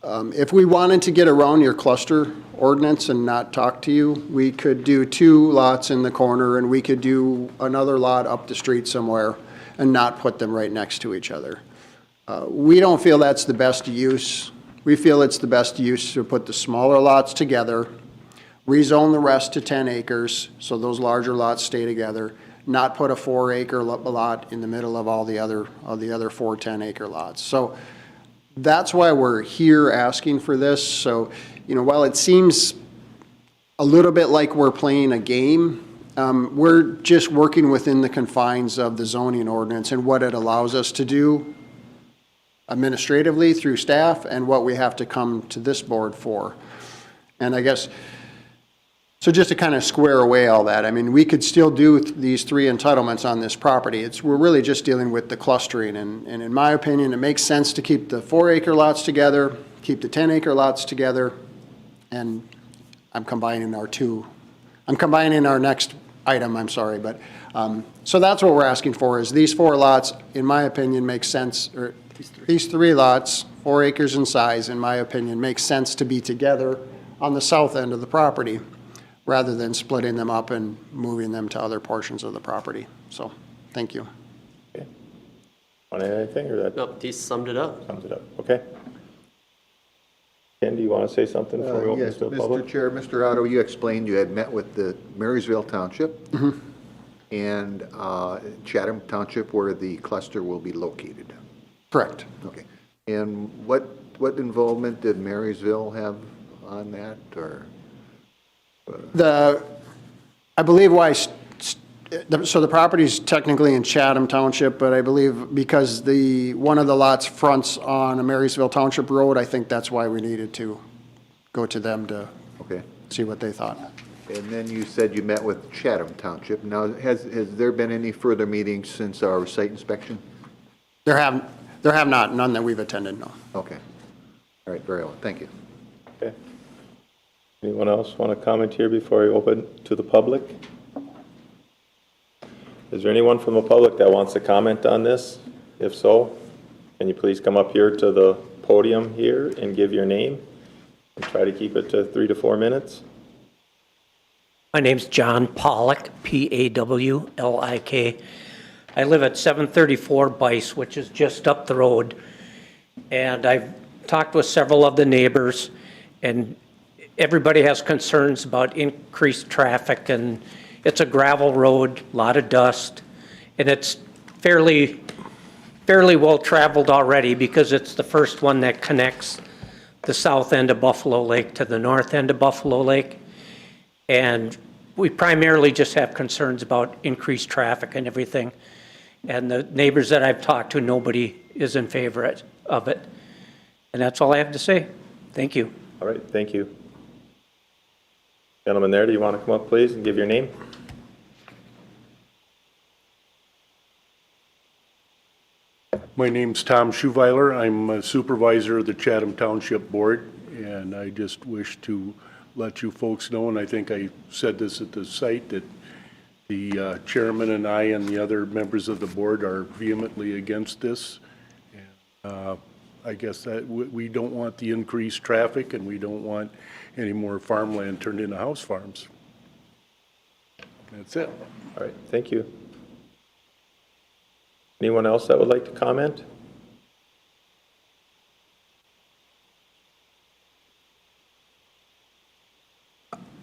If we wanted to get around your cluster ordinance and not talk to you, we could do 2 lots in the corner, and we could do another lot up the street somewhere and not put them right next to each other. We don't feel that's the best use. We feel it's the best use to put the smaller lots together, rezone the rest to 10 acres, so those larger lots stay together, not put a 4-acre lot in the middle of all the other 4 10-acre lots. So that's why we're here asking for this. So, while it seems a little bit like we're playing a game, we're just working within the confines of the zoning ordinance and what it allows us to do administratively through staff and what we have to come to this board for. And I guess, so just to kind of square away all that, I mean, we could still do these 3 entitlements on this property. We're really just dealing with the clustering, and in my opinion, it makes sense to keep the 4-acre lots together, keep the 10-acre lots together, and I'm combining our next item, I'm sorry, but, so that's what we're asking for, is these 4 lots, in my opinion, make sense, or these 3 lots, 4 acres in size, in my opinion, make sense to be together on the south end of the property, rather than splitting them up and moving them to other portions of the property. So, thank you. Okay. Want to add anything, or that? Nope, he summed it up. Sums it up. Okay. Ken, do you want to say something before we open Yes, this to the public? Mr. Chair, Mr. Otto, you explained you had met with the Marysville Township and Chatham Township where the cluster will be located. Correct. Okay. And what involvement did Marysville have on that, or? I believe so the property's technically in Chatham Township, but I believe because one of the lots fronts on a Marysville Township road, I think that's why we needed to go to them to see what they thought. And then you said you met with Chatham Township. Now, has there been any further meetings since our site inspection? There have not, none that we've attended, no. Okay. All right, very well, thank you. Okay. Anyone else want to comment here before I open to the public? Is there anyone from the public that wants to comment on this? If so, can you please come up here to the podium here and give your name? And try to keep it to 3 to 4 minutes. My name's John Pollock, Pawlik. I live at 734 Bice, which is just up the road. And I've talked with several of the neighbors, and everybody has concerns about increased traffic, and it's a gravel road, a lot of dust, and it's fairly well traveled already because it's the first one that connects the south end of Buffalo Lake to the north end of Buffalo Lake. And we primarily just have concerns about increased traffic and everything. And the neighbors that I've talked to, nobody is in favor of it. And that's all I have to say. Thank you. All right, thank you. Gentleman there, do you want to come up, please, and give your name? My name's Tom Schuweiler. I'm a supervisor of the Chatham Township Board, and I just wish to let you folks know, and I think I said this at the site, that the chairman and I and the other members of the board are vehemently against this. And, I guess that we don't want the increased traffic, and we don't want any more farmland turned into house farms. That's it. All right, thank you. Anyone else that would like to comment?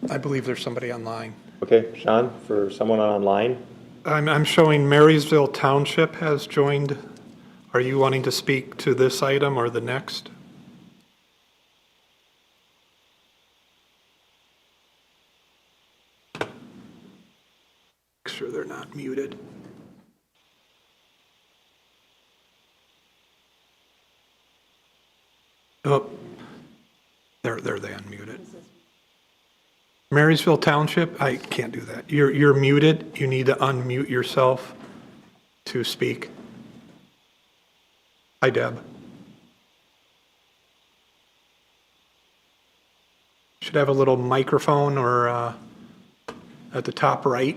I believe there's somebody online. Okay, Sean, for someone online? I'm showing Marysville Township has joined. Are you wanting to speak to this item or the next? Make sure they're not muted. Oh, they're unmuted. Marysville Township, I can't do that. You're muted. You need to unmute yourself to speak. Hi, Deb. Should have a little microphone or at the top right.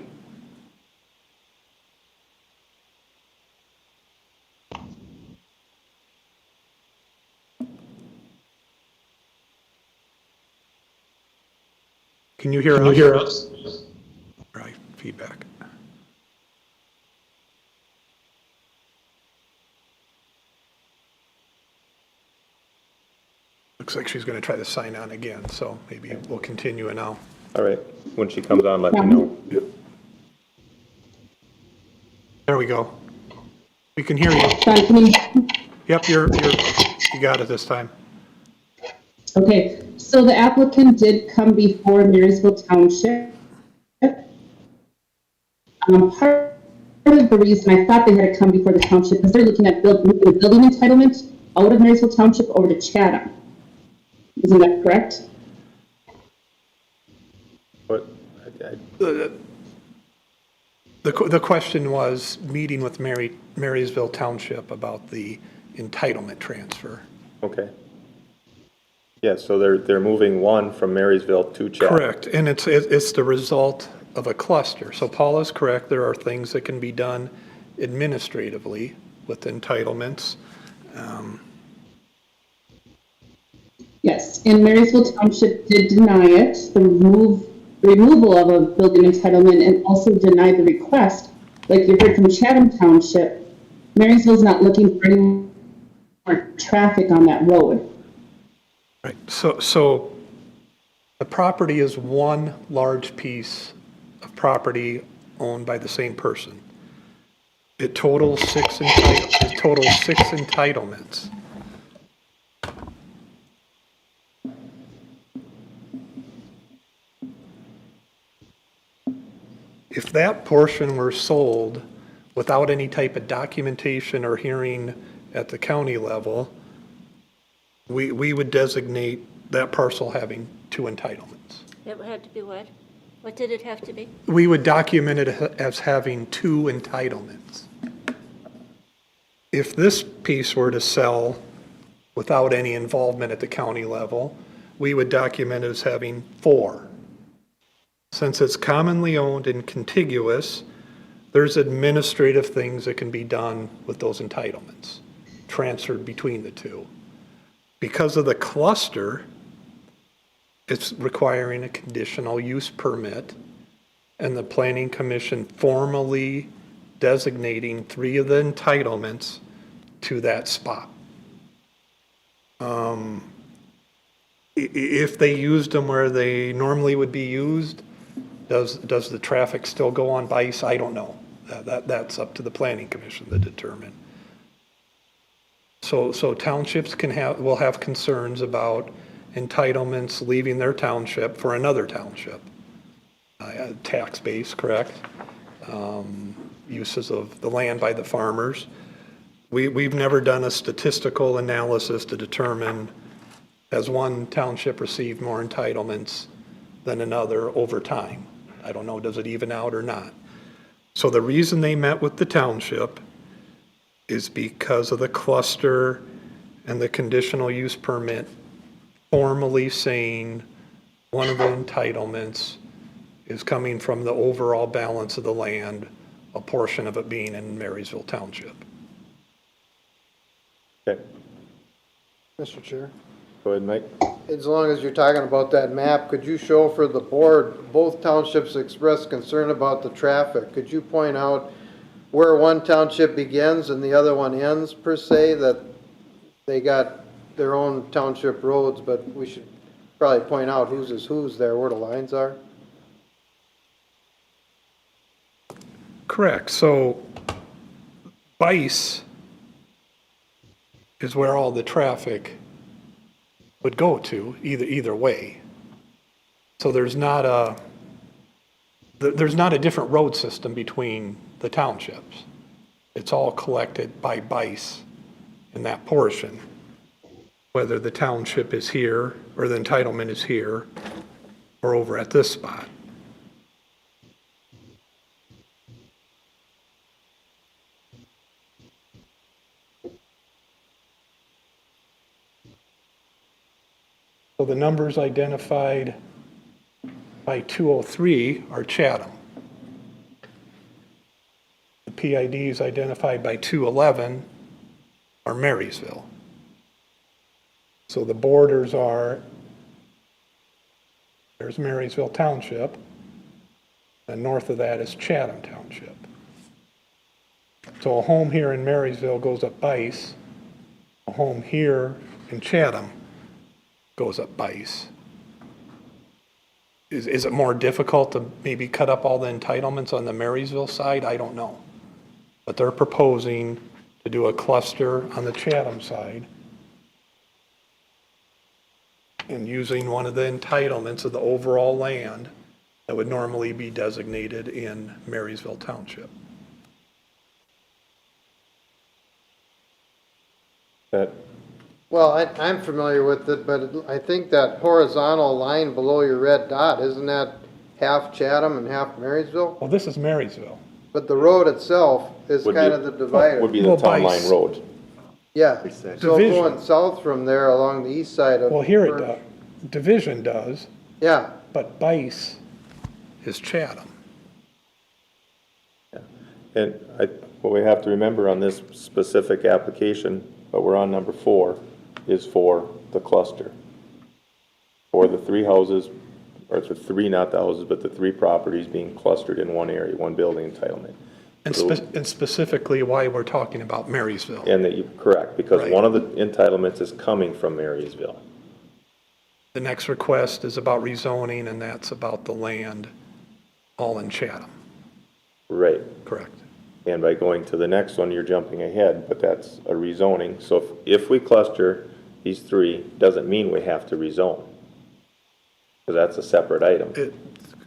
Can you hear us? Right, feedback. Looks like she's going to try to sign on again, so maybe we'll continue it now. All right, when she comes on, let me know. There we go. We can hear you. Yep, you got it this time. Okay, so the applicant did come before Marysville Township. Part of the reason I thought they had to come before the township is they're looking at building entitlement out of Marysville Township over to Chatham. Isn't that correct? What? The question was meeting with Marysville Township about the entitlement transfer. Okay. Yeah, so they're moving one from Marysville to Chatham. Correct, and it's the result of a cluster. So Paul is correct, there are things that can be done administratively with entitlements. Yes, and Marysville Township did deny it, the removal of a building entitlement, and also denied the request. Like you heard from Chatham Township, Marysville's not looking for any more traffic on that road. Right, so the property is one large piece of property owned by the same person. It totals six entitlements. If that portion were sold without any type of documentation or hearing at the county level, we would designate that parcel having two entitlements. It had to be what? What did it have to be? We would document it as having 2 entitlements. If this piece were to sell without any involvement at the county level, we would document it as having 4. Since it's commonly owned and contiguous, there's administrative things that can be done with those entitlements, transferred between the 2. Because of the cluster, it's requiring a conditional use permit, and the planning commission formally designating 3 of the entitlements to that spot. If they used them where they normally would be used, does the traffic still go on Bice? I don't know. That's up to the planning commission to determine. So townships will have concerns about entitlements leaving their township for another township. Tax base, correct? Uses of the land by the farmers. We've never done a statistical analysis to determine, has one township received more entitlements than another over time? I don't know, does it even out or not? So the reason they met with the township is because of the cluster and the conditional use permit formally saying one of the entitlements is coming from the overall balance of the land, a portion of it being in Marysville Township. Okay, Mr. Chair, go ahead, Mike. as long as you're talking about that map, could you show for the board, both townships expressed concern about the traffic? Could you point out where one township begins and the other one ends, per se, that they got their own township roads, but we should probably point out whose is whose there, where the lines are? Correct. So Bice is where all the traffic would go to, either way. So there's not a different road system between the townships. It's all collected by Bice in that portion, whether the township is here or the entitlement is here or over at this spot. So the numbers identified by 203 are Chatham. The PIDs identified by 211 are Marysville. So the borders are, there's Marysville Township, and north of that is Chatham Township. So a home here in Marysville goes up Bice, a home here in Chatham goes up Bice. Is it more difficult to maybe cut up all the entitlements on the Marysville side? I don't know. But they're proposing to do a cluster on the Chatham side and using one of the entitlements of the overall land that would normally be designated in Marysville Township. Well, I'm familiar with it, but I think that horizontal line below your red dot, isn't that half Chatham and half Marysville? Well, this is Marysville. But the road itself is kind of the divider. Would be the town line road. Yeah, so Division. going south from there along the east side of. Well, here it does. Division does, Yeah, but Bice is Chatham. And what we have to remember on this specific application, but we're on number 4, is for the cluster. For the 3 houses, or the 3, not the houses, but the 3 properties being clustered in one area, one building entitlement. And specifically why we're talking about Marysville. And correct, because Right. one of the entitlements is coming from Marysville. The next request is about rezoning, and that's about the land all in Chatham. Right. Correct. And by going to the next one, you're jumping ahead, but that's a rezoning. So if we cluster these 3, doesn't mean we have to rezone. Because that's a separate item.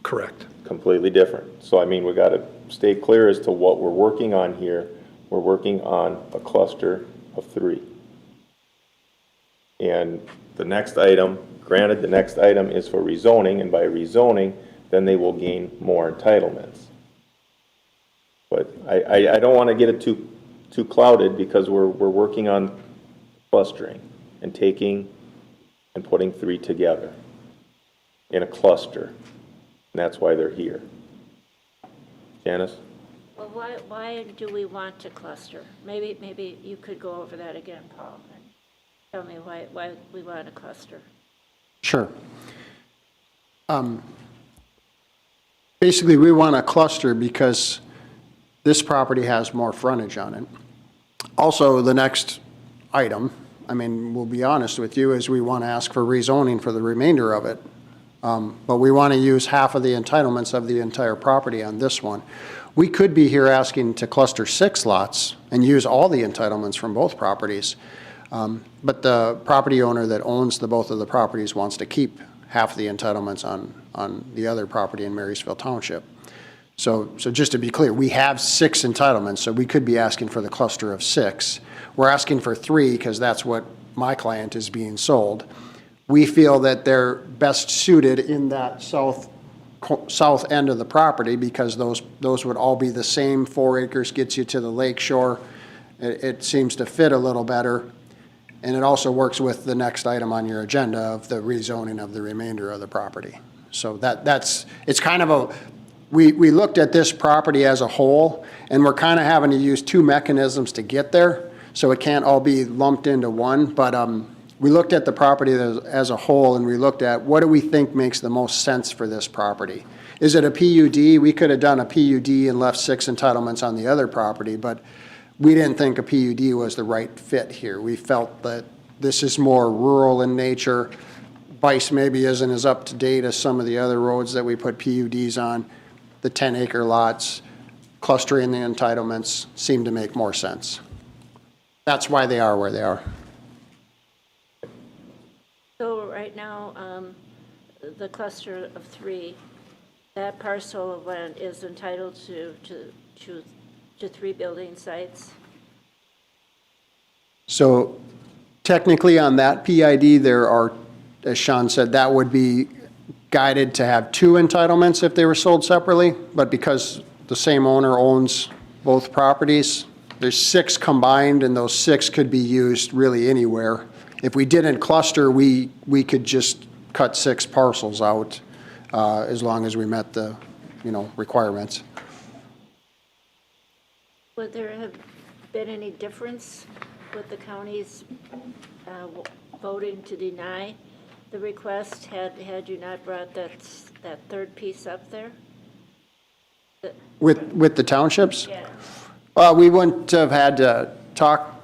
Correct. Completely different. So I mean, we gotta stay clear as to what we're working on here. We're working on a cluster of 3. And the next item, granted, the next item is for rezoning, and by rezoning, then they will gain more entitlements. But I don't want to get it too clouded because we're working on clustering and taking and putting 3 together in a cluster. And that's why they're here. Janice? Well, why do we want to cluster? Maybe you could go over that again, Paul, and tell me why we want to cluster. Sure. Basically, we want a cluster because this property has more frontage on it. Also, the next item, I mean, we'll be honest with you, is we want to ask for rezoning for the remainder of it. But we want to use half of the entitlements of the entire property on this one. We could be here asking to cluster 6 lots and use all the entitlements from both properties. But the property owner that owns both of the properties wants to keep half the entitlements on the other property in Marysville Township. So just to be clear, we have 6 entitlements, so we could be asking for the cluster of 6. We're asking for 3 because that's what my client is being sold. We feel that they're best suited in that south end of the property because those would all be the same. 4 acres gets you to the lake shore. It seems to fit a little better. And it also works with the next item on your agenda of the rezoning of the remainder of the property. So it's kind of we looked at this property as a whole, and we're kind of having to use 2 mechanisms to get there, so it can't all be lumped into one. But we looked at the property as a whole, and we looked at what do we think makes the most sense for this property. Is it a PUD? We could have done a PUD and left 6 entitlements on the other property, but we didn't think a PUD was the right fit here. We felt that this is more rural in nature. Vice maybe isn't as up to date as some of the other roads that we put PUDs on. The 10-acre lots, clustering the entitlements seem to make more sense. That's why they are where they are. So right now, the cluster of 3, that parcel of land is entitled to 3 building sites? So technically on that PID, there are, as Sean said, that would be guided to have 2 entitlements if they were sold separately, but because the same owner owns both properties, there's 6 combined, and those 6 could be used really anywhere. If we didn't cluster, we could just cut 6 parcels out as long as we met the, requirements. Would there have been any difference with the county's voting to deny the request had you not brought that 3rd piece up there? With the townships? Yeah. We wouldn't have had to talk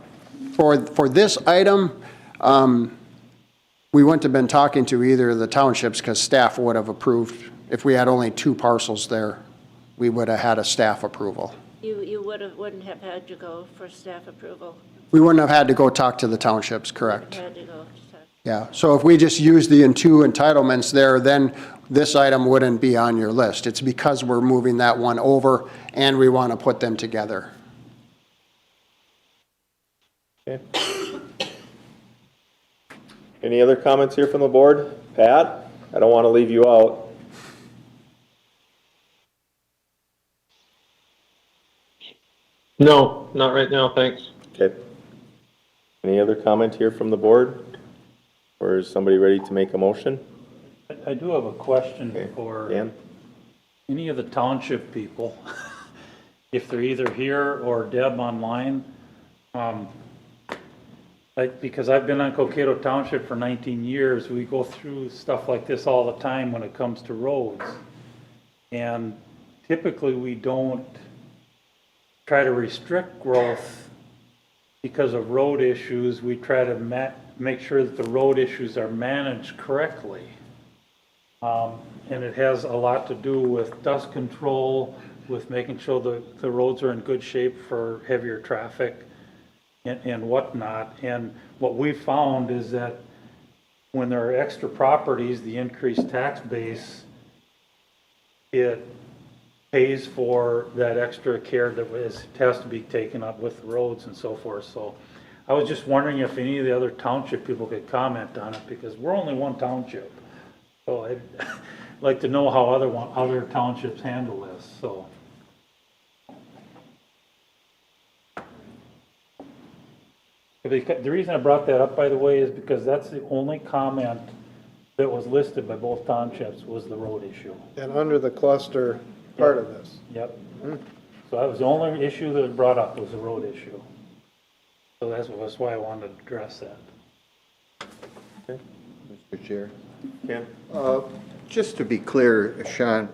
for this item. We wouldn't have been talking to either of the townships because staff would have approved. If we had only 2 parcels there, we would have had a staff approval. You wouldn't have had to go for staff approval? We wouldn't have had to go talk to the townships, correct? Had to go to talk. Yeah, so if we just use the 2 entitlements there, then this item wouldn't be on your list. It's because we're moving that one over and we want to put them together. Okay. Any other comments here from the board? Pat, I don't want to leave you out. No, not right now, thanks. Okay. Any other comment here from the board? Or is somebody ready to make a motion? I do have a question for Dan? any of the township people, if they're either here or Deb online. Because I've been on Cokato Township for 19 years, we go through stuff like this all the time when it comes to roads. And typically we don't try to restrict growth because of road issues. We try to make sure that the road issues are managed correctly. And it has a lot to do with dust control, with making sure the roads are in good shape for heavier traffic and whatnot. And what we found is that when there are extra properties, the increased tax base, it pays for that extra care that has to be taken up with the roads and so forth. So I was just wondering if any of the other township people could comment on it, because we're only one township. So I'd like to know how other townships handle this, so. The reason I brought that up, by the way, is because that's the only comment that was listed by both townships was the road issue. And under the cluster part of this. Yep. So that was the only issue that was brought up, was the road issue. So that's why I wanted to address that. Okay. Mr. Chair. Ken? Just to be clear, Sean,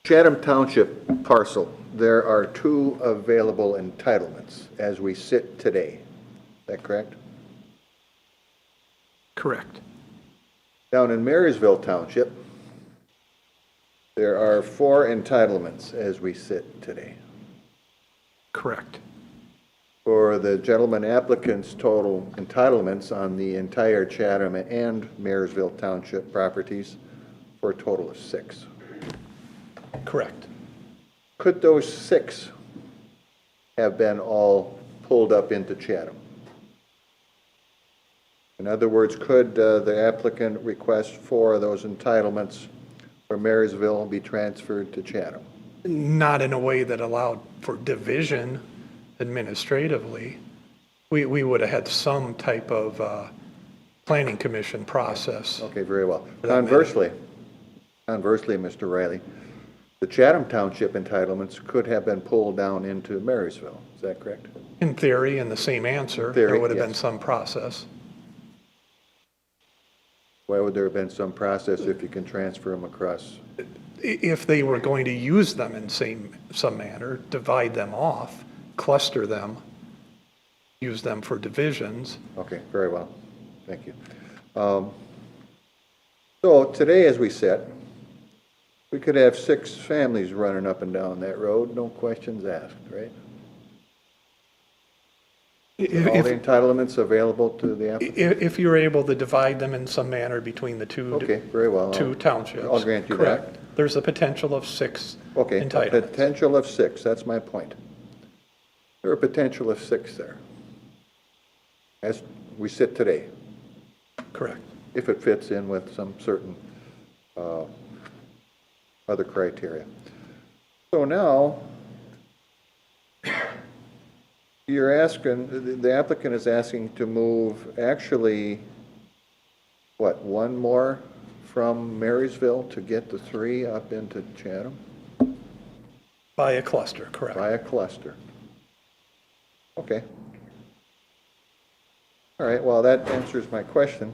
Chatham Township parcel, there are 2 available entitlements as we sit today. Is that correct? Correct. Down in Marysville Township, there are 4 entitlements as we sit today. Correct. For the gentleman applicant's total entitlements on the entire Chatham and Marysville Township properties for a total of 6. Correct. Could those 6 have been all pulled up into Chatham? In other words, could the applicant request 4 of those entitlements for Marysville be transferred to Chatham? Not in a way that allowed for division administratively. We would have had some type of planning commission process. Okay, very well. Conversely, Mr. Riley, the Chatham Township entitlements could have been pulled down into Marysville. Is that correct? In theory, and the same answer, Theory, there would have been yes. some process. Why would there have been some process if you can transfer them across? If they were going to use them in some manner, divide them off, cluster them, use them for divisions. Okay, very well. Thank you. So today, as we sit, we could have 6 families running up and down that road, no questions asked, right? All the entitlements available to the applicant? If you're able to divide them in some manner between the two. Okay, very well. Two townships. I'll grant you Correct. that. There's a potential of 6 Okay, a entitlements. potential of 6, that's my point. There are a potential of 6 there, as we sit today, Correct. if it fits in with some certain other criteria. So now, you're asking, the applicant is asking to move actually, what, 1 more from Marysville to get the 3 up into Chatham? By a cluster, correct. By a cluster. Okay. All right, well, that answers my question.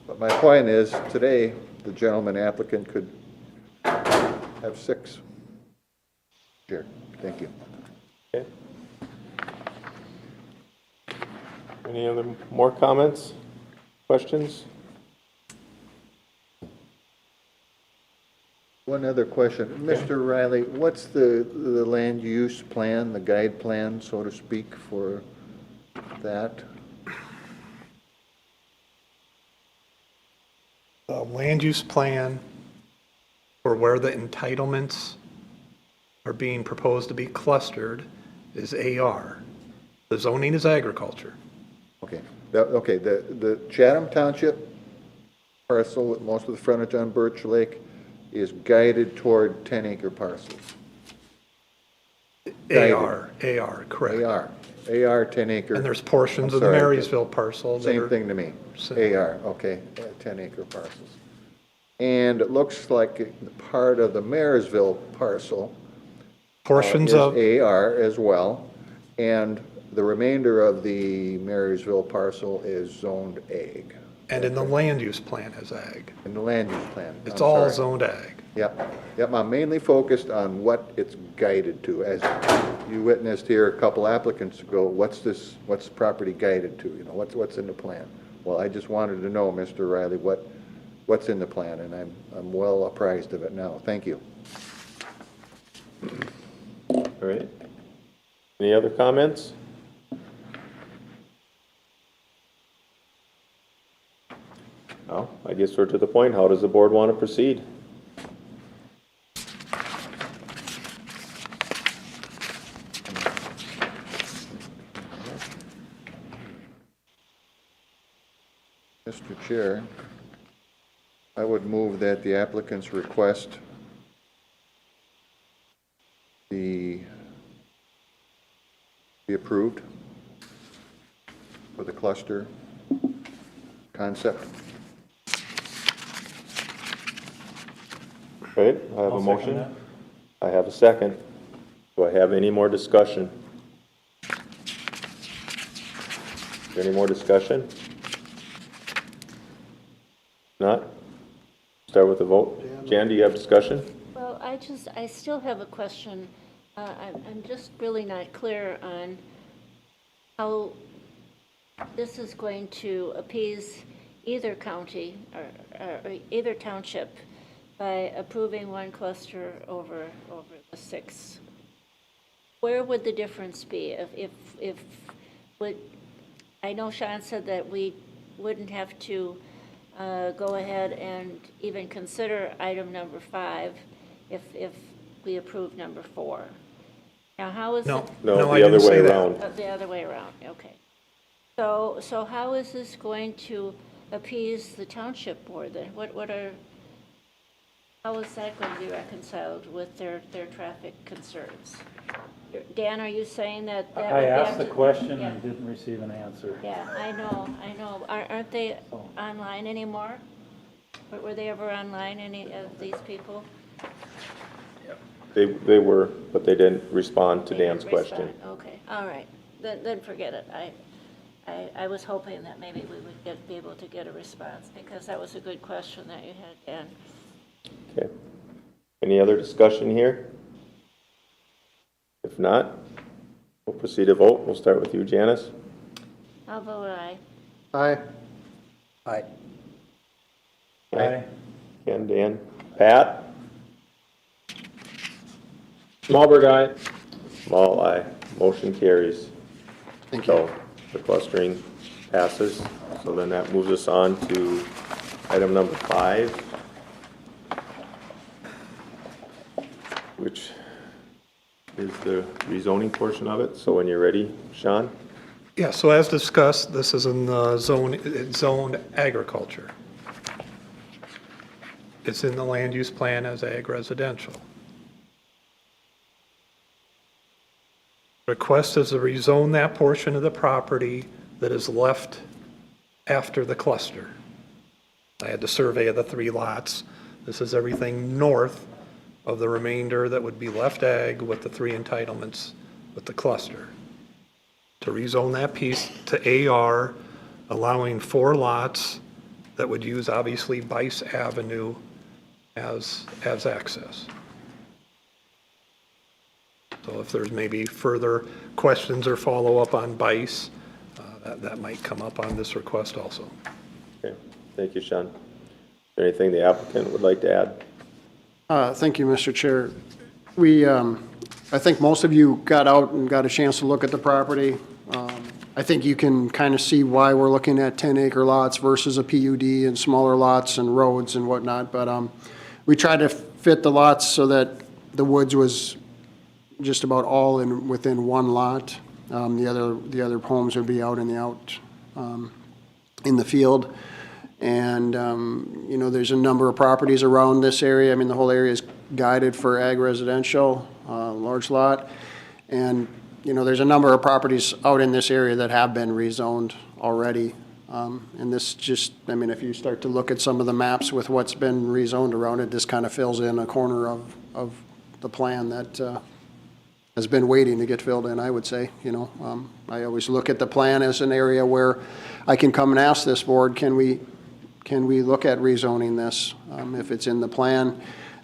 But my point is, today, the gentleman applicant could have 6. Here, thank you. Okay. Any other more comments, questions? One other question. Mr. Riley, what's the land use plan, the guide plan, so to speak, for that? The land use plan for where the entitlements are being proposed to be clustered is AR. The zoning is agriculture. Okay, okay, the Chatham Township parcel with most of the frontage on Birch Lake is guided toward 10-acre parcels. AR, correct. AR, 10-acre. And there's portions of the Marysville parcel that Same are. thing to me. AR, okay, 10-acre parcels. And it looks like part of the Marysville parcel Portions is of. AR as well, and the remainder of the Marysville parcel is zoned ag. And in the land use plan is ag. In the land use plan. It's I'm all sorry. zoned ag. Yep, I'm mainly focused on what it's guided to. As you witnessed here a couple applicants ago, what's the property guided to? You know, what's in the plan? Well, I just wanted to know, Mr. Riley, what's in the plan, and I'm well apprised of it now. Thank you. All right. Any other comments? No, I guess we're to the point. How does the board want to proceed? Mr. Chair, I would move that the applicant's request be approved for the cluster concept. Okay, I have a motion. I have a second. Do I have any more discussion? Is there any more discussion? Not? Start with the vote. Jan, do you have discussion? Well, I still have a question. I'm just really not clear on how this is going to appease either county or either township by approving one cluster over the 6. Where would the difference be if I know Sean said that we wouldn't have to go ahead and even consider item number 5 if we approve number 4. Now, how is it? No, the other way around. The other way around, okay. So how is this going to appease the township board then? How is that going to be reconciled with their traffic concerns? Dan, are you saying that? I asked the question and didn't receive an answer. Yeah, I know. Aren't they online anymore? Were they ever online, any of these people? They were, but they didn't respond to Dan's question. Okay, all right. Then forget it. I was hoping that maybe we would be able to get a response, because that was a good question that you had, Dan. Okay. Any other discussion here? If not, we'll proceed to vote. We'll start with you, Janice. I'll vote aye. Aye. Aye. Aye. Ken, Dan, Pat? Smallberg, aye. Small aye. Motion carries. Thank you. So the clustering passes. So then that moves us on to item number 5, which is the rezoning portion of it. So when you're ready, Sean? Yeah, so as discussed, this is in the zoned agriculture. It's in the land use plan as ag residential. Request is to rezone that portion of the property that is left after the cluster. I had the survey of the 3 lots. This is everything north of the remainder that would be left ag with the 3 entitlements with the cluster. To rezone that piece to AR, allowing 4 lots that would use obviously Bice Avenue as access. So if there's maybe further questions or follow-up on Bice, that might come up on this request also. Okay, thank you, Sean. Is there anything the applicant would like to add? Thank you, Mr. Chair. I think most of you got out and got a chance to look at the property. I think you can kind of see why we're looking at 10-acre lots versus a PUD and smaller lots and roads and whatnot. But we tried to fit the lots so that the woods was just about all within 1 lot. The other homes would be out in the field. And, there's a number of properties around this area. I mean, the whole area is guided for ag residential, large lot. And, there's a number of properties out in this area that have been rezoned already. And this just, if you start to look at some of the maps with what's been rezoned around it, this kind of fills in a corner of the plan that has been waiting to get filled in, I would say. I always look at the plan as an area where I can come and ask this board, can we look at rezoning this? If it's in the plan,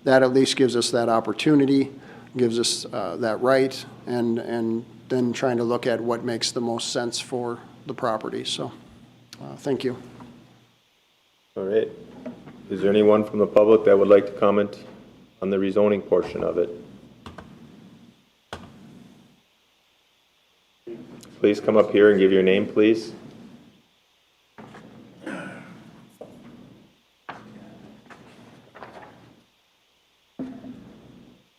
that at least gives us that opportunity, gives us that right, and then trying to look at what makes the most sense for the property. So, thank you. All right. Is there anyone from the public that would like to comment on the rezoning portion of it? Please come up here and give your name, please.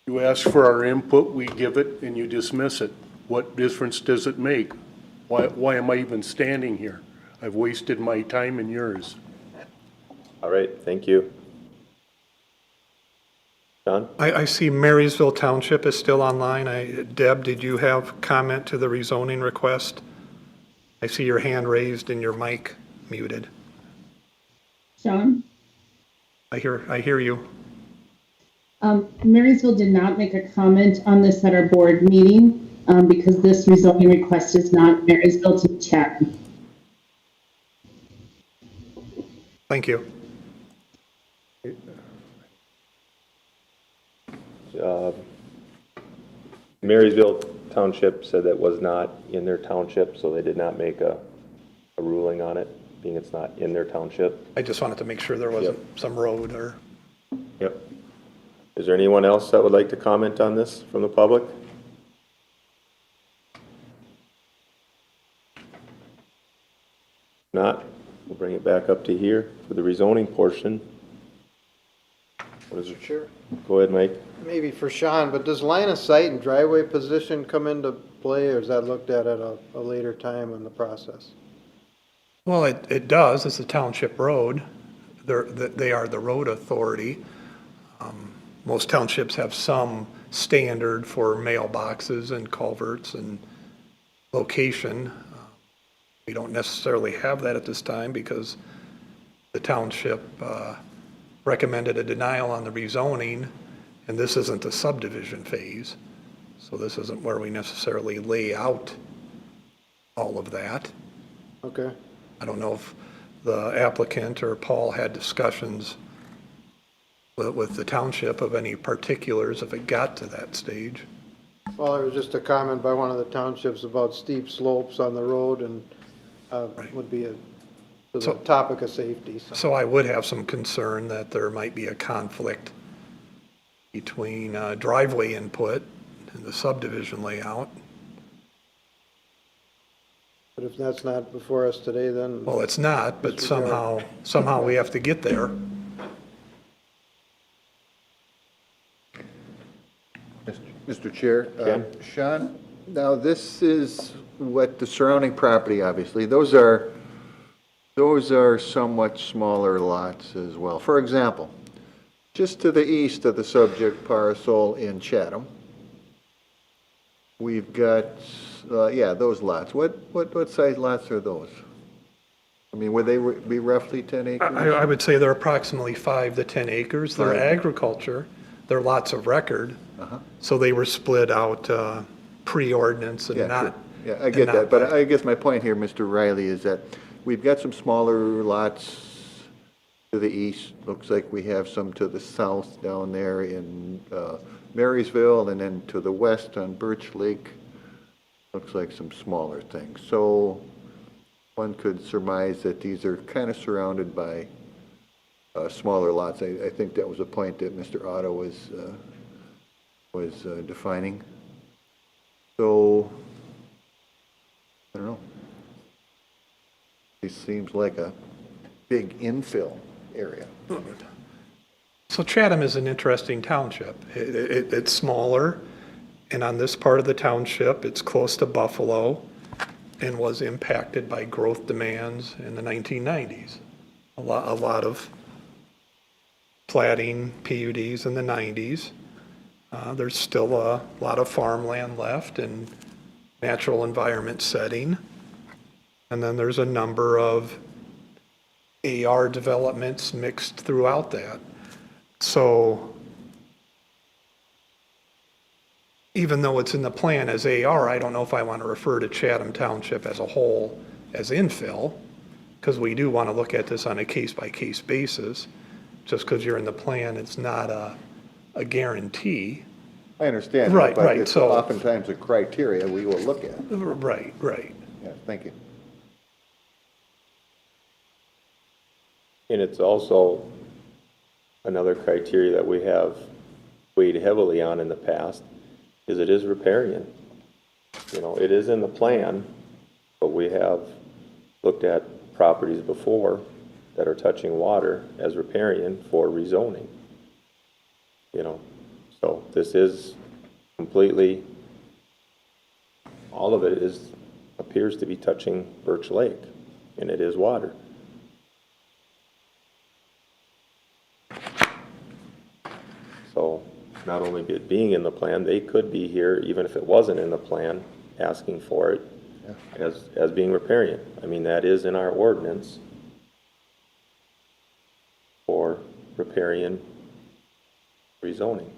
You ask for our input, we give it, and you dismiss it. What difference does it make? Why am I even standing here? I've wasted my time and yours. All right, thank you. John? I see Marysville Township is still online. Deb, did you have comment to the rezoning request? I see your hand raised and your mic muted. Sean? I hear you. Marysville did not make a comment on this at our board meeting because this rezoning request is not Marysville to Chatham. Thank you. Marysville Township said that was not in their township, so they did not make a ruling on it, being it's not in their township. I just wanted to make sure there wasn't some road or. Yep. Is there anyone else that would like to comment on this from the public? If not, we'll bring it back up to here for the rezoning portion. What is it? Sure. Go ahead, Mike. Maybe for Sean, but does line of sight and driveway position come into play, or is that looked at a later time in the process? Well, it does. It's a township road. They are the road authority. Most townships have some standard for mailboxes and culverts and location. We don't necessarily have that at this time because the township recommended a denial on the rezoning, and this isn't the subdivision phase. So this isn't where we necessarily lay out all of that. Okay. I don't know if the applicant or Paul had discussions with the township of any particulars if it got to that stage. Well, there was just a comment by one of the townships about steep slopes on the road and would be to the topic of safety. So I would have some concern that there might be a conflict between driveway input and the subdivision layout. But if that's not before us today, then. Well, it's not, but somehow we have to get there. Mr. Chair, Sean, now this is what the surrounding property, obviously, those are somewhat smaller lots as well. For example, just to the east of the subject parcel in Chatham, we've got, those lots. What size lots are those? I mean, would they be roughly 10 acres? I would say they're approximately 5 to 10 acres. They're agriculture. They're lots of record. So they were split out pre-ordinance and not. Sure. Yeah, I get that. But I guess my point here, Mr. Riley, is that we've got some smaller lots to the east. Looks like we have some to the south down there in Marysville, and then to the west on Birch Lake. Looks like some smaller things. So one could surmise that these are kind of surrounded by smaller lots. I think that was a point that Mr. Otto was defining. So, I don't know. This seems like a big infill area. So Chatham is an interesting township. It's smaller, and on this part of the township, it's close to Buffalo and was impacted by growth demands in the 1990s. A lot of platting PUDs in the 90s. There's still a lot of farmland left and natural environment setting. And then there's a number of AR developments mixed throughout that. So even though it's in the plan as AR, I don't know if I want to refer to Chatham Township as a whole as infill, because we do want to look at this on a case-by-case basis. Just because you're in the plan, it's not a guarantee. I understand. Right, but right. It's So oftentimes a criteria we will look at. Right. Yeah, thank you. And it's also another criteria that we have weighed heavily on in the past is it is riparian. You know, it is in the plan, but we have looked at properties before that are touching water as riparian for rezoning. You know, so this is completely, all of it appears to be touching Birch Lake, and it is water. So not only it being in the plan, they could be here, even if it wasn't in the plan, asking for it as being riparian. I mean, that is in our ordinance for riparian rezoning.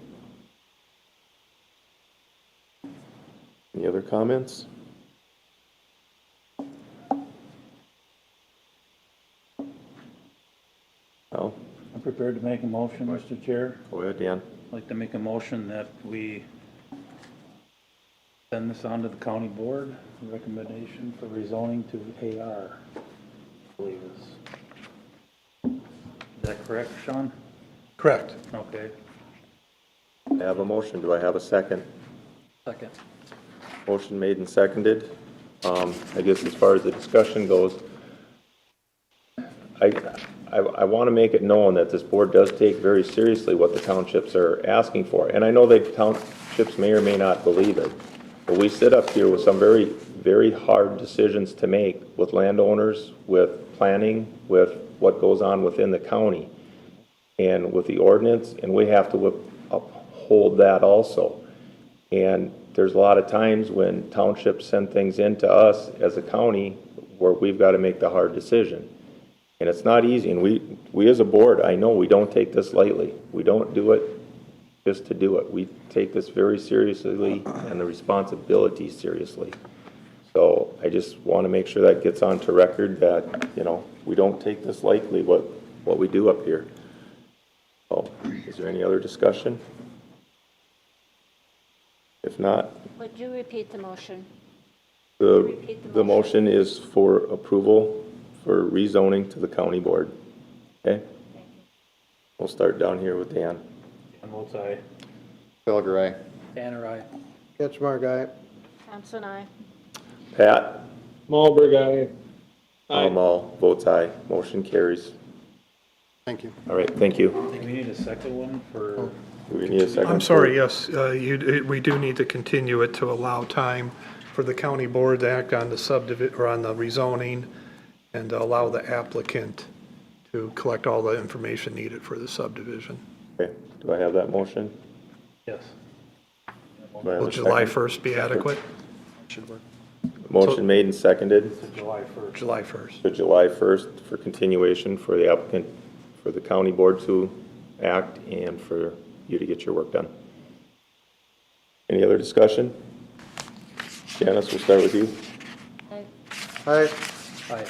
Any other comments? No? I'm prepared to make a motion, Mr. Chair. Go ahead, Dan. I'd like to make a motion that we send this on to the county board, recommendation for rezoning to AR, I believe is that correct, Sean? Correct. Okay. I have a motion. Do I have a second? Second. Motion made and seconded. I guess as far as the discussion goes, I want to make it known that this board does take very seriously what the townships are asking for. And I know that townships may or may not believe it, but we sit up here with some very, very hard decisions to make with landowners, with planning, with what goes on within the county, and with the ordinance, and we have to uphold that also. And there's a lot of times when townships send things in to us as a county where we've got to make the hard decision. And it's not easy, and we as a board, I know we don't take this lightly. We don't do it just to do it. We take this very seriously and the responsibility seriously. So I just want to make sure that gets onto record that, you know, we don't take this lightly, what we do up here. So, is there any other discussion? If not, Would you repeat the motion? the motion is for approval for rezoning to the county board. Okay? We'll start down here with Dan. And votes aye. Felger, aye. Tanner, aye. Ketchmark, aye. Thompson, aye. Pat? Malberg, aye. All votes aye. Motion carries. Thank you. All right, thank you. Do we need a second one for? Do we need a second? I'm sorry, yes, we do need to continue it to allow time for the county board to act on the or on the rezoning and to allow the applicant to collect all the information needed for the subdivision. Okay, do I have that motion? Yes. Do I have Will a July second? 1st be adequate? Should work. Motion made and seconded July 1st. July 1st. to July 1st for continuation for the applicant, for the county board to act and for you to get your work done. Any other discussion? Janice, we'll start with you. Aye. Aye.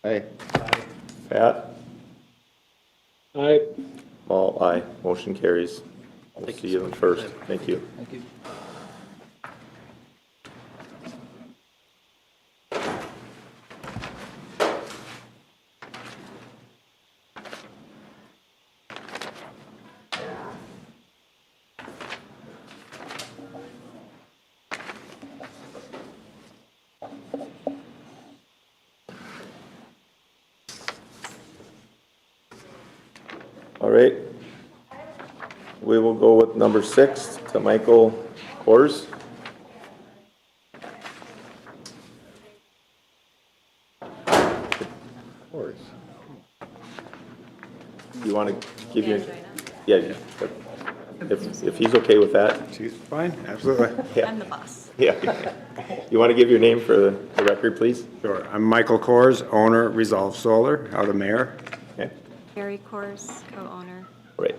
Aye. Pat? Aye. All aye. Motion carries. We'll see you on first. Thank you. Thank you. All right. We will go with number 6 to Michael Kors. Kors. You want to give your, yeah, if he's okay with that. Fine, absolutely. Yeah. I'm the boss. Yeah. You want to give your name for the record, please? Sure. I'm Michael Kors, owner, Resolve Solar, out of Mayor. Okay. Gary Kors, co-owner. Right.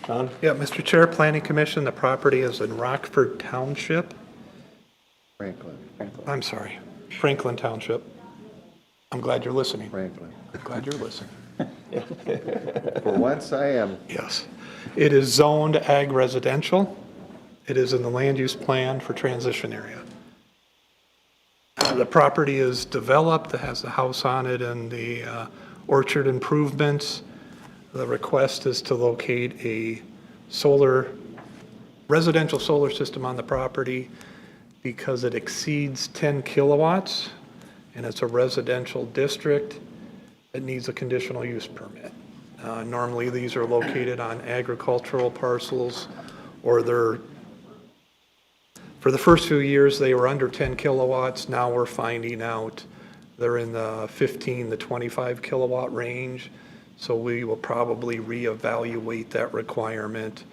Sean? Yeah, Mr. Chair, Planning Commission, the property is in Rockford Township. Franklin. I'm sorry, Franklin Township. I'm glad you're listening. Franklin. Glad you're listening. For once, I am. Yes. It is zoned ag residential. It is in the land use plan for transition area. The property is developed, it has the house on it and the orchard improvements. The request is to locate a residential solar system on the property because it exceeds 10 kilowatts and it's a residential district. It needs a conditional use permit. Normally, these are located on agricultural parcels, or for the first few years, they were under 10 kilowatts. Now we're finding out they're in the 15 to 25 kilowatt range. So we will probably reevaluate that requirement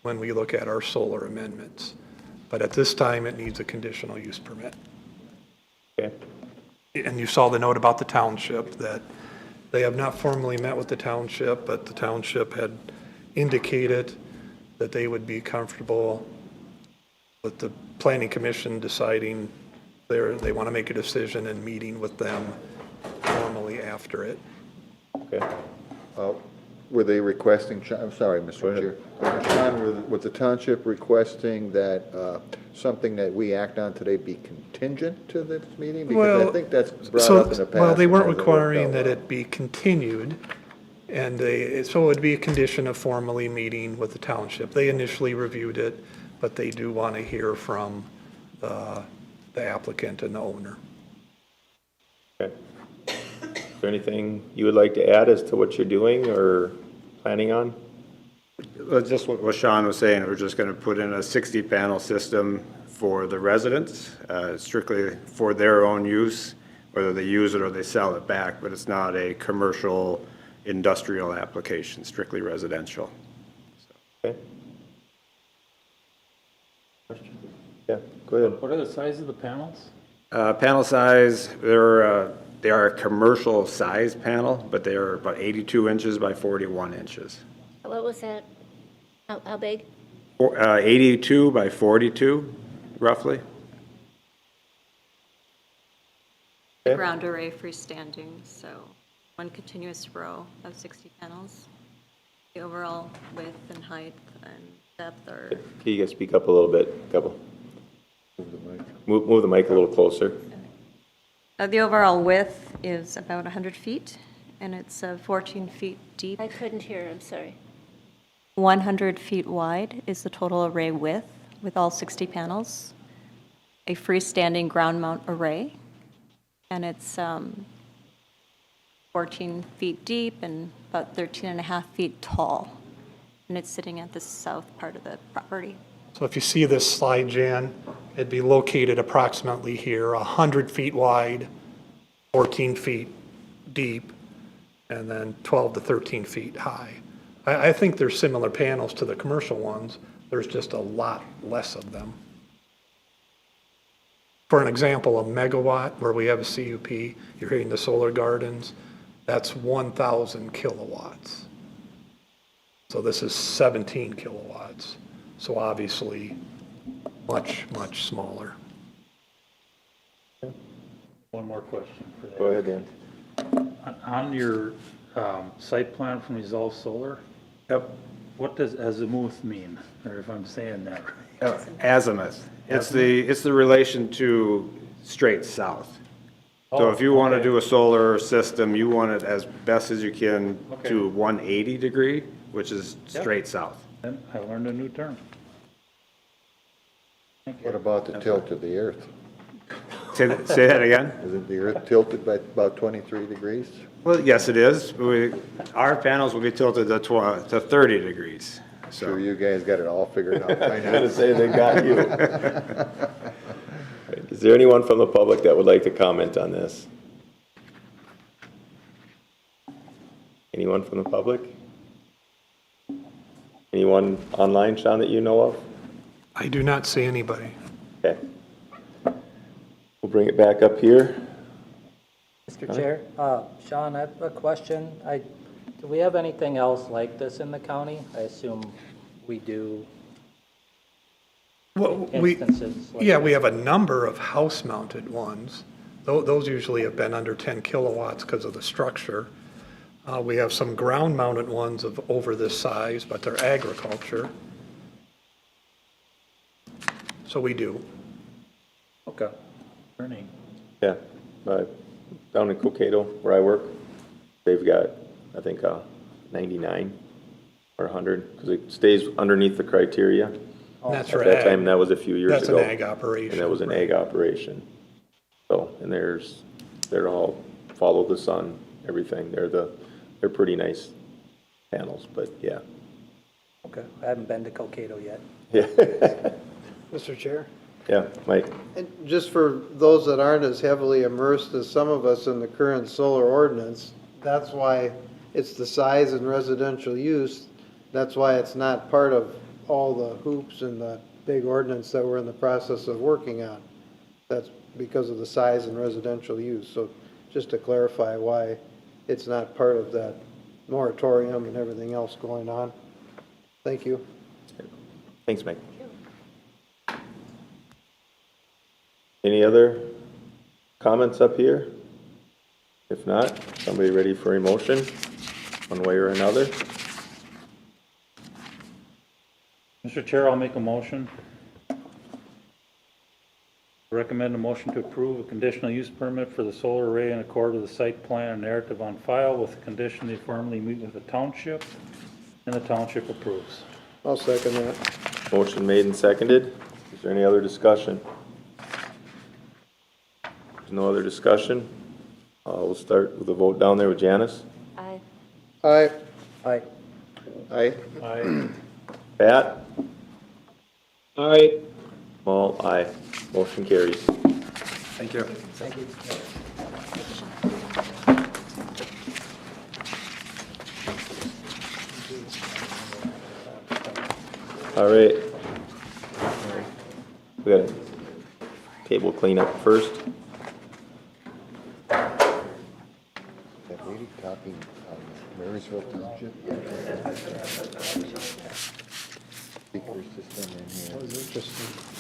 when we look at our solar amendments. But at this time, it needs a conditional use permit. Okay. And you saw the note about the township, that they have not formally met with the township, but the township had indicated that they would be comfortable with the planning commission deciding they want to make a decision and meeting with them formally after it. Okay. Were they requesting, I'm sorry, Mr. Chair. Sean, was the township requesting that something that we act on today be contingent to this meeting? Because I think that's brought up in the past. Well, they weren't and hasn't requiring worked that out it be continued, and so it would be a condition of formally meeting with the township. They initially reviewed it, but they do want to hear from the applicant and the owner. Okay. Is there anything you would like to add as to what you're doing or planning on? Just what Sean was saying, we're just going to put in a 60-panel system for the residents, strictly for their own use, whether they use it or they sell it back, but it's not a commercial, industrial application, strictly residential. Okay. Yeah, go ahead. What are the size of the panels? Panel size, they are a commercial size panel, but they are about 82 inches by 41 inches. What was that? How big? 82 by 42, roughly. Okay. Ground array freestanding, so one continuous row of 60 panels. The overall width and height and depth are, Can you guys speak up a little bit, couple? Move the mic a little closer. the overall width is about 100 feet, and it's 14 feet deep. I couldn't hear, I'm sorry. 100 feet wide is the total array width with all 60 panels. A freestanding ground mount array, and it's 14 feet deep and about 13 and a half feet tall. And it's sitting at the south part of the property. So if you see this slide, Jan, it'd be located approximately here, 100 feet wide, 14 feet deep, and then 12 to 13 feet high. I think there's similar panels to the commercial ones. There's just a lot less of them. For an example, a megawatt, where we have a CUP, you're hitting the solar gardens, that's 1,000 kilowatts. So this is 17 kilowatts. So obviously, much, much smaller. One more question for that. Go ahead, Dan. On your site plan from Resolve Solar, Yep. what does azimuth mean, or if I'm saying that right? Azimuth. It's the relation to straight south. So if you want to do a solar system, you want it as best as you can to 180 degree, which is straight south. Then I learned a new term. What about the tilt of the earth? Say that again? Isn't the earth tilted by about 23 degrees? Well, yes, it is. Our panels will be tilted to 30 degrees. Sure, you guys got it all figured out. I was gonna say they got you. Is there anyone from the public that would like to comment on this? Anyone from the public? Anyone online, Sean, that you know of? I do not see anybody. Okay. We'll bring it back up here. Mr. Chair, Sean, I have a question. Do we have anything else like this in the county? I assume we do. Well, Instances like yeah, we have a number of house-mounted ones. Those usually have been under 10 kilowatts because of the structure. We have some ground-mounted ones of over this size, but they're agriculture. So we do. Okay. Ernie. Yeah, down in Cokato, where I work, they've got, I think, 99 or 100, because it stays underneath the criteria. That's At right. that time, that was a few years That's ago. an ag operation. And that was an ag operation. So, and they're all follow the sun, everything. They're pretty nice panels, but yeah. Okay, I haven't been to Cokato yet. Yeah. Mr. Chair? Yeah, Mike. And just for those that aren't as heavily immersed as some of us in the current solar ordinance, that's why it's the size and residential use. That's why it's not part of all the hoops and the big ordinance that we're in the process of working on. That's because of the size and residential use. So just to clarify why it's not part of that moratorium and everything else going on. Thank you. Thanks, Mike. Any other comments up here? If not, somebody ready for a motion, one way or another? Mr. Chair, I'll make a motion. Recommend a motion to approve a conditional use permit for the solar array in accord with the site plan and narrative on file with the condition they formally meet with the township and the township approves. I'll second that. Motion made and seconded. Is there any other discussion? There's no other discussion. We'll start with a vote down there with Janice. Aye. Aye. Aye. Aye. Aye. Pat? Aye. Paul? Aye. Motion carries. Thank you. Thank you. All right. We got a table cleanup first. That lady talking Marysville Township. Speaker system in here. That was interesting. I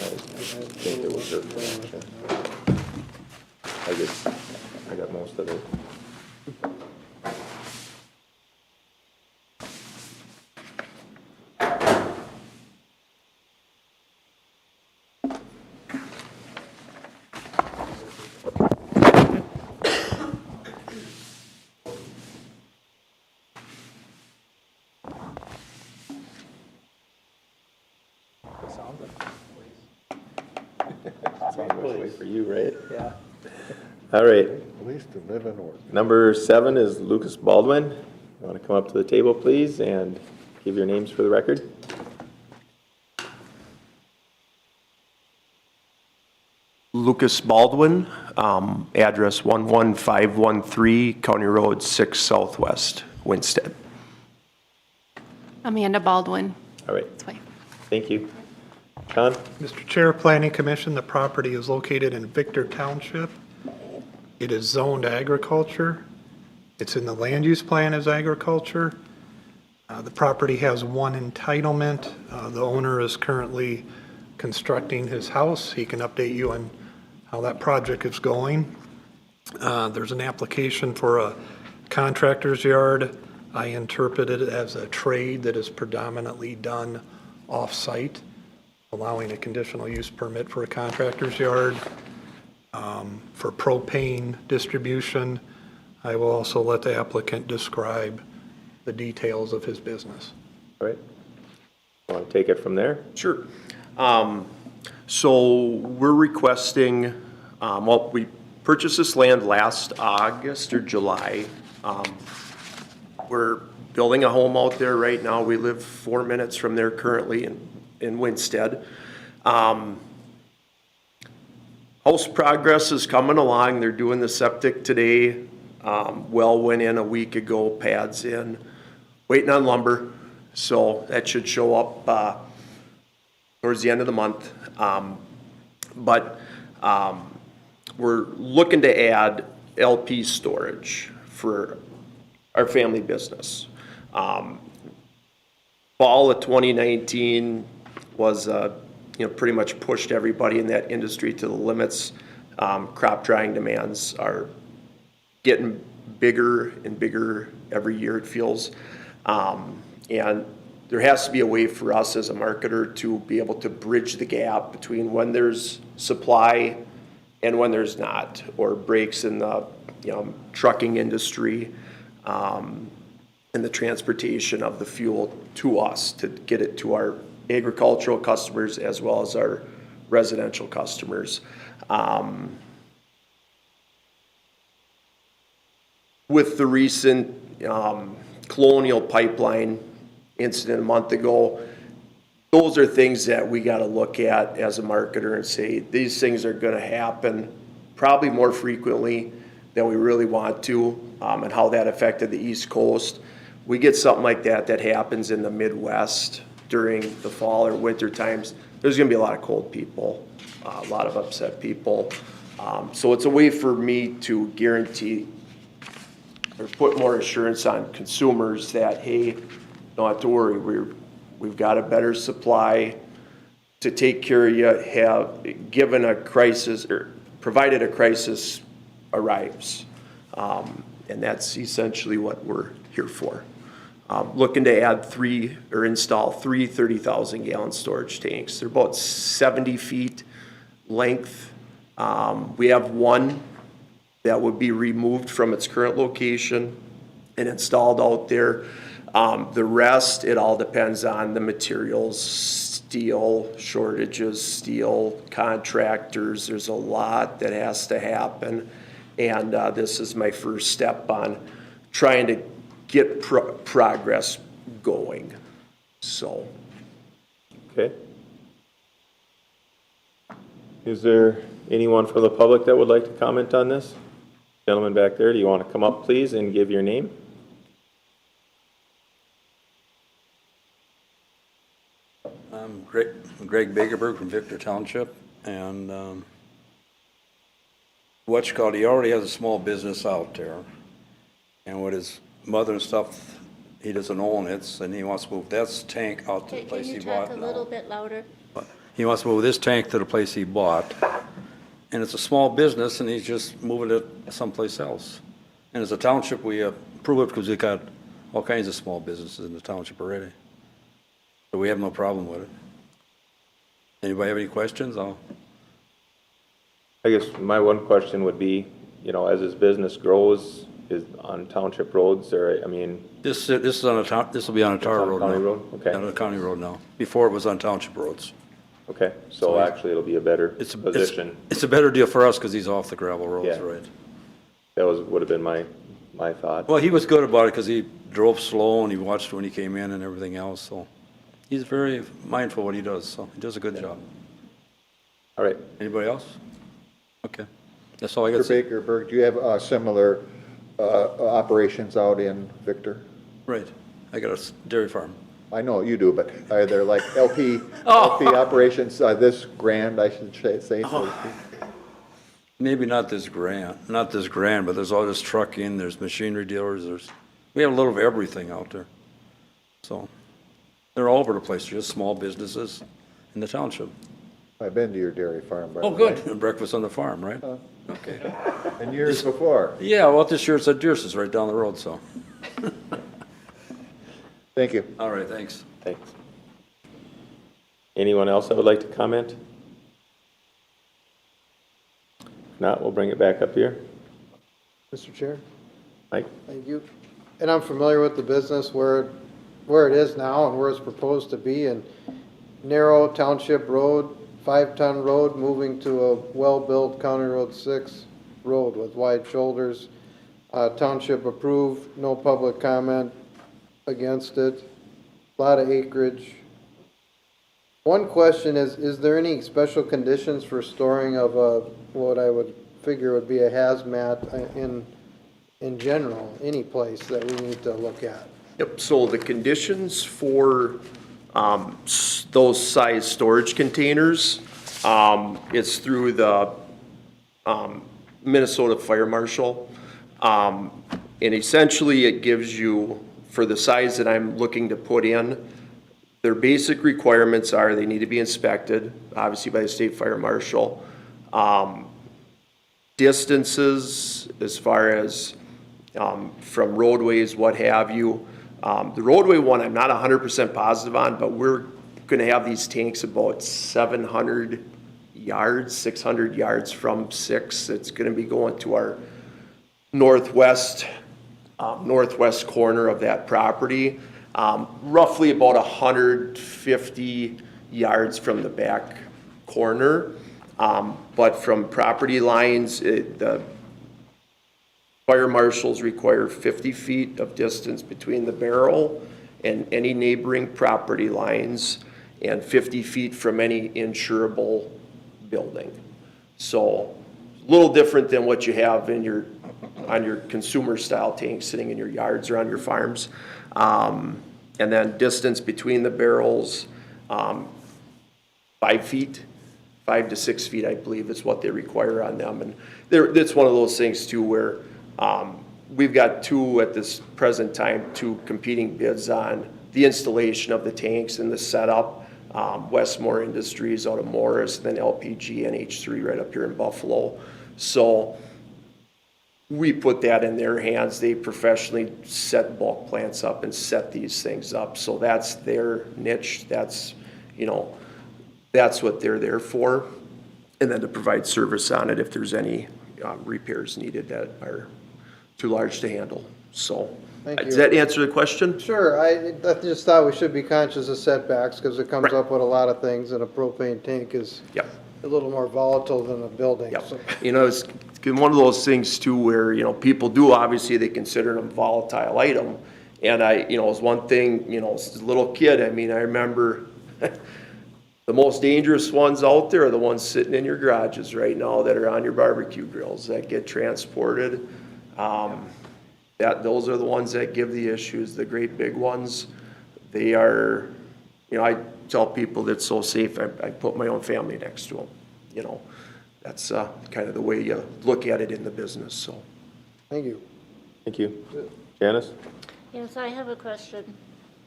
think there was I got most of it. For you, right? Yeah. All right. Place to live in order. Number 7 is Lucas Baldwin. You want to come up to the table, please, and give your names for the record? Lucas Baldwin, address 11513 County Road 6 Southwest, Winsted. Amanda Baldwin. All right. That's why. Thank you. John? Mr. Chair, Planning Commission, the property is located in Victor Township. It is zoned agriculture. It's in the land use plan as agriculture. The property has one entitlement. The owner is currently constructing his house. He can update you on how that project is going. There's an application for a contractor's yard. I interpret it as a trade that is predominantly done off-site, allowing a conditional use permit for a contractor's yard. For propane distribution, I will also let the applicant describe the details of his business. All right. Want to take it from there? Sure. So we're requesting, well, we purchased this land last August or July. We're building a home out there right now. We live 4 minutes from there currently in Winsted. House progress is coming along. They're doing the septic today. Well went in a week ago, pads in, waiting on lumber. So that should show up towards the end of the month. But we're looking to add LP storage for our family business. Fall of 2019 was, pretty much pushed everybody in that industry to the limits. Crop drying demands are getting bigger and bigger every year, it feels. And there has to be a way for us as a marketer to be able to bridge the gap between when there's supply and when there's not, or breaks in the trucking industry, and the transportation of the fuel to us to get it to our agricultural customers as well as our residential customers. With the recent Colonial Pipeline incident a month ago, those are things that we got to look at as a marketer and say, these things are going to happen probably more frequently than we really want to, and how that affected the East Coast. We get something like that happens in the Midwest during the fall or winter times, there's gonna be a lot of cold people, a lot of upset people. So it's a way for me to guarantee or put more assurance on consumers that, hey, don't have to worry, we've got a better supply to take care of you, have given a crisis or provided a crisis arrives. And that's essentially what we're here for. Looking to add install three 30,000 gallon storage tanks. They're about 70 feet length. We have one that would be removed from its current location and installed out there. The rest, it all depends on the materials, steel shortages, steel contractors. There's a lot that has to happen. And this is my first step on trying to get progress going. So. Okay. Is there anyone from the public that would like to comment on this? Gentleman back there, do you want to come up, please, and give your name? I'm Greg Bakerberg from Victor Township, and what you call it, he already has a small business out there, and with his mother and stuff, he doesn't own it, and he wants to move that tank out to the place he bought. Can you talk a little bit louder? He wants to move this tank to the place he bought, and it's a small business, and he's just moving it someplace else. And as a township, we approve it because we got all kinds of small businesses in the township already. So we have no problem with it. Anybody have any questions? I guess my one question would be, you know, as his business grows, is on township roads, or, I mean. This is on this will be on a tar road now. County road, okay. On a county road now. Before it was on township roads. Okay, so actually it'll be a better position. It's a better deal for us because he's off the gravel roads, Yeah. right? That would have been my thought. Well, he was good about it because he drove slow and he watched when he came in and everything else, so. He's very mindful of what he does, so he does a good job. All right. Anybody else? Okay. That's all I got to Mr. say. Bakerberg, do you have similar operations out in Victor? Right. I got a dairy farm. I know you do, but are there like LP operations this grand, I should say, so to speak? Maybe not this grand, but there's all this trucking, there's machinery dealers, we have a little of everything out there. So they're all over the place, just small businesses in the township. I've been to your dairy farm, by the way. Good. Breakfast on the farm, right? Okay. And years before. Yeah, well, this year it's at Deer's, right down the road, so. Thank you. All right, thanks. Thanks. Anyone else that would like to comment? If not, we'll bring it back up here. Mr. Chair? Mike? Thank you. And I'm familiar with the business where it is now and where it's proposed to be, and narrow township road, 5-ton road, moving to a well-built County Road 6 road with wide shoulders. Township approved, no public comment against it, a lot of acreage. One question is there any special conditions for storing of what I would figure would be a hazmat in general, any place that we need to look at? Yep, so the conditions for those size storage containers, it's through the Minnesota Fire Marshal. And essentially it gives you, for the size that I'm looking to put in, their basic requirements are they need to be inspected, obviously by the State Fire Marshal. Distances as far as from roadways, what have you. The roadway one I'm not 100% positive on, but we're going to have these tanks about 700 yards, 600 yards from 6. It's going to be going to our northwest corner of that property, roughly about 150 yards from the back corner. But from property lines, the fire marshals require 50 feet of distance between the barrel and any neighboring property lines, and 50 feet from any insurable building. So a little different than what you have in your on your consumer style tanks sitting in your yards or on your farms. And then distance between the barrels, 5 feet, 5 to 6 feet, I believe is what they require on them. And it's one of those things too where we've got two at this present time, two competing bids on the installation of the tanks and the setup. Westmore Industries out of Morris, then LPG and H3 right up here in Buffalo. So we put that in their hands. They professionally set bulk plants up and set these things up. So that's their niche. That's, you know, that's what they're there for. And then to provide service on it if there's any repairs needed that are too large to handle. So Thank you. does that answer the question? Sure, I just thought we should be conscious of setbacks, because it comes up with a lot of things, and a propane tank is a little more volatile than a building. So. You know, it's one of those things too where, you know, people do, obviously, they consider them volatile item. And you know, it was one thing, you know, as a little kid, I mean, I remember the most dangerous ones out there are the ones sitting in your garages right now that are on your barbecue grills that get transported. Those are the ones that give the issues. The great big ones, they are, you know, I tell people that it's so safe, I put my own family next to them. You know, that's kind of the way you look at it in the business, so. Thank you. Thank you. Janice? Yes, I have a question.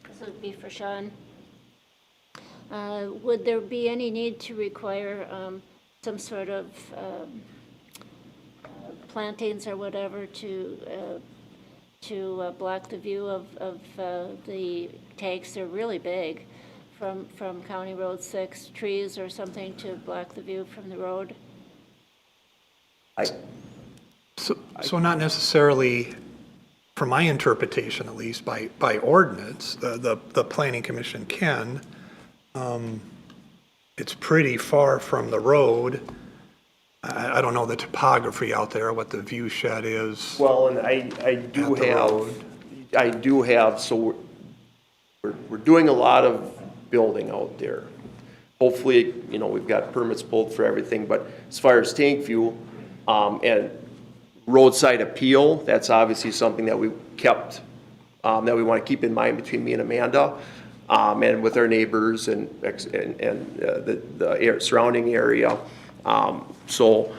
This would be for Sean. Would there be any need to require some sort of plantings or whatever to block the view of the tanks? They're really big, from County Road 6, trees or something to block the view from the road? So not necessarily, from my interpretation at least, by ordinance, the planning commission can. It's pretty far from the road. I don't know the topography out there, what the view shed is. Well, and I do have, so we're doing a lot of building out there. Hopefully, you know, we've got permits pulled for everything, but as far as tank view, and roadside appeal, that's obviously something that we kept, that we want to keep in mind between me and Amanda, and with our neighbors and the surrounding area. So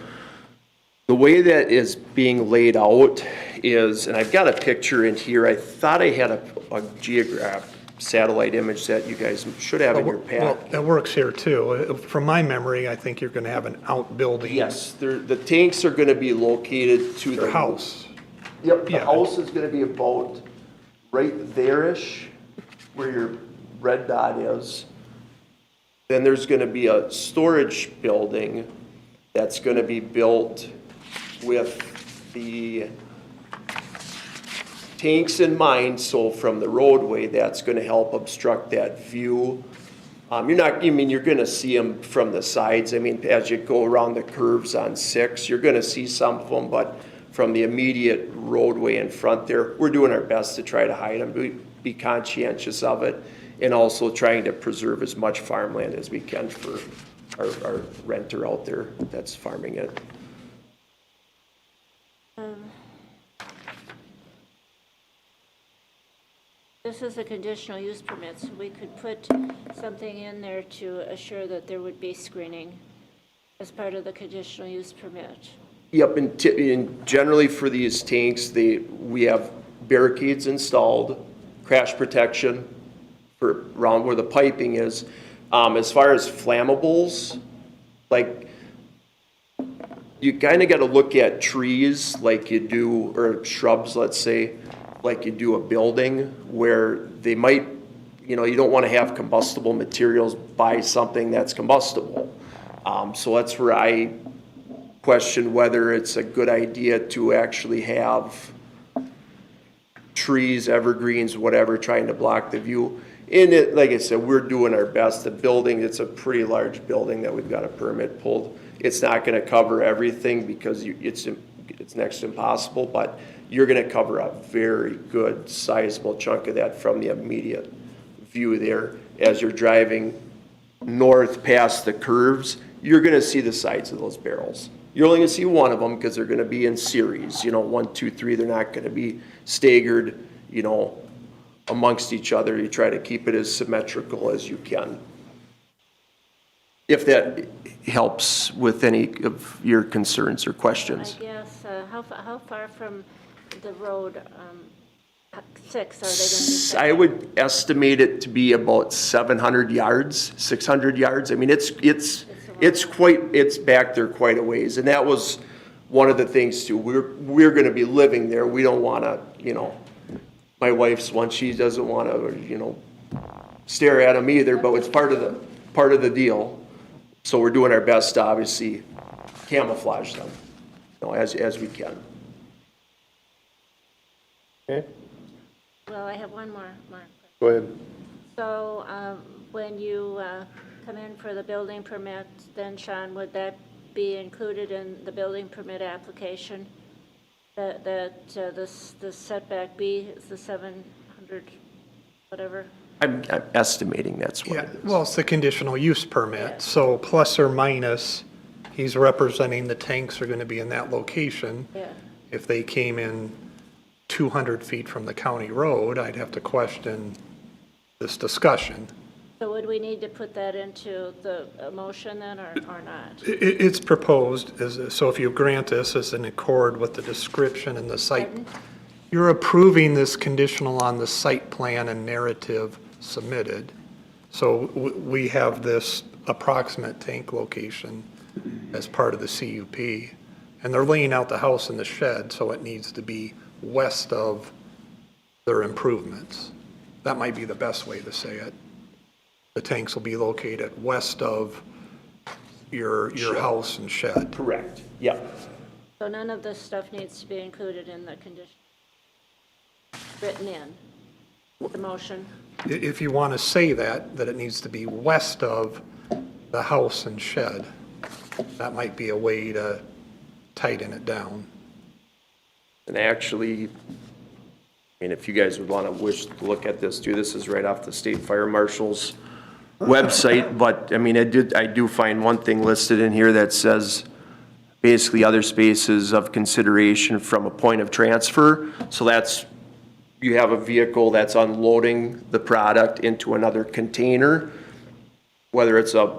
the way that is being laid out is, and I've got a picture in here, I thought I had a geograph satellite image that you guys should have in your pack. Well, that works here too. From my memory, I think you're going to have an outbuilding. Yes, the tanks are going to be located to the house. Yep, the house is going to be about right there-ish, where your red dot is. Then there's going to be a storage building that's going to be built with the tanks in mind, so from the roadway, that's going to help obstruct that view. You're going to see them from the sides. I mean, as you go around the curves on 6, you're going to see some of them, but from the immediate roadway in front there, we're doing our best to try to hide them, be conscientious of it, and also trying to preserve as much farmland as we can for our renter out there that's farming it. This is a conditional use permit, so we could put something in there to assure that there would be screening as part of the conditional use permit. Yep, and generally for these tanks, we have barricades installed, crash protection for around where the piping is. As far as flammables, like, you kind of got to look at trees like you do, or shrubs, let's say, like you do a building, where they might, you don't want to have combustible materials by something that's combustible. So that's where I question whether it's a good idea to actually have trees, evergreens, whatever, trying to block the view. And it, like I said, we're doing our best. The building, it's a pretty large building that we've got a permit pulled. It's not going to cover everything because it's next to impossible, but you're going to cover a very good sizable chunk of that from the immediate view there. As you're driving north past the curves, you're going to see the sides of those barrels. you're only gonna see one of them because they're gonna be in series, 1, 2, 3. They're not gonna be staggered, amongst each other. You try to keep it as symmetrical as you can. If that helps with any of your concerns or questions. I guess, how far from the road, 6 are they going to be set? I would estimate it to be about 700 yards, 600 yards. I mean, it's back there quite a ways. And that was one of the things too. We're gonna be living there. We don't wanna, my wife's one, she doesn't wanna, stare at them either, but it's part of the deal. So we're doing our best to obviously camouflage them, as we can. Okay, Well, I have one more, Mark. go ahead. So, when you come in for the building permit, then Sean, would that be included in the building permit application? That the setback B is the 700, whatever? I'm estimating that's what Yeah, it is. well, it's the conditional use permit, so plus or minus, he's representing the tanks are gonna be in that location. Yeah. If they came in 200 feet from the county road, I'd have to question this discussion. So would we need to put that into the motion then, or not? It's proposed, so if you grant this as in accord with the description and the site, Pardon? you're approving this conditional on the site plan and narrative submitted. So we have this approximate tank location as part of the CUP. And they're laying out the house and the shed, so it needs to be west of their improvements. That might be the best way to say it. The tanks will be located west of your house and shed. Correct, yeah. So none of this stuff needs to be included in the condition, written in the motion? If you want to say that it needs to be west of the house and shed, that might be a way to tighten it down. And actually, if you guys would wish to look at this too, this is right off the state fire marshal's website, but I do find one thing listed in here that says basically other spaces of consideration from a point of transfer. So that's, you have a vehicle that's unloading the product into another container, whether it's a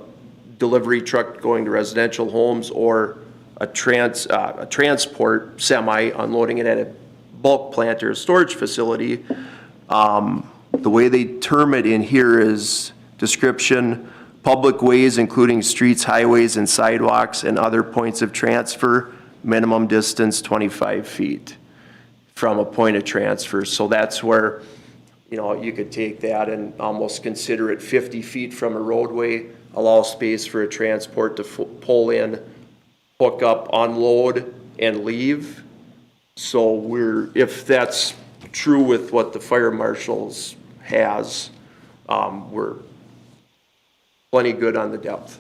delivery truck going to residential homes or a transport semi unloading it at a bulk plant or a storage facility. The way they term it in here is description, public ways including streets, highways, and sidewalks and other points of transfer, minimum distance 25 feet from a point of transfer. So that's where, you could take that and almost consider it 50 feet from a roadway, allow space for a transport to pull in, hook up, unload, and leave. So if that's true with what the fire marshals has, we're plenty good on the depth.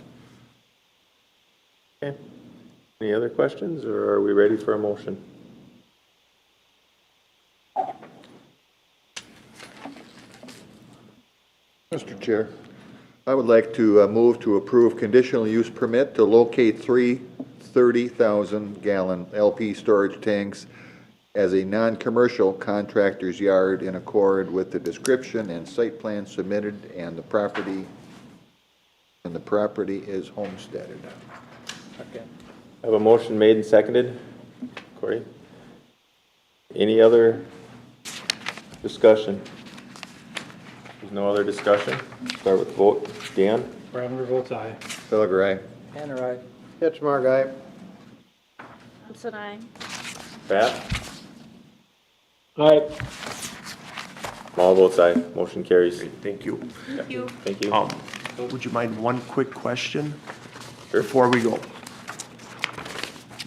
Okay. Any other questions, or are we ready for a motion? Mr. Chair, I would like to move to approve conditional use permit to locate 3 30,000-gallon LP storage tanks as a non-commercial contractor's yard in accord with the description and site plan submitted, and the property is homesteaded. I have a motion made and seconded. Corey? Any other discussion? There's no other discussion? Start with vote. Dan? Bravender votes aye. Felger, aye. Tanner, aye. Hitchmark, aye. Thompson, aye. Pat? Aye. All votes aye. Motion carries. Thank you. Thank you. Thank you. Would you mind one quick question before we go?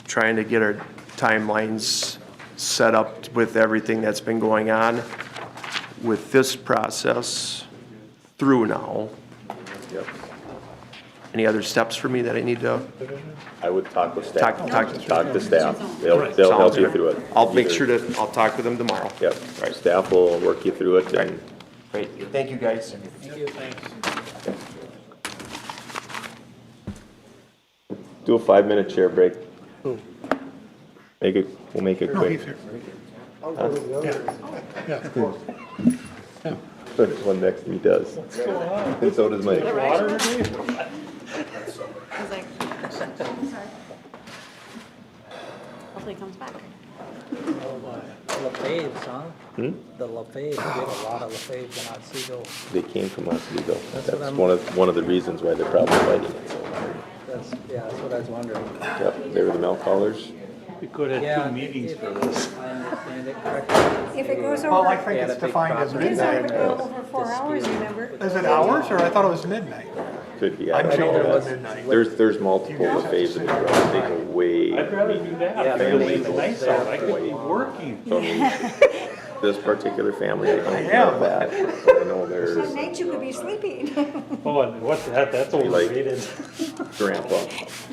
Trying to get our timelines set up with everything that's been going on with this process through now. Yep. Any other steps for me that I need to? I would talk with staff. Talk to staff. They'll help you through it. I'll make sure I'll talk with them tomorrow. Yep. Staff will work you through it. And Great. Thank you, guys. Thank you, thanks. do a 5-minute chair break. We'll make it No, quick. he's here. Huh? Yeah. But one next to me does. And so does Mike. Hopefully it comes back. LaFave's, huh? Hmm? The LaFaves, we have a lot of LaFaves in Otsego. They came from Oswego. That's That's what I'm- one of the reasons why they're probably fighting it so hard. That's what I was wondering. Yep, they were the milk haulers. We could have Yeah, two meetings if for this. I understand it correctly. If it goes Well, I over, think it's defined as it is over midnight. over 4 hours, remember? Is it hours, or I thought it was midnight? Could be. I I'm don't sure know. there was midnight. There's multiple faves in the garage. They go way. I'd rather do that. Yeah, Because family it's goes nice out. I could be working. From this particular family, I don't Yeah. know that. But I know there's At night you could be sleeping. Oh, and what's that? That's overrated. Grandpa.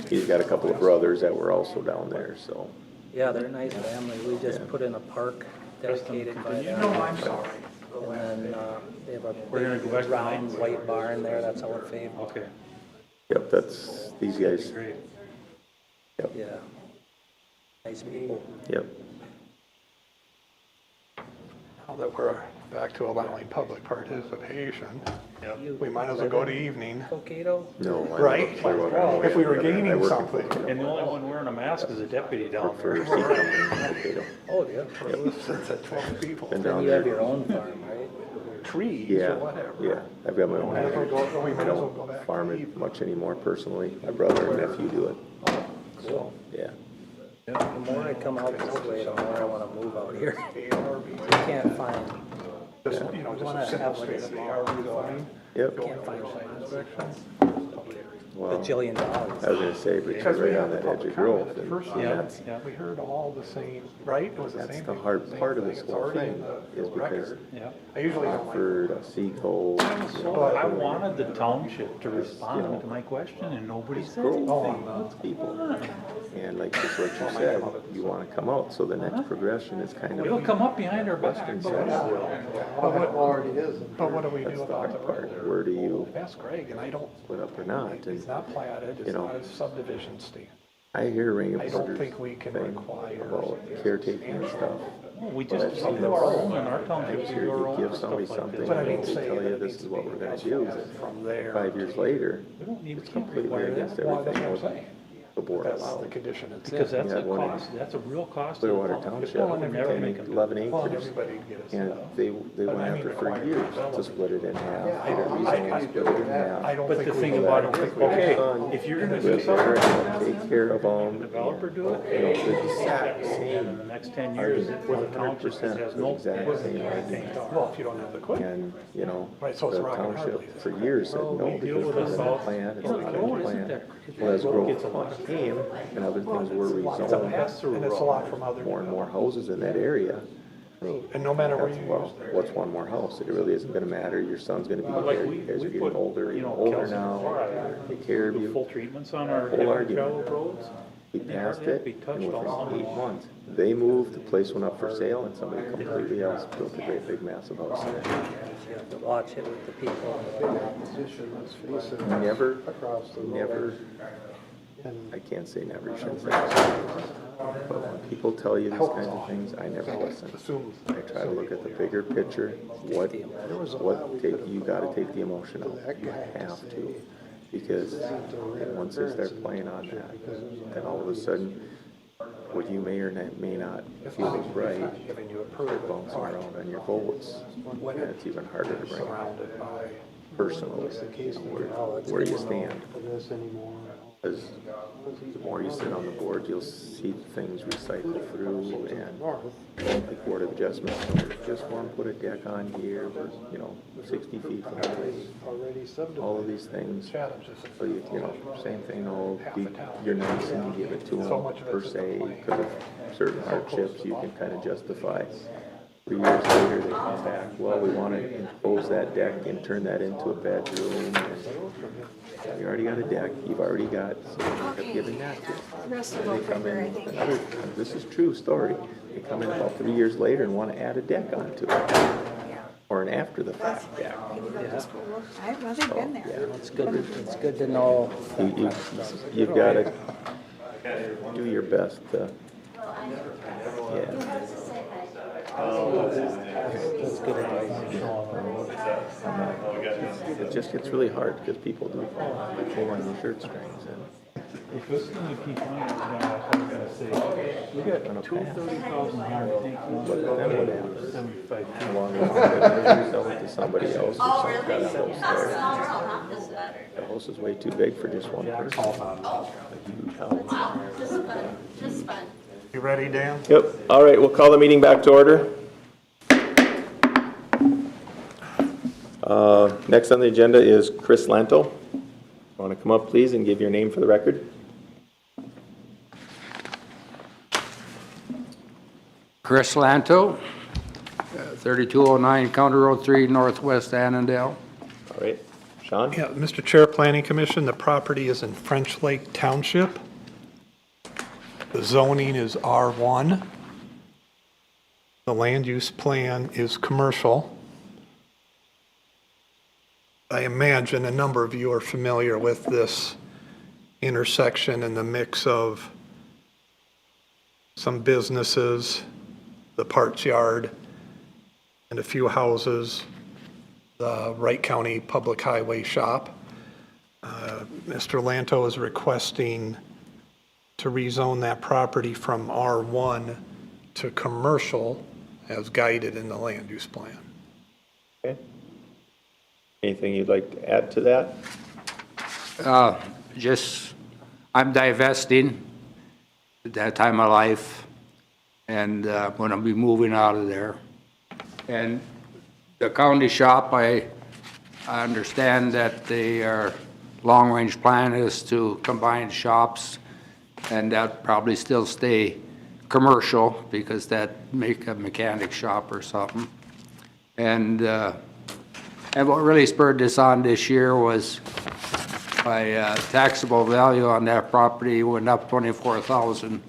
He's got a couple of brothers that were also down there, so. Yeah, they're a nice family. We just put in a park dedicated by them. No, I'm sorry. And then, they have a We're gonna go back big to round white barn there, that's all LaFave. Okay. Yep, that's these guys. Great. Yep, Yeah. Nice people. yep. Now that we're back to allowing public participation, we might as well go to evening. Cocato? No, I Right? Clearwater. If we were I gaining work in something. Clearwater. And the only one wearing a mask is a deputy down For there. seed company in Mankato. Oh, yeah. It's at 12 people. Been Then down you have there. your own farm, right? Trees Yeah, or whatever. yeah. I've got my own. Might as well go- we I might as well go don't back farm to it evening. much anymore personally. My brother and nephew do it. So, yeah. The more I come out this way, the more I wanna move out here. You can't find, Just, you know, just wanna a simple have like a state of the small art farm. design. Yep. Can't find a Well, bajillion dollars. I was gonna say, but Because you're we right had on the that edge public of growth. comment, the And first Yeah. that's, Yeah. We heard all the same, right? It was the that's same the thing. hard Same part of thing. this It's whole already thing in the is because record. Yeah. I usually don't like. Rockford, Otsego. So I wanted the township to respond to my question and nobody said anything. People. And like just what you said, you wanna come out, so the next progression is kind It'll of come up behind our back. western but- side. But what already is. But what do we That's do the about the hard part. road? Where do you Ask Greg, and I don't, split up or not? it's And not platted, you it's know, not a subdivision stand. I hear ring I of don't wonders think we can thing require. about caretaking and stuff. Well, we But I've just, seen do our this. own in our I township, hear do our you own give and somebody stuff like something, this. But I and didn't they say tell that you it this needs is to what be we're gonna do. from there. 5 years later, We don't need, it's we can't completely require against that. Well, that's everything what I'm else saying. the board That's the allowed. condition it's in. Because that's We a had one in cost, that's a real cost. Clearwater to the Township, township. We'll never make a 11 Well, acres. everybody would get a And stuff. they But went I mean, after for required years to development. split it in half. I don't Rezone, split it in half. I don't But think the we thing can- about I it, don't think we okay, can. if you're gonna do Live something, there, take care of them. developer do it, You know, the exact and in same the next 10 years, argument, where the township 100%, has the no. exact same argument. Well, if you don't have the equipment. And, you know, Right, so it's the rock and hard township place. for years said no, we deal because with it's this not a all- plan, it's Yeah, not the a road isn't plan. there. Well, as Gets a growth lot. came and other things were It's a rezoned, pass-through and it's a lot from other. more and more houses in that area. And no matter where That's, you well, use it. what's one more house? It really isn't gonna matter, your son's gonna be Like there, we, you guys are we getting put, older, you you're know, older calcium now, chloride, take care of do you. full treatments on our Whole heavy argument. travel roads. We and they passed hardly have it, to be touched and all within summer. 8 months, they moved, the place went up for sale, and somebody completely else built a great big massive house there. You have to watch it with the people. Opposition, let's face it, Never, across the road. never, And I can't say never, you shouldn't say never. But when people tell you these kinds of things, I never listen. I try to look at the bigger picture, you gotta take the emotion out, you have to. Because once they start playing on that, then all of a sudden, what you may or may not feel is right, start bouncing around on your votes. And it's even harder to bring personally, where you stand. this anymore. Because the more you sit on the board, you'll see things recycle through and like Board of Adjustments, just want to put a deck on here, we're, 60 feet from the place. Already subdivided. All of these things, so you know, same thing, you're nice and you give it to them per se, because of certain hardships, you can kind of justify. 3 years later, they come back, well, we want to impose that deck and turn that into a bedroom. And you already got a deck, you've already got, given that to. The rest will They go come quicker, I in, think. this is true story, they come in about 3 years later and want to add a deck onto it. Or an after the fact deck. I've been there. Yeah. It's good to know. You've got to do your best to It just gets really hard because people do pull on your shirt strings and. If this is gonna keep on, I was gonna say, we got two 30,000 gallon tanks. But then what happens? 75. How long is it? You sell it to somebody else or something, got a house there. The house is way too big for just one person. A huge house. Just fun. You ready, Dan? Yep, all right, we'll call the meeting back to order. Next on the agenda is Chris Lanto. Want to come up, please, and give your name for the record? Chris Lanto, 3209 County Road 3, Northwest Annandale. All right, Sean? Yeah, Mr. Chair, Planning Commission, the property is in French Lake Township. The zoning is R1. The land use plan is commercial. I imagine a number of you are familiar with this intersection and the mix of some businesses, the parts yard, and a few houses, the Wright County Public Highway shop. Mr. Lanto is requesting to rezone that property from R1 to commercial as guided in the land use plan. Okay. Anything you'd like to add to that? I'm divesting at that time of life, and I'm going to be moving out of there. And the county shop, I understand that their long-range plan is to combine shops, and that probably still stay commercial because that make a mechanic shop or something. And what really spurred this on this year was my taxable value on that property went up 24,000,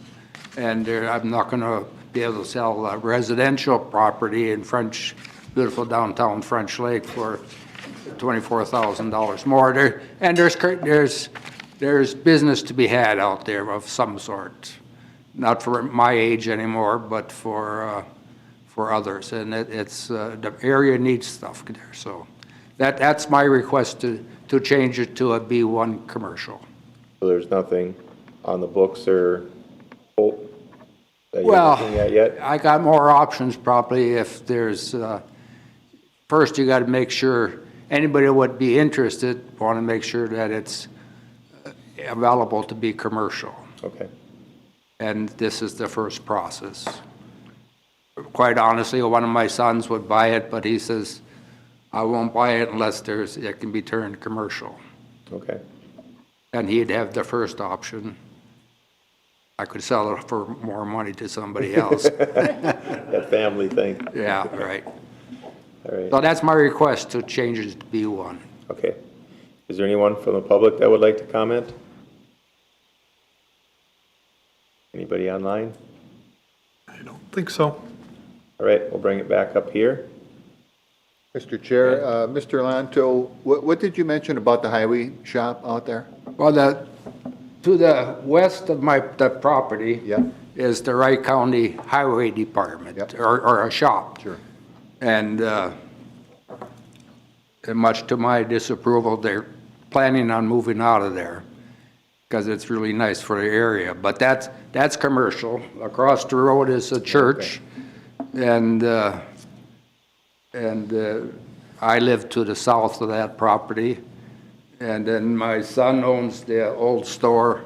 and I'm not going to be able to sell a residential property in beautiful downtown French Lake for $24,000 more. There's business to be had out there of some sort, not for my age anymore, but for others, and it's the area needs stuff there. So that's my request to change it to a B1 commercial. So there's nothing on the books or that you're looking at yet? I got more options probably if there's, first you got to make sure anybody who would be interested, want to make sure that it's available to be commercial. Okay. And this is the first process. Quite honestly, one of my sons would buy it, but he says, I won't buy it unless it can be turned commercial. Okay. And he'd have the first option. I could sell it for more money to somebody else. That family thing. Yeah, right. All right. So that's my request to change it to B1. Okay. Is there anyone from the public that would like to comment? Anybody online? I don't think so. All right, we'll bring it back up here. Mr. Chair, Mr. Lanto, what did you mention about the highway shop out there? Well, to the west of the property is the Wright County Highway Department, or a shop. Sure. And much to my disapproval, they're planning on moving out of there because it's really nice for the area. But that's commercial. Across the road is a church, and I live to the south of that property. And then my son owns the old store.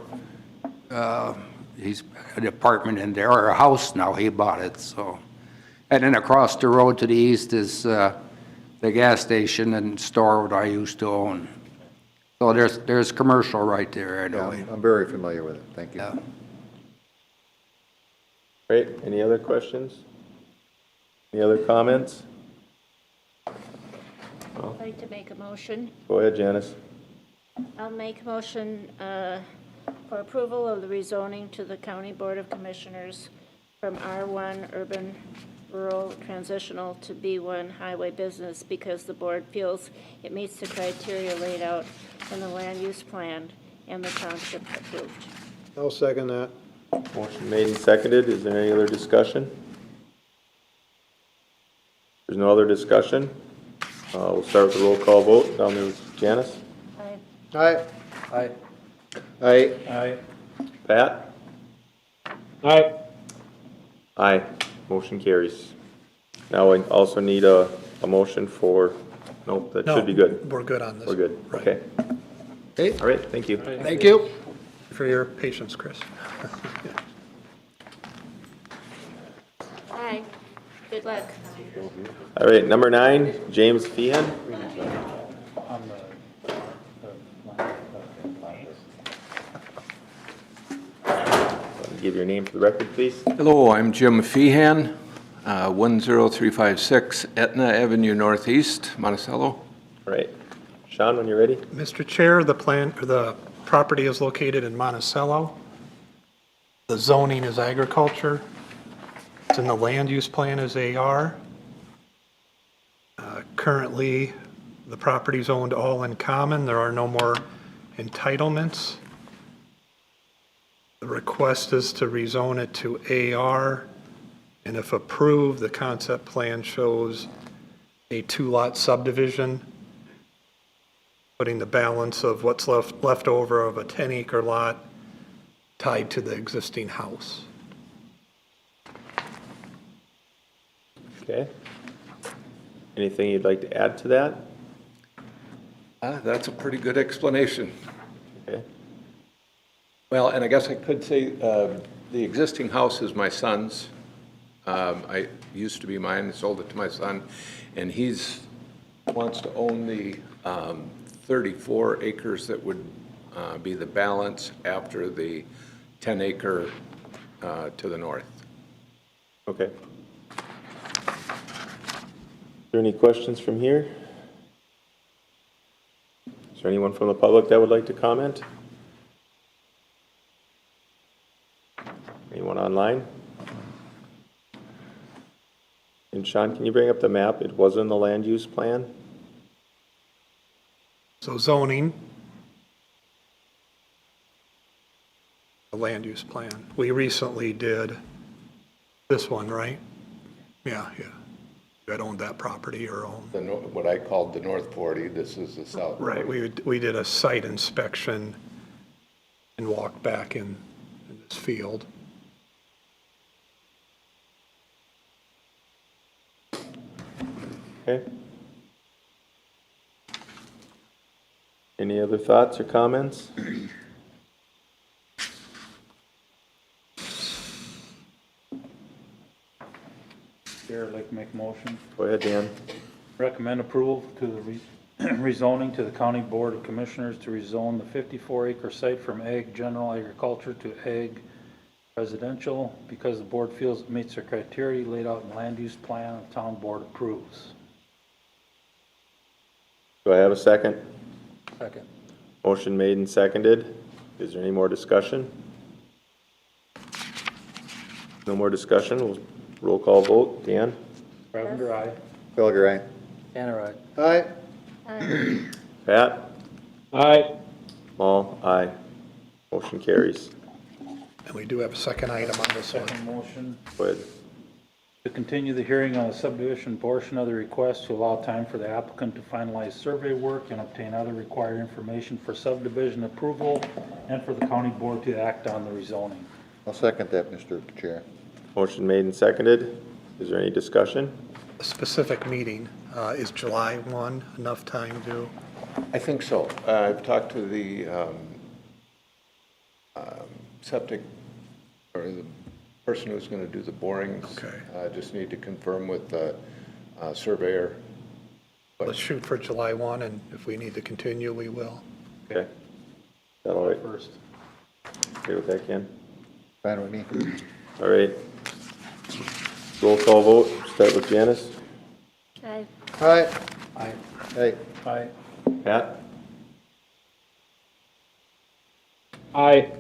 He's an apartment in there, or a house now. He bought it. So, and then across the road to the east is the gas station and store that I used to own. So there's commercial right there. I know. Yeah, I'm very familiar with it. Thank you. Yeah. Great. Any other questions? Any other comments? I'd like to make a motion. Go ahead, Janice. I'll make a motion for approval of the rezoning to the County Board of Commissioners from R1 Urban Rural Transitional to B1 Highway Business because the board feels it meets the criteria laid out in the land use plan and the township approved. I'll second that. Motion made and seconded. Is there any other discussion? there's no other discussion, we'll start with a roll call vote. Down there with Janice. Aye. Aye. Aye. Aye. Pat? Aye. Aye. Motion carries. Now I also need a motion for, nope, that should be good. We're good on this. We're good, okay. Okay. All right, thank you. Thank you. For your patience, Chris. Hi, good luck. All right, number 9, James Feehan. On Give your name for the record, please. Hello, I'm Jim Feehan, 10356 Etna Avenue Northeast, Monticello. All right. Sean, when you're ready. Mr. Chair, the property is located in Monticello. The zoning is agriculture. It's in the land use plan as AR. Currently, the property is owned all in common. There are no more entitlements. The request is to rezone it to AR, and if approved, the concept plan shows a 2-lot subdivision, putting the balance of what's left over of a 10-acre lot tied to the existing house. Okay. Anything you'd like to add to that? That's a pretty good explanation. Okay. Well, and I guess I could say the existing house is my son's. I used to be mine, sold it to my son, and wants to own the 34 acres that would be the balance after the 10-acre to the north. Okay. Is there any questions from here? Is there anyone from the public that would like to comment? Anyone online? And Sean, can you bring up the map? It was in the land use plan? So zoning, the land use plan. We recently did this one, right? Yeah. You had owned that property or owned. What I called the North 40, this is the South 40. Right, we did a site inspection and walked back in this field. Okay. Any other thoughts or comments? Chair, I'd like to make a motion. Go ahead, Dan. Recommend approval to the rezoning to the County Board of Commissioners to rezone the 54-acre site from ag general agriculture to ag residential because the board feels it meets the criteria laid out in the land use plan and the town board approves. Do I have a second? Second. Motion made and seconded. Is there any more discussion? No more discussion. We'll roll call vote. Dan? Carpenter, aye. Felger, aye. Tanner, aye. Aye. Pat? Aye. Small? Aye. Motion carries. And we do have a second item on this one. Second motion. Go ahead. To continue the hearing on the subdivision portion of the request to allow time for the applicant to finalize survey work and obtain other required information for subdivision approval and for the county board to act on the rezoning. I'll second that, Mr. Chair. Motion made and seconded. Is there any discussion? A specific meeting, is July 1 enough time to? I think so. I've talked to the septic, or the person who's going to do the borings. Okay. Just need to confirm with the surveyor. Let's shoot for July 1, and if we need to continue, we will. Okay. Is that all right? First. Okay with that, Ken? Fine with me. All right. Roll call vote. Start with Janice. Aye. Aye. Aye. Aye. Aye. Pat? Aye.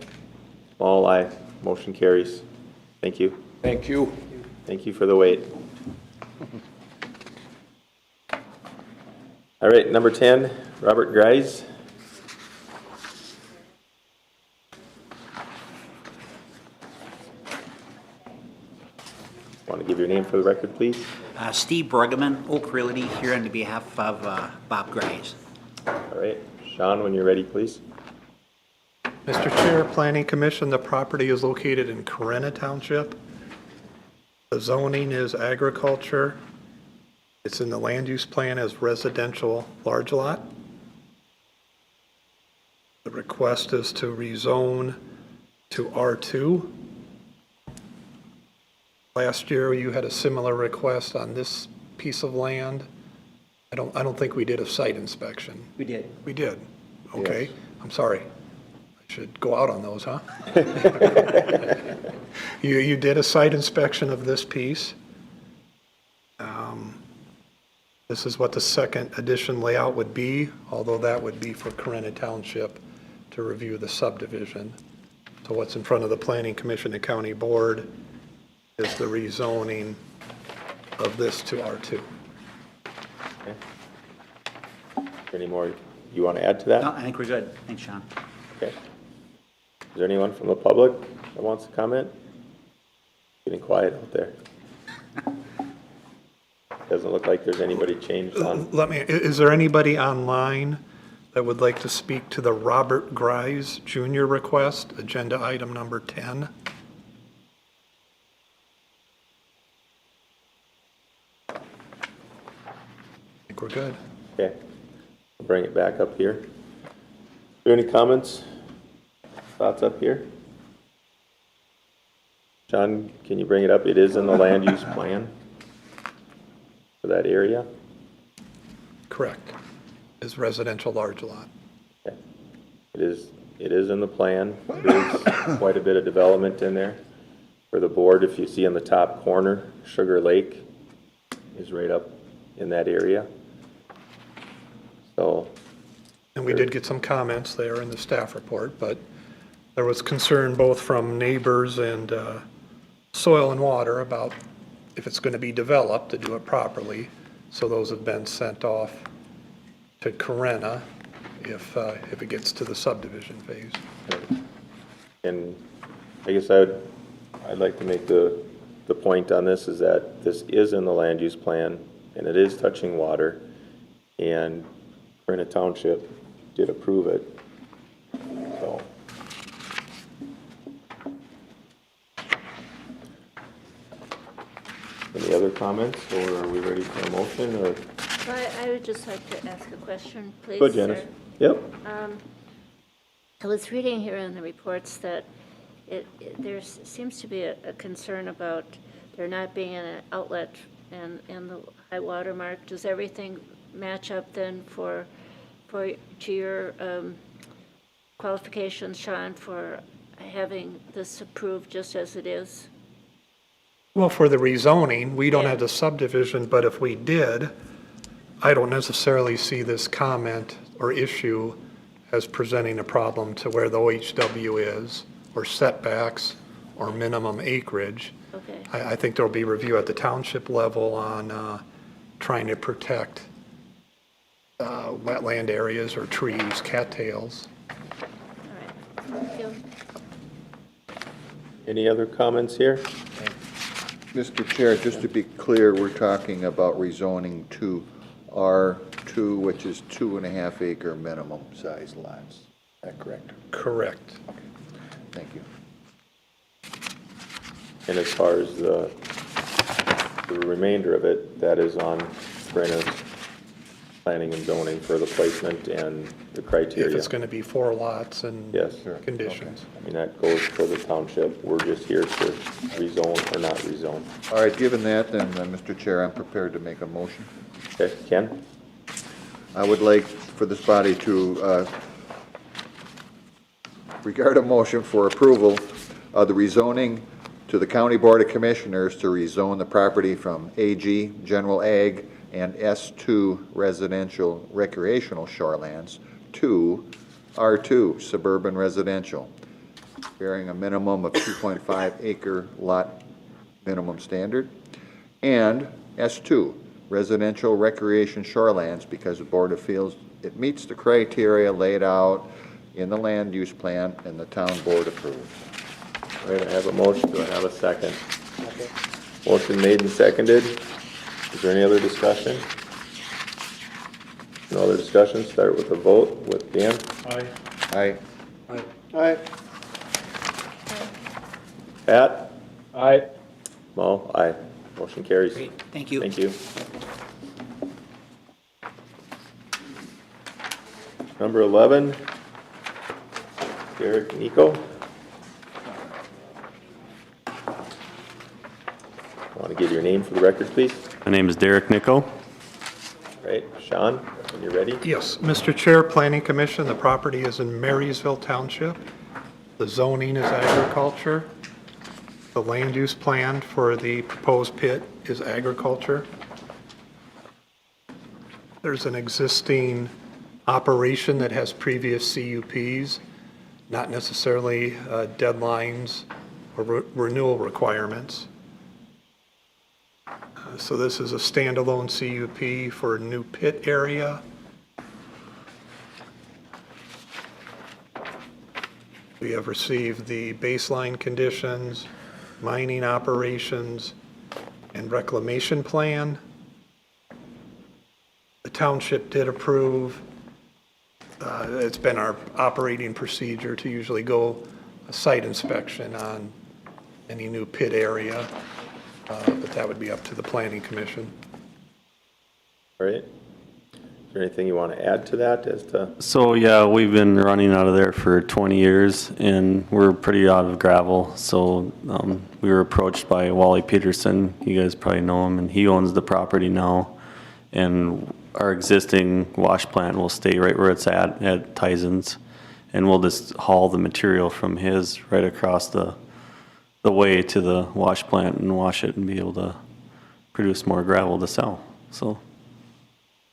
Small aye. Motion carries. Thank you. Thank you. Thank you for the wait. All right, number 10, Robert Grice. Want to give give your name for the record, please. Steve Bruggeman, Oak Realty, here on behalf of Bob Grice. All right, Sean, when you're ready, please. Mr. Chair, Planning Commission, the property is located in Corona Township. The zoning is agriculture. It's in the land use plan as residential large lot. The request is to rezone to R2. Last year, you had a similar request on this piece of land. I don't think we did a site inspection. We did. We did? Okay. Yes. I'm sorry. I should go out on those, huh? You did a site inspection of this piece. This is what the second edition layout would be, although that would be for Corona Township to review the subdivision. So what's in front of the Planning Commission and County Board is the rezoning of this to R2. Any more you want to add to that? No, I think we're good. Thanks, Sean. Okay. Is there anyone from the public that wants to comment? Getting quiet out there. Doesn't look like there's anybody changed on. Is there anybody online that would like to speak to the Robert Grice Jr. request, agenda item number 10? I think we're good. Okay, I'll bring it back up here. Are there any comments, thoughts up here? John, can you bring it up? It is in the land use plan for that area. Correct. Is residential large lot. Okay. It is in the plan. There's quite a bit of development in there. For the board, if you see in the top corner, Sugar Lake is right up in that area. So. And we did get some comments there in the staff report, but there was concern both from neighbors and soil and water about if it's going to be developed, to do it properly. So those have been sent off to Corona if it gets to the subdivision phase. And I guess I'd like to make the point on this is that this is in the land use plan and it is touching water, and Corona Township did approve it. So. Any other comments, or are we ready for a motion, or? Well, I would just like to ask a question, please. Go, Janice. sir. Yep. I was reading here in the reports that there seems to be a concern about there not being an outlet and the high water mark. Does everything match up then to your qualifications, Sean, for having this approved just as it is? Well, for the rezoning, we don't have the subdivision, but if we did, I don't necessarily see this comment or issue as presenting a problem to where the OHW is, or setbacks, or minimum acreage. Okay. I think there'll be review at the township level on trying to protect wetland areas or trees, cattails. All right, thank you. Any other comments here? Mr. Chair, just to be clear, we're talking about rezoning to R2, which is 2.5 acre minimum size lots. Is that correct? Correct. Okay. Thank you. And as far as the remainder of it, that is on Brenna's planning and zoning for the placement and the criteria. If it's going to be 4 lots and Yes. conditions. I mean, that goes for the township. We're just here to rezone or not rezone. All right, given that, then, Mr. Chair, I'm prepared to make a motion. Okay, Ken? I would like for this body to regard a motion for approval of the rezoning to the County Board of Commissioners to rezone the property from AG, General Ag, and S2 Residential Recreational Shorelands to R2 Suburban Residential, bearing a minimum of 2.5 acre lot minimum standard, and S2 Residential Recreation Shorelands, because the Board of feels it meets the criteria laid out in the land use plan and the town board approves. All right, I have a motion. Do I have a second? Motion made and seconded. Is there any other discussion? No other discussion, start with a vote with Dan. Aye. Aye. Aye. Pat? Aye. Mo? Aye. Motion carries. Great, thank you. Thank you. Number 11, Derek Nico. Want to give your name for the record, please? My name is Derek Nico. Right, Sean, when you're ready. Yes, Mr. Chair, Planning Commission, the property is in Marysville Township. The zoning is agriculture. The land use plan for the proposed pit is agriculture. There's an existing operation that has previous CUPs, not necessarily deadlines or renewal requirements. So this is a standalone CUP for a new pit area. We have received the baseline conditions, mining operations, and reclamation plan. The township did approve. It's been our operating procedure to usually go a site inspection on any new pit area, but that would be up to the Planning Commission. All right. Is there anything you want to add to that as to? So yeah, we've been running out of there for 20 years and we're pretty out of gravel. So we were approached by Wally Peterson. You guys probably know him, and he owns the property now. And our existing wash plant will stay right where it's at Tyson's. And we'll just haul the material from his right across the way to the wash plant and wash it and be able to produce more gravel to sell. So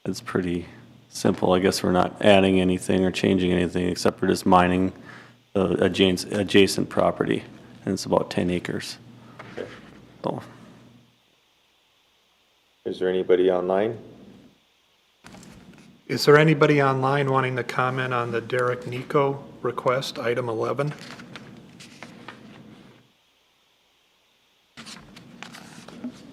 it's pretty simple. I guess we're not adding anything or changing anything, except we're just mining the adjacent property, and it's about 10 acres. So. Is there anybody online? Is there anybody online wanting to comment on the Derek Nico request, item 11?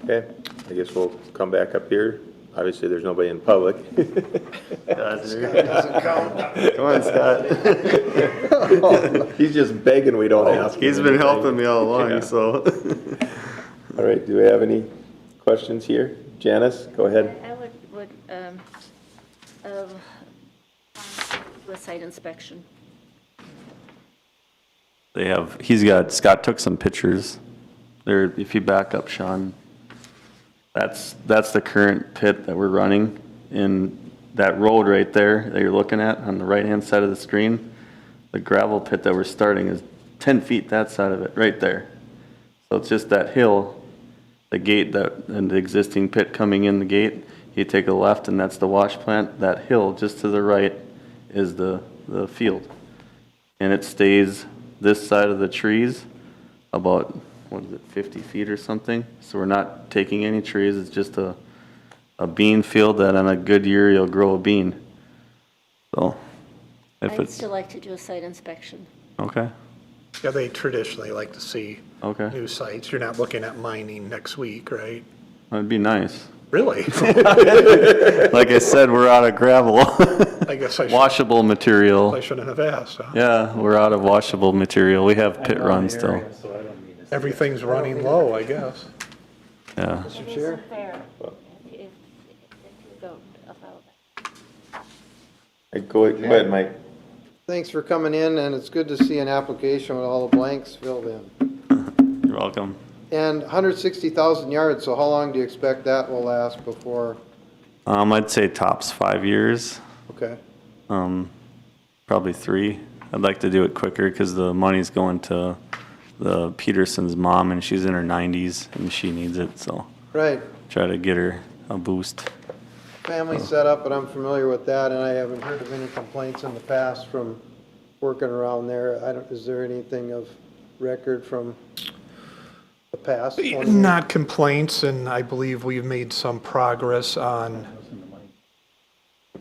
Okay, I guess we'll come back up here. Obviously, there's nobody in public. Scott doesn't count. Come on, Scott. He's just begging we don't ask him. He's been anything. helping me all along, Yeah. so. All right, do we have any questions here? Janice, go ahead. I would do a site inspection. Scott took some pictures. There, if you back up, Sean, that's the current pit that we're running. And that road right there that you're looking at on the right-hand side of the screen, the gravel pit that we're starting is 10 feet that side of it, right there. So it's just that hill, the gate and the existing pit coming in the gate. You take a left and that's the wash plant. That hill just to the right is the field. And it stays this side of the trees about, 50 feet or something? So we're not taking any trees, it's just a bean field that on a good year you'll grow a bean. So, if I'd it's, still like to do a site inspection. okay, Yeah, they traditionally like to see okay, new sites. You're not looking at mining next week, right? that'd be nice. Really? Like I said, we're out of gravel. I guess I should. Washable material. I shouldn't have asked, huh? Yeah, we're out of washable material. We have pit runs still. Everything's running low, I guess. Yeah. Mr. Chair? Fair, if you don't allow that. Go ahead, Mike. Thanks for coming in, and it's good to see an application with all the blanks filled in. You're welcome. And 160,000 yards, so how long do you expect that will last before? I'd say tops 5 years. Okay. Probably 3. I'd like to do it quicker because the money's going to the Peterson's mom, and she's in her 90s and she needs it, so Right. try to get her a boost. Family setup, but I'm familiar with that, and I haven't heard of any complaints in the past from working around there. Is there anything of record from the past? 20 years? Not complaints, and I believe we've made some progress on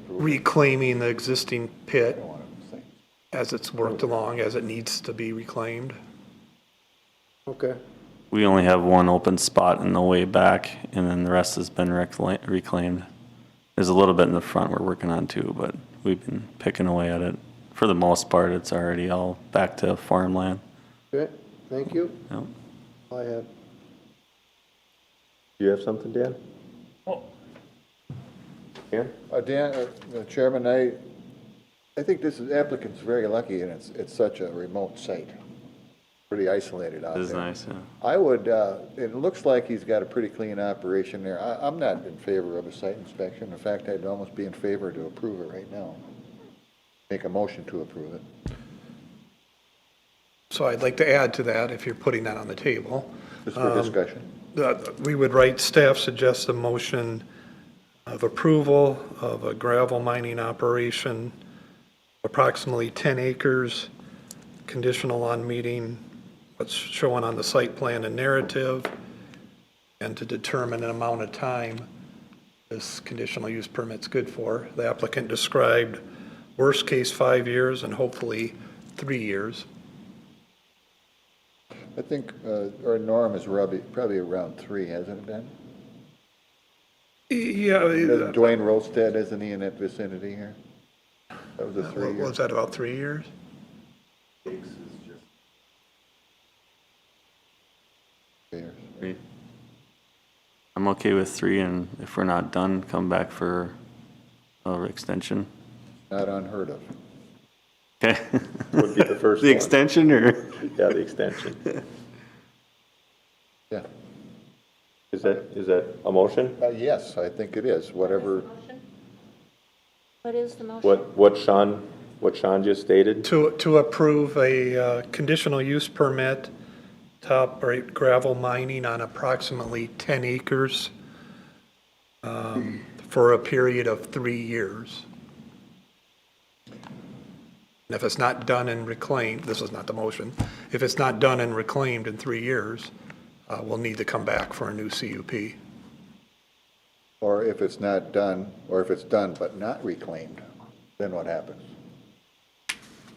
reclaiming the existing pit as it's worked along, as it needs to be reclaimed. Okay. we only have one open spot in the way back, and then the rest has been reclaimed. There's a little bit in the front we're working on too, but we've been picking away at it. For the most part, it's already all back to farmland. Okay, thank you. Yep. All I had. Do you have something, Dan? Dan? Dan, Chairman, I think this is, applicant's very lucky, and it's such a remote site. Pretty isolated out there. It is nice, yeah. I would, it looks like he's got a pretty clean operation there. I'm not in favor of a site inspection. In fact, I'd almost be in favor to approve it right now. Make a motion to approve it. So I'd like to add to that, if you're putting that on the table. Just for discussion. We would write, staff suggests a motion of approval of a gravel mining operation, approximately 10 acres, conditional on meeting what's shown on the site plan and narrative, and to determine an amount of time this conditional use permit's good for. The applicant described worst case 5 years and hopefully 3 years. I think our norm is probably around 3, hasn't it been? Yeah. Dwayne Rolstad, isn't he in that vicinity here? That was a 3 year. Was that about 3 years? Three. I'm okay with 3, and if we're not done, come back for an extension. Not unheard of. Okay. Would be the first The one. extension, or? Yeah, the extension. Yeah. Is that a motion? Yes, I think it is, whatever. What is the motion? What Sean just stated? To approve a conditional use permit, to operate gravel mining on approximately 10 acres for a period of 3 years. And if it's not done and reclaimed, this is not the motion, if it's not done and reclaimed in 3 years, we'll need to come back for a new CUP. Or if it's not done, or if it's done but not reclaimed, then what happens?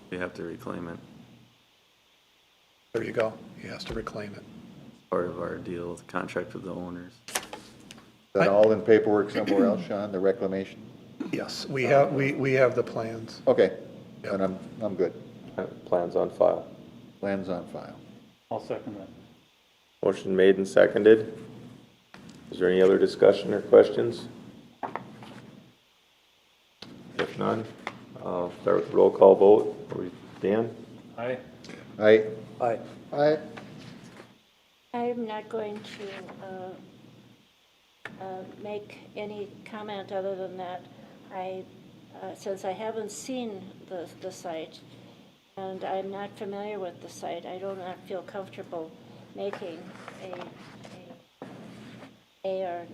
We have to reclaim it. There you go. He has to reclaim it. Part of our deal with contract with the owners. Is that all in paperwork somewhere else, Sean, the reclamation? Yes, we have the plans. Okay, and I'm good. Plans on file. Plans on file. I'll second that. Motion made and seconded. Is there any other discussion or questions? If none, I'll start with the roll call vote. Dan? Aye. Aye. Aye. Aye. I'm not going to make any comment other than that. Since I haven't seen the site and I'm not familiar with the site, I do not feel comfortable making a or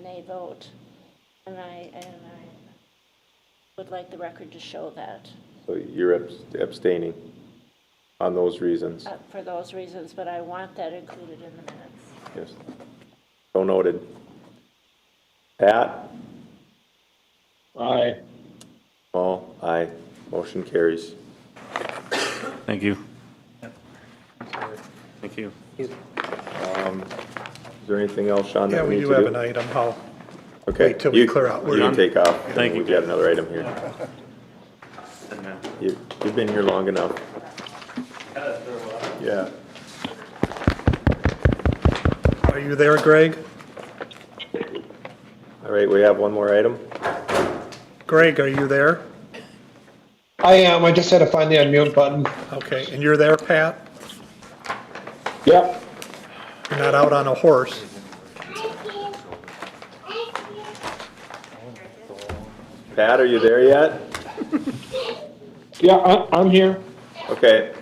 nay vote. And I would like the record to show that. So you're abstaining on those reasons? For those reasons, but I want that included in the minutes. Yes. So noted. Pat? Aye. Paul? Aye. Motion carries. Thank you. Thank you. Is there anything else, Sean, Yeah, that we we need do to have do? an item. I'll Okay. wait till we clear out. You can take off. Thank you. We've got another item here. You've been here long enough. Yeah. Are you there, Greg? All right, we have one more item. Greg, are you there? I am. I just had to find the unmute button. Okay, and you're there, Pat? Yep. You're not out on a horse? Pat, are you there yet? Yeah, I'm here. Okay.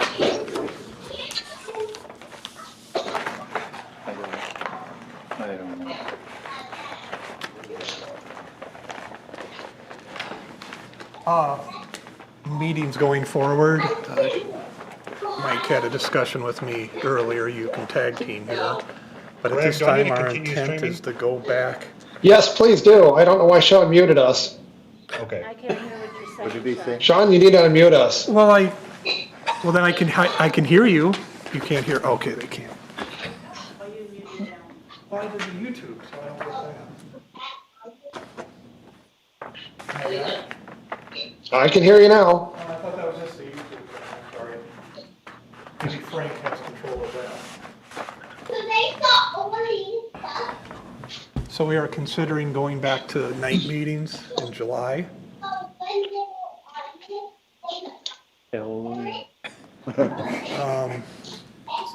I don't know. Meetings going forward. Mike had a discussion with me earlier. You can tag team here. But at Greg, this do I need time, to our continue intent streaming? is to go back. Yes, please do. I don't know why Sean muted us. Okay. I can't hear what you're saying. What did he say? Sean, you need to unmute us. Well, then I can hear you. You can't hear, okay, they can't. Why did the YouTube, so I don't get that. I can hear you now. Oh, I thought that was just the YouTube, I'm sorry. Maybe Frank has control of that. So we are considering going back to night meetings in July.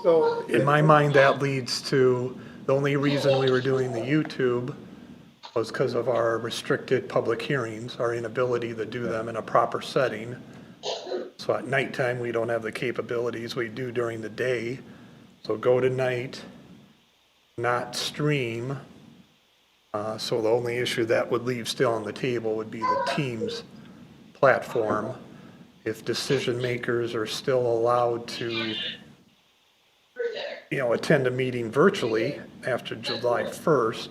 So in my mind, that leads to, the only reason we were doing the YouTube was because of our restricted public hearings, our inability to do them in a proper setting. So at nighttime, we don't have the capabilities we do during the day. So go to night, not stream. So the only issue that would leave still on the table would be the Teams platform. If decision makers are still allowed to, attend a meeting virtually after July 1st,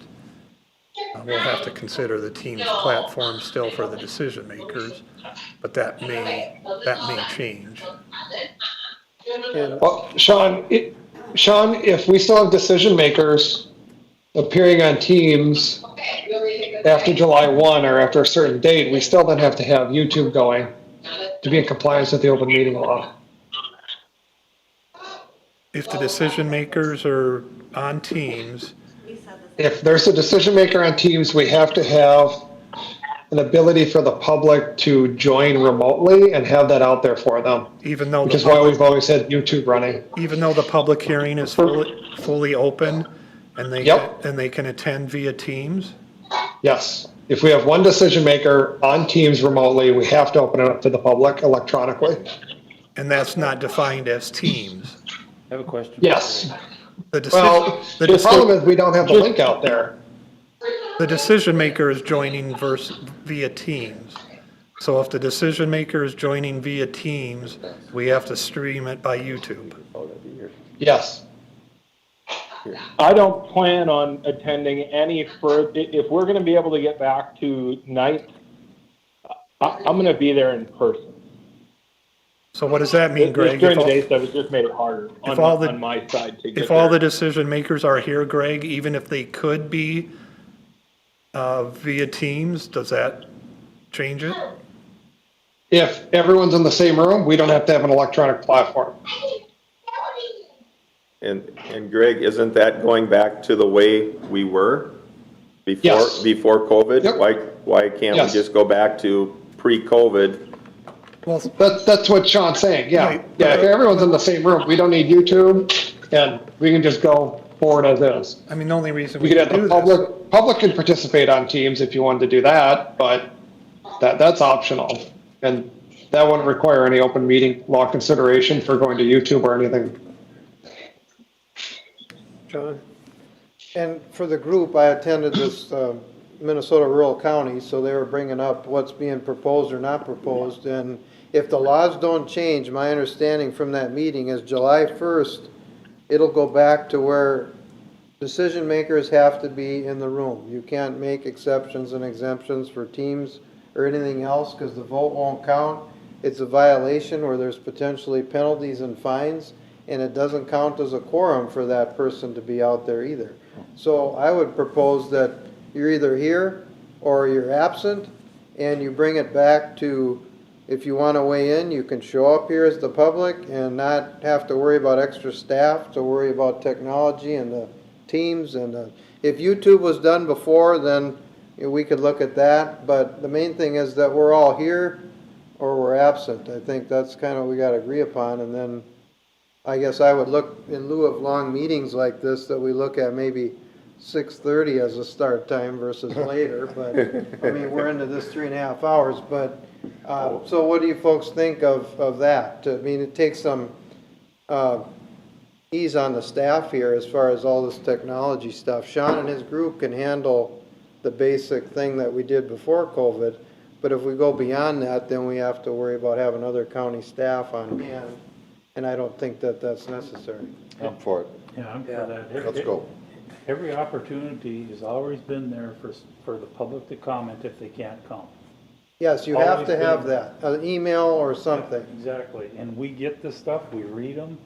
we'll have to consider the Teams platform still for the decision makers, but that may change. Well, Sean, if we still have decision makers appearing on Teams after July 1 or after a certain date, we still then have to have YouTube going to be in compliance with the open meeting law. If the decision makers are on Teams, If there's a decision maker on Teams, we have to have an ability for the public to join remotely and have that out there for them. even though Which is why we've always had YouTube running. even though the public hearing is fully open and they can attend via Teams? Yes. If we have one decision maker on Teams remotely, we have to open it up to the public electronically. And that's not defined as Teams. I have a question. Yes. The The problem is we don't have the link out there. The decision maker is joining via Teams. So if the decision maker is joining via Teams, we have to stream it by YouTube. Yes. I don't plan on attending any further, if we're gonna be able to get back to night, I'm gonna be there in person. So what does that mean, Greg? During the day stuff, it just made it harder on my side to get If all there. the decision makers are here, Greg, even if they could be via Teams, does that change it? If everyone's in the same room, we don't have to have an electronic platform. And Greg, isn't that going back to the way we were Yes. before COVID? Yep. Why can't we Yes. just go back to pre-COVID? Well, that's what Sean's saying, yeah. Yeah, if everyone's in the same room, we don't need YouTube, and we can just go forward as is. I mean, the only reason We we could can have do the this. public can participate on Teams if you wanted to do that, but that's optional. And that wouldn't require any open meeting law consideration for going to YouTube or anything. John? And for the group, I attended this Minnesota Rural County, so they were bringing up what's being proposed or not proposed. And if the laws don't change, my understanding from that meeting is July 1st, it'll go back to where decision makers have to be in the room. You can't make exceptions and exemptions for teams or anything else because the vote won't count. It's a violation where there's potentially penalties and fines, and it doesn't count as a quorum for that person to be out there either. So I would propose that you're either here or you're absent, and you bring it back to, if you want to weigh in, you can show up here as the public and not have to worry about extra staff, to worry about technology and the teams. And if YouTube was done before, then we could look at that. But the main thing is that we're all here or we're absent. I think that's kind of what we got to agree upon. And then I guess I would look, in lieu of long meetings like this, that we look at maybe 6:30 as a start time versus later. But I mean, we're into this 3.5 hours. But so what do you folks think of that? I mean, it takes some ease on the staff here as far as all this technology stuff. Sean and his group can handle the basic thing that we did before COVID. But if we go beyond that, then we have to worry about having other county staff on hand. And I don't think that that's necessary. I'm for it. Yeah, I'm for that. Let's go. Every opportunity has always been there for the public to comment if they can't come. Yes, you have Always to have been. that, an email or something. Exactly, and we get this stuff, we read them.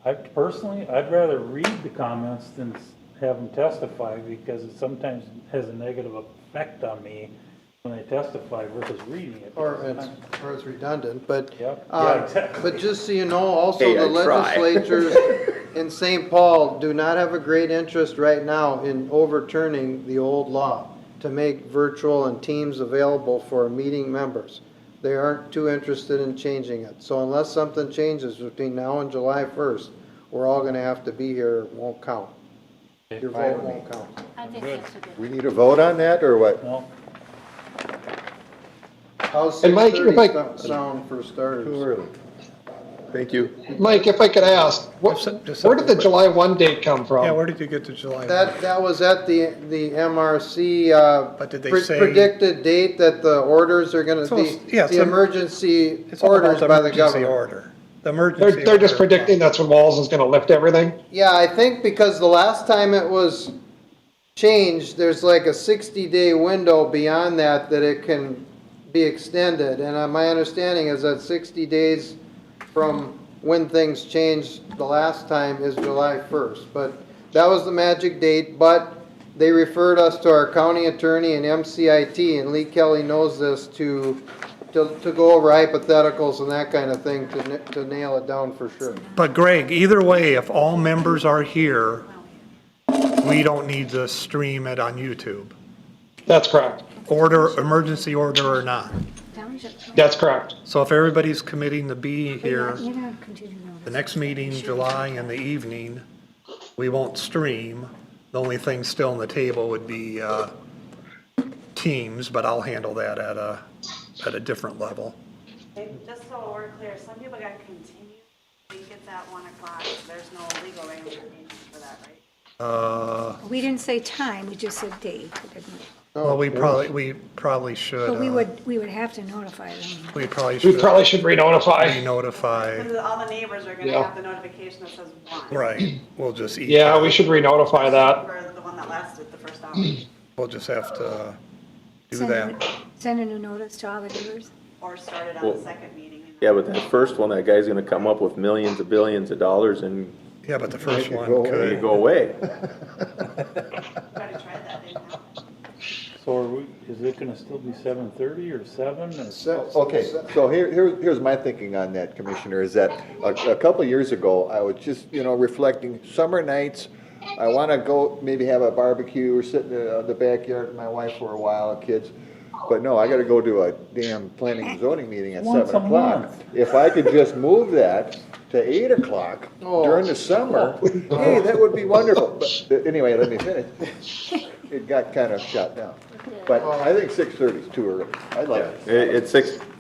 I personally, I'd rather read the comments than have them testify because it sometimes has a negative effect on me when they testify versus reading it. Or it's redundant, but, Yep. Yeah, exactly. but just so you know, also Hey, the I try. legislatures in St. Paul do not have a great interest right now in overturning the old law to make virtual and Teams available for meeting members. They aren't too interested in changing it. So unless something changes between now and July 1st, we're all gonna have to be here, it won't count. Your vote won't count. I think that's a good. We need a vote on that, or what? No, How's And Mike, 6:30 sound for starters? Too early. Thank you. Mike, if I could ask, where did the July 1 date come from? Yeah, where did you get to July? That was at the MRC, But did they say? predicted date that the orders are gonna So be, it's- yeah, it's the a- emergency It's all about orders the by the emergency governor. order. The emergency. They're just order. predicting that's when Walls is gonna lift everything? Yeah, I think because the last time it was changed, there's like a 60-day window beyond that that it can be extended. And my understanding is that 60 days from when things changed the last time is July 1st. But that was the magic date, but they referred us to our county attorney and MCIT, and Lee Kelly knows this, to go over hypotheticals and that kind of thing to nail it down for sure. But Greg, either way, if all members are here, we don't need to stream it on YouTube. That's correct. Emergency order or not. That's correct. So if everybody's committing to be here, You're not continuing on. the next meeting, July in the evening, we won't stream. The only thing still on the table would be Teams, but I'll handle that at a different level. Just so we're clear, some people got continued, I think it's at 1 o'clock, there's no legal ramifications for that, right? We didn't say time, we just said date, didn't we? Well, we probably should. But we would have to notify them. We probably We probably should re-notify. Re-notify. Because all the neighbors are gonna Yeah. have the notification that says 1. Right, we'll just. Yeah, we should re-notify that. For the one that lasted the first hour, We'll just have to do Send that. Send a new notice to all the neighbors. or started on Well, the second meeting. Yeah, but that first one, that guy's gonna come up with millions of billions of dollars and Yeah, but the first Make it one go they could. go away. Tried to try that, didn't happen. so is it gonna still be 7:30 or 7 or? Okay, so here's my thinking on that, Commissioner, is that a couple of years ago, I was just, reflecting, summer nights, I wanna go maybe have a barbecue or sit in the backyard with my wife for a while, kids. But no, I gotta go to a damn planning and zoning meeting at Once 7 a o'clock. month. If I could just move that to 8 o'clock during the summer, hey, that would be wonderful. But anyway, let me finish. It got kind of shut down. But I think 6:30 is too early. I like it. It's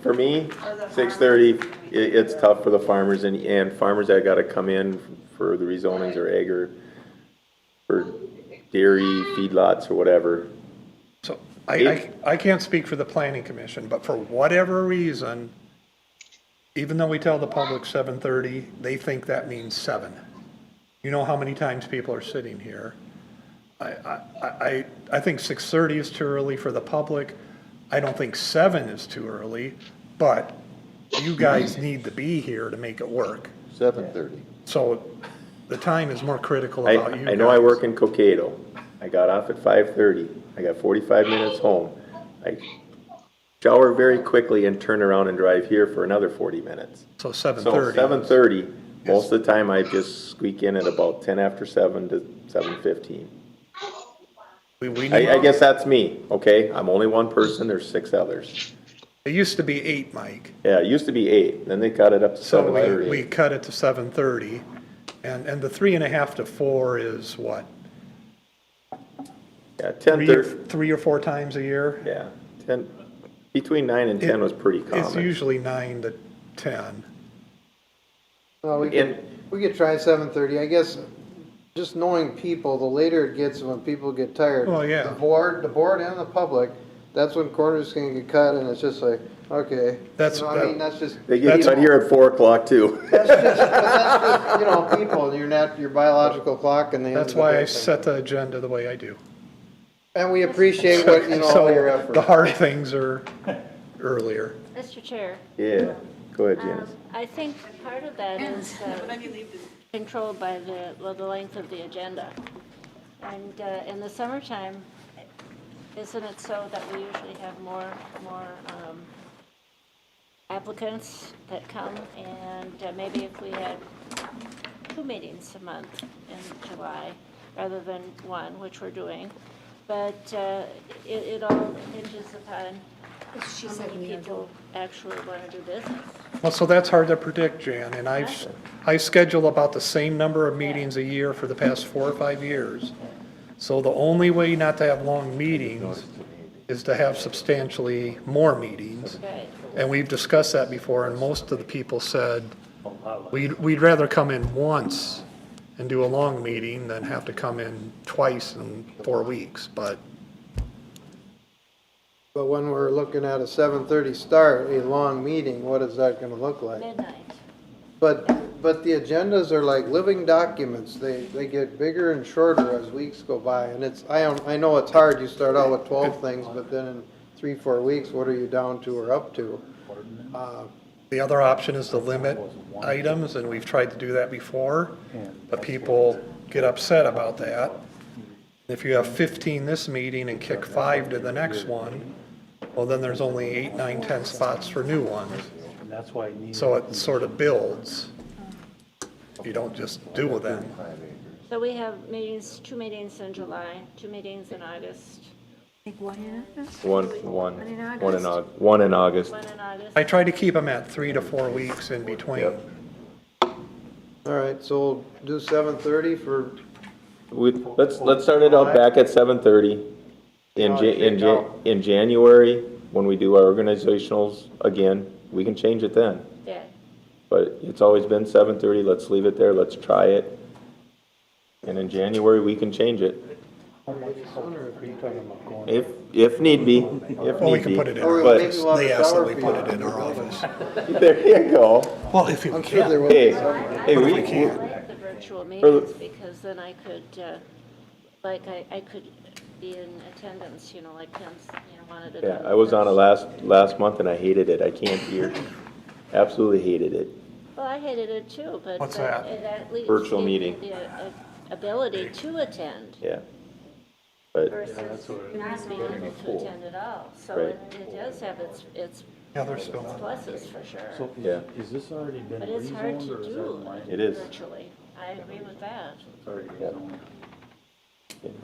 for me, 6:30, it's tough for the farmers and farmers that gotta come in for the rezonings or egg or for dairy, feedlots or whatever. So I can't speak for the planning commission, but for whatever reason, even though we tell the public 7:30, they think that means 7. You know how many times people are sitting here. I think 6:30 is too early for the public. I don't think 7 is too early, but you guys need to be here to make it work. 7:30. So the time is more critical about you guys. I know I work in Cokato. I got off at 5:30. I got 45 minutes home. I shower very quickly and turn around and drive here for another 40 minutes. So So 7:30. 7:30, most of the time I just squeak in at about 10 after 7 to 7:15. I guess that's me, okay? I'm only one person, there's 6 others. It used to be 8, Mike. Yeah, it used to be 8, then they cut it up to So 7:30. we cut it to 7:30, and the 3.5 to 4 is what? Yeah, 10:30. 3 or 4 times a year? Yeah, 10, between 9 and 10 was pretty It's common. usually 9 to 10. Well, we could try 7:30, I guess, just knowing people, the later it gets, when people get tired. Well, yeah. The board and the public, that's when corners can get cut, and it's just like, okay. That's- I mean, that's just. They get cut here at 4 o'clock too. That's just, people, your biological clock and the. That's why I set the agenda the way I do. And we appreciate what, all your effort. So the hard things are earlier. Mr. Chair, Yeah, go ahead, Janice. I think part of that is controlled by the length of the agenda. And in the summertime, isn't it so that we usually have more applicants that come? And maybe if we had 2 meetings a month in July rather than 1, which we're doing. But it all hinges upon how many people actually want to do business. Well, so that's hard to predict, Jan, and I schedule about the same number of meetings a year for the past 4 or 5 years. So the only way not to have long meetings is to have substantially more meetings. Right. And we've discussed that before, and most of the people said, we'd rather come in once and do a long meeting than have to come in twice in 4 weeks, but when we're looking at a 7:30 start, a long meeting, what is that gonna look like? Midnight. But the agendas are like living documents. They get bigger and shorter as weeks go by. And I know it's hard. You start out with 12 things, but then in 3-4 weeks, what are you down to or up to? the other option is to limit items, and we've tried to do that before, but people get upset about that. If you have 15 this meeting and kick 5 to the next one, well, then there's only 8, 9, 10 spots for new ones. So it sort of builds. You don't just do them. So we have meetings, 2 meetings in July, 2 meetings in August. Like one in August? One in in August? one in August. One in August. I try to keep them at 3 to 4 weeks in between. Yep. All right, so we'll do 7:30 for, Let's start it out back at 7:30 in January, when we do our organizationals again, we can change it then. Yeah. But it's always been 7:30, let's leave it there, let's try it. And in January, we can change it. If need be, Well, we can put it in, Or our maybe office. we'll have They a asked that shower we fee. put it in our office. There you go. Well, if you I'm sure there can. will be Hey, some. hey, But if we we, can't. I like the virtual meetings because then I could, I could be in attendance, like Tim's, wanted to. yeah, come I was on it first. last month and I hated it, I can't hear. Absolutely hated it. Well, I hated it too, but. What's but that? it at least Virtual gave me meeting. The ability to attend Yeah. But, versus not being able to attend at all. So Right. it does have its Yeah, they're still on. pluses for sure. yeah, Is this already been But it's hard to rezoned or is that do mine? It is. virtually. I agree with that. It's already Yeah. rezoned.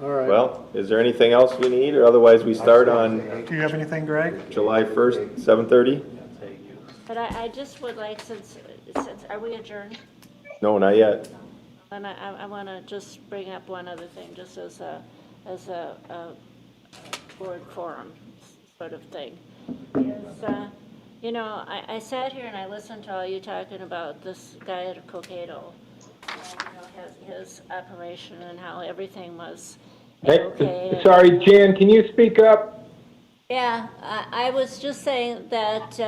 All right. well, is there anything else we need, or otherwise we start on Do you have anything, Greg? July 1st, 7:30? But I just would like, since, are we adjourned? No, not yet. And I want to just bring up one other thing, just as a board forum sort of thing. Is, I sat here and I listened to all you talking about this guy at Cokato, his operation and how everything was okay. Sorry, Jan, can you speak up? Yeah, I was just saying that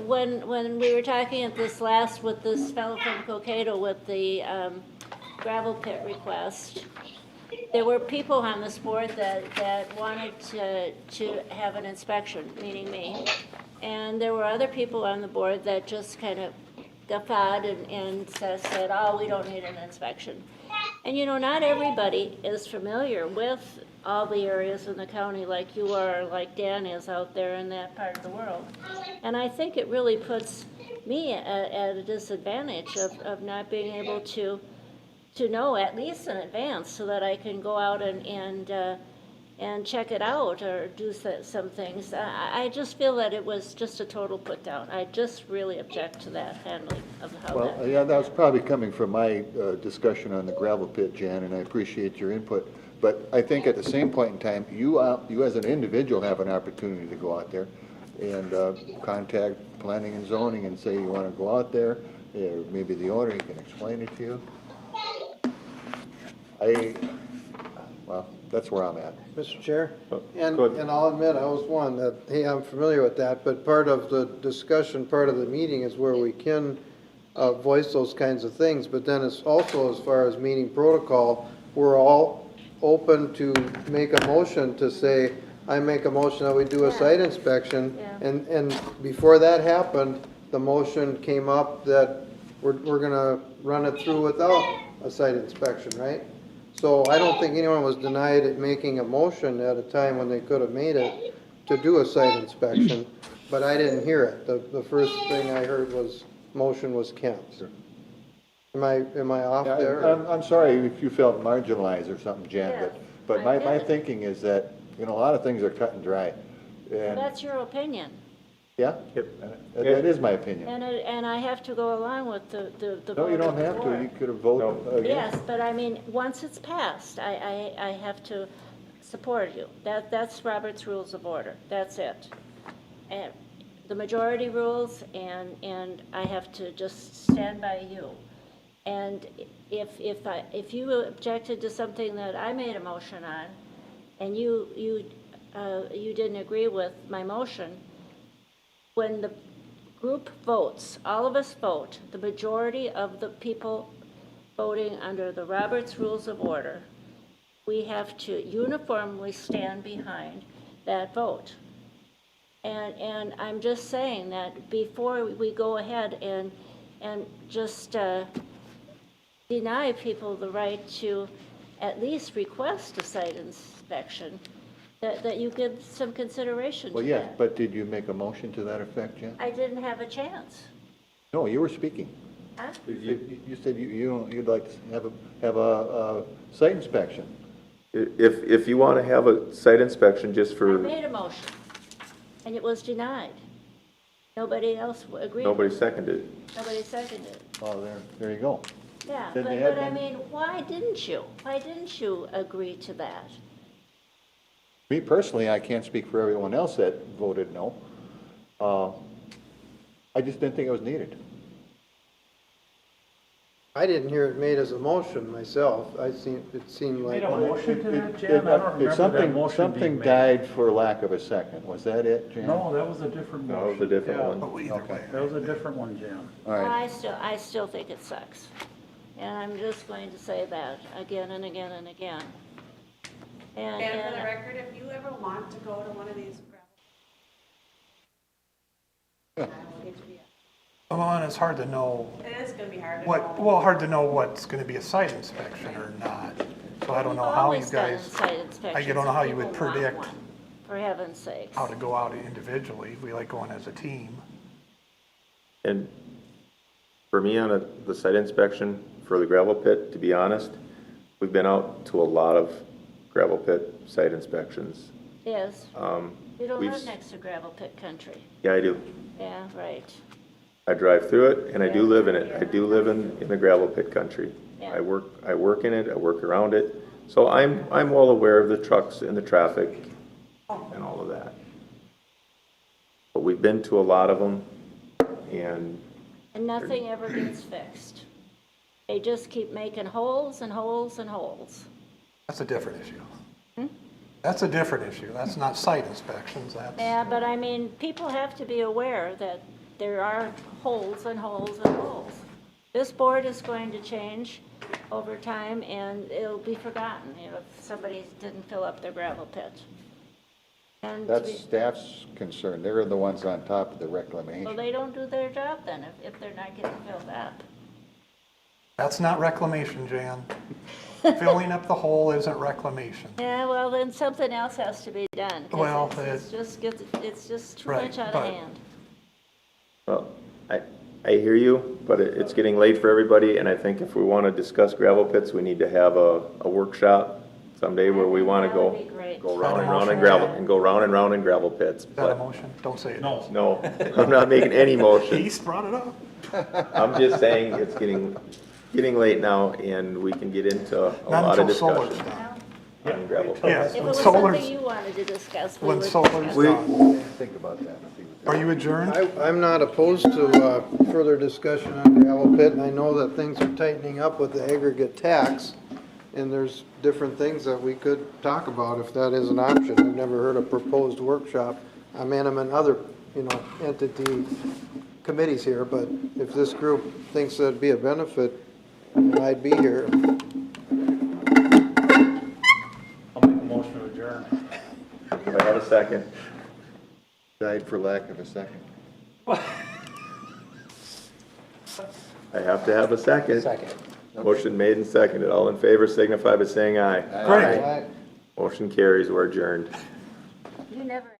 when we were talking at this last with this fellow from Cokato with the gravel pit request, there were people on this board that wanted to have an inspection, meaning me. And there were other people on the board that just kind of guffawed and said, oh, we don't need an inspection. And not everybody is familiar with all the areas in the county like you are, like Dan is out there in that part of the world. And I think it really puts me at a disadvantage of not being able to know at least in advance so that I can go out and check it out or do some things. I just feel that it was just a total put down. I just really object to that handling of how that. Well, yeah, that was probably coming from my discussion on the gravel pit, Jan, and I appreciate your input. But I think at the same point in time, you as an individual have an opportunity to go out there and contact planning and zoning and say you want to go out there. Maybe the owner, he can explain it to you. Well, that's where I'm at. Mr. Chair? And go ahead. I'll admit, I was one that, hey, I'm familiar with that, but part of the discussion, part of the meeting is where we can voice those kinds of things. But then it's also, as far as meeting protocol, we're all open to make a motion to say, I make a motion that we do a site inspection. Yeah. And before that happened, the motion came up that we're gonna run it through without a site inspection, right? So I don't think anyone was denied it making a motion at a time when they could have made it to do a site inspection, but I didn't hear it. The first thing I heard was, motion was Kent's. Am I off Yeah, there? I'm sorry if you felt marginalized or something, Jan, Yeah, but I my didn't. thinking is that, a lot of things are cut and dry. And, That's your opinion. yeah, that is my opinion. And I have to go along with the No, you vote of don't the have to, board. you could have voted against. Yes, but I mean, once it's passed, I have to support you. That's Robert's Rules of Order, that's it. And the majority rules, and I have to just stand by you. And if you objected to something that I made a motion on, and you didn't agree with my motion, when the group votes, all of us vote, the majority of the people voting under the Roberts Rules of Order, we have to uniformly stand behind that vote. And I'm just saying that before we go ahead and just deny people the right to at least request a site inspection, that you give some consideration to Well, that. yes, but did you make a motion to that effect, Jan? I didn't have a chance. No, you were speaking. Huh? You said you'd like to have a site inspection. If you want to have a site inspection just I for, made a motion, and it was denied. Nobody else agreed. nobody seconded. Nobody seconded it. Oh, there you go. Yeah, Then but they had I one. mean, why didn't you? Why didn't you agree to that? Me personally, I can't speak for everyone else that voted no. I just didn't think it was needed. I didn't hear it made as a motion myself. It seemed like. Made a motion to that, Jan? I don't remember that motion Something being made. died for lack of a second. Was that it, Jan? No, that was a different That was motion. a different Yeah. one. Okay. That was a different one, Jan. All right. I still think it sucks. And I'm just going to say that again and again and again. And for the record, if you ever want to go to one of these gravel, I will get you. Well, and it's hard to know It is gonna be hard to what, know. well, hard to know what's gonna be a site inspection or not. So I don't know We've how you always done guys, site inspections don't know how if you would people want predict one, for heaven's sakes. how to go out individually. We like going as a team. And for me on the site inspection for the gravel pit, to be honest, we've been out to a lot of gravel pit site inspections. Yes. You don't we've live s- next to gravel pit country. Yeah, I do. Yeah, right. I drive through it and I do live in it. I do live in the gravel pit country. Yeah. I work in it, I work around it. So I'm well aware of the trucks and the traffic and all of that. But we've been to a lot of them and And nothing ever gets fixed. They just keep making holes and holes and holes. That's a different issue. That's a different issue. That's not site inspections, that's. Yeah, but I mean, people have to be aware that there are holes and holes and holes. This board is going to change over time, and it'll be forgotten, if somebody didn't fill up their gravel pit. And That's staff's concern. They're the ones on top of the reclamation. well, they don't do their job then, if they're not getting filled up. That's not reclamation, Jan. Filling up the hole isn't reclamation. Yeah, well, then something else has to be done. 'cause Well, it's just too right, much out of but- hand. well, I hear you, but it's getting late for everybody, and I think if we want to discuss gravel pits, we need to have a workshop someday where we want to That would be great. go round and round in gravel, and go round and round in gravel pits. Is that a But motion? Don't say it. no, I'm not making any motion. East brought it up. I'm just saying it's getting late now, and we can get into a Not lot of until solar's discussion done. on gravel pits. Yes, If it when was solar's, something you wanted to discuss, we when would solar's discuss it. done. Think about that. Are you adjourned? I'm not opposed to further discussion on gravel pit, and I know that things are tightening up with the aggregate tax, and there's different things that we could talk about if that is an option. I've never heard of proposed workshop. I mean, I'm in other, entity committees here, but if this group thinks that'd be a benefit, I'd be here. I'll make a motion to adjourn. Do I have a second? Died for lack of a second. I have to have a second. Motion made and seconded. All in favor signify by saying aye. Great. Motion carries. We're adjourned. You never.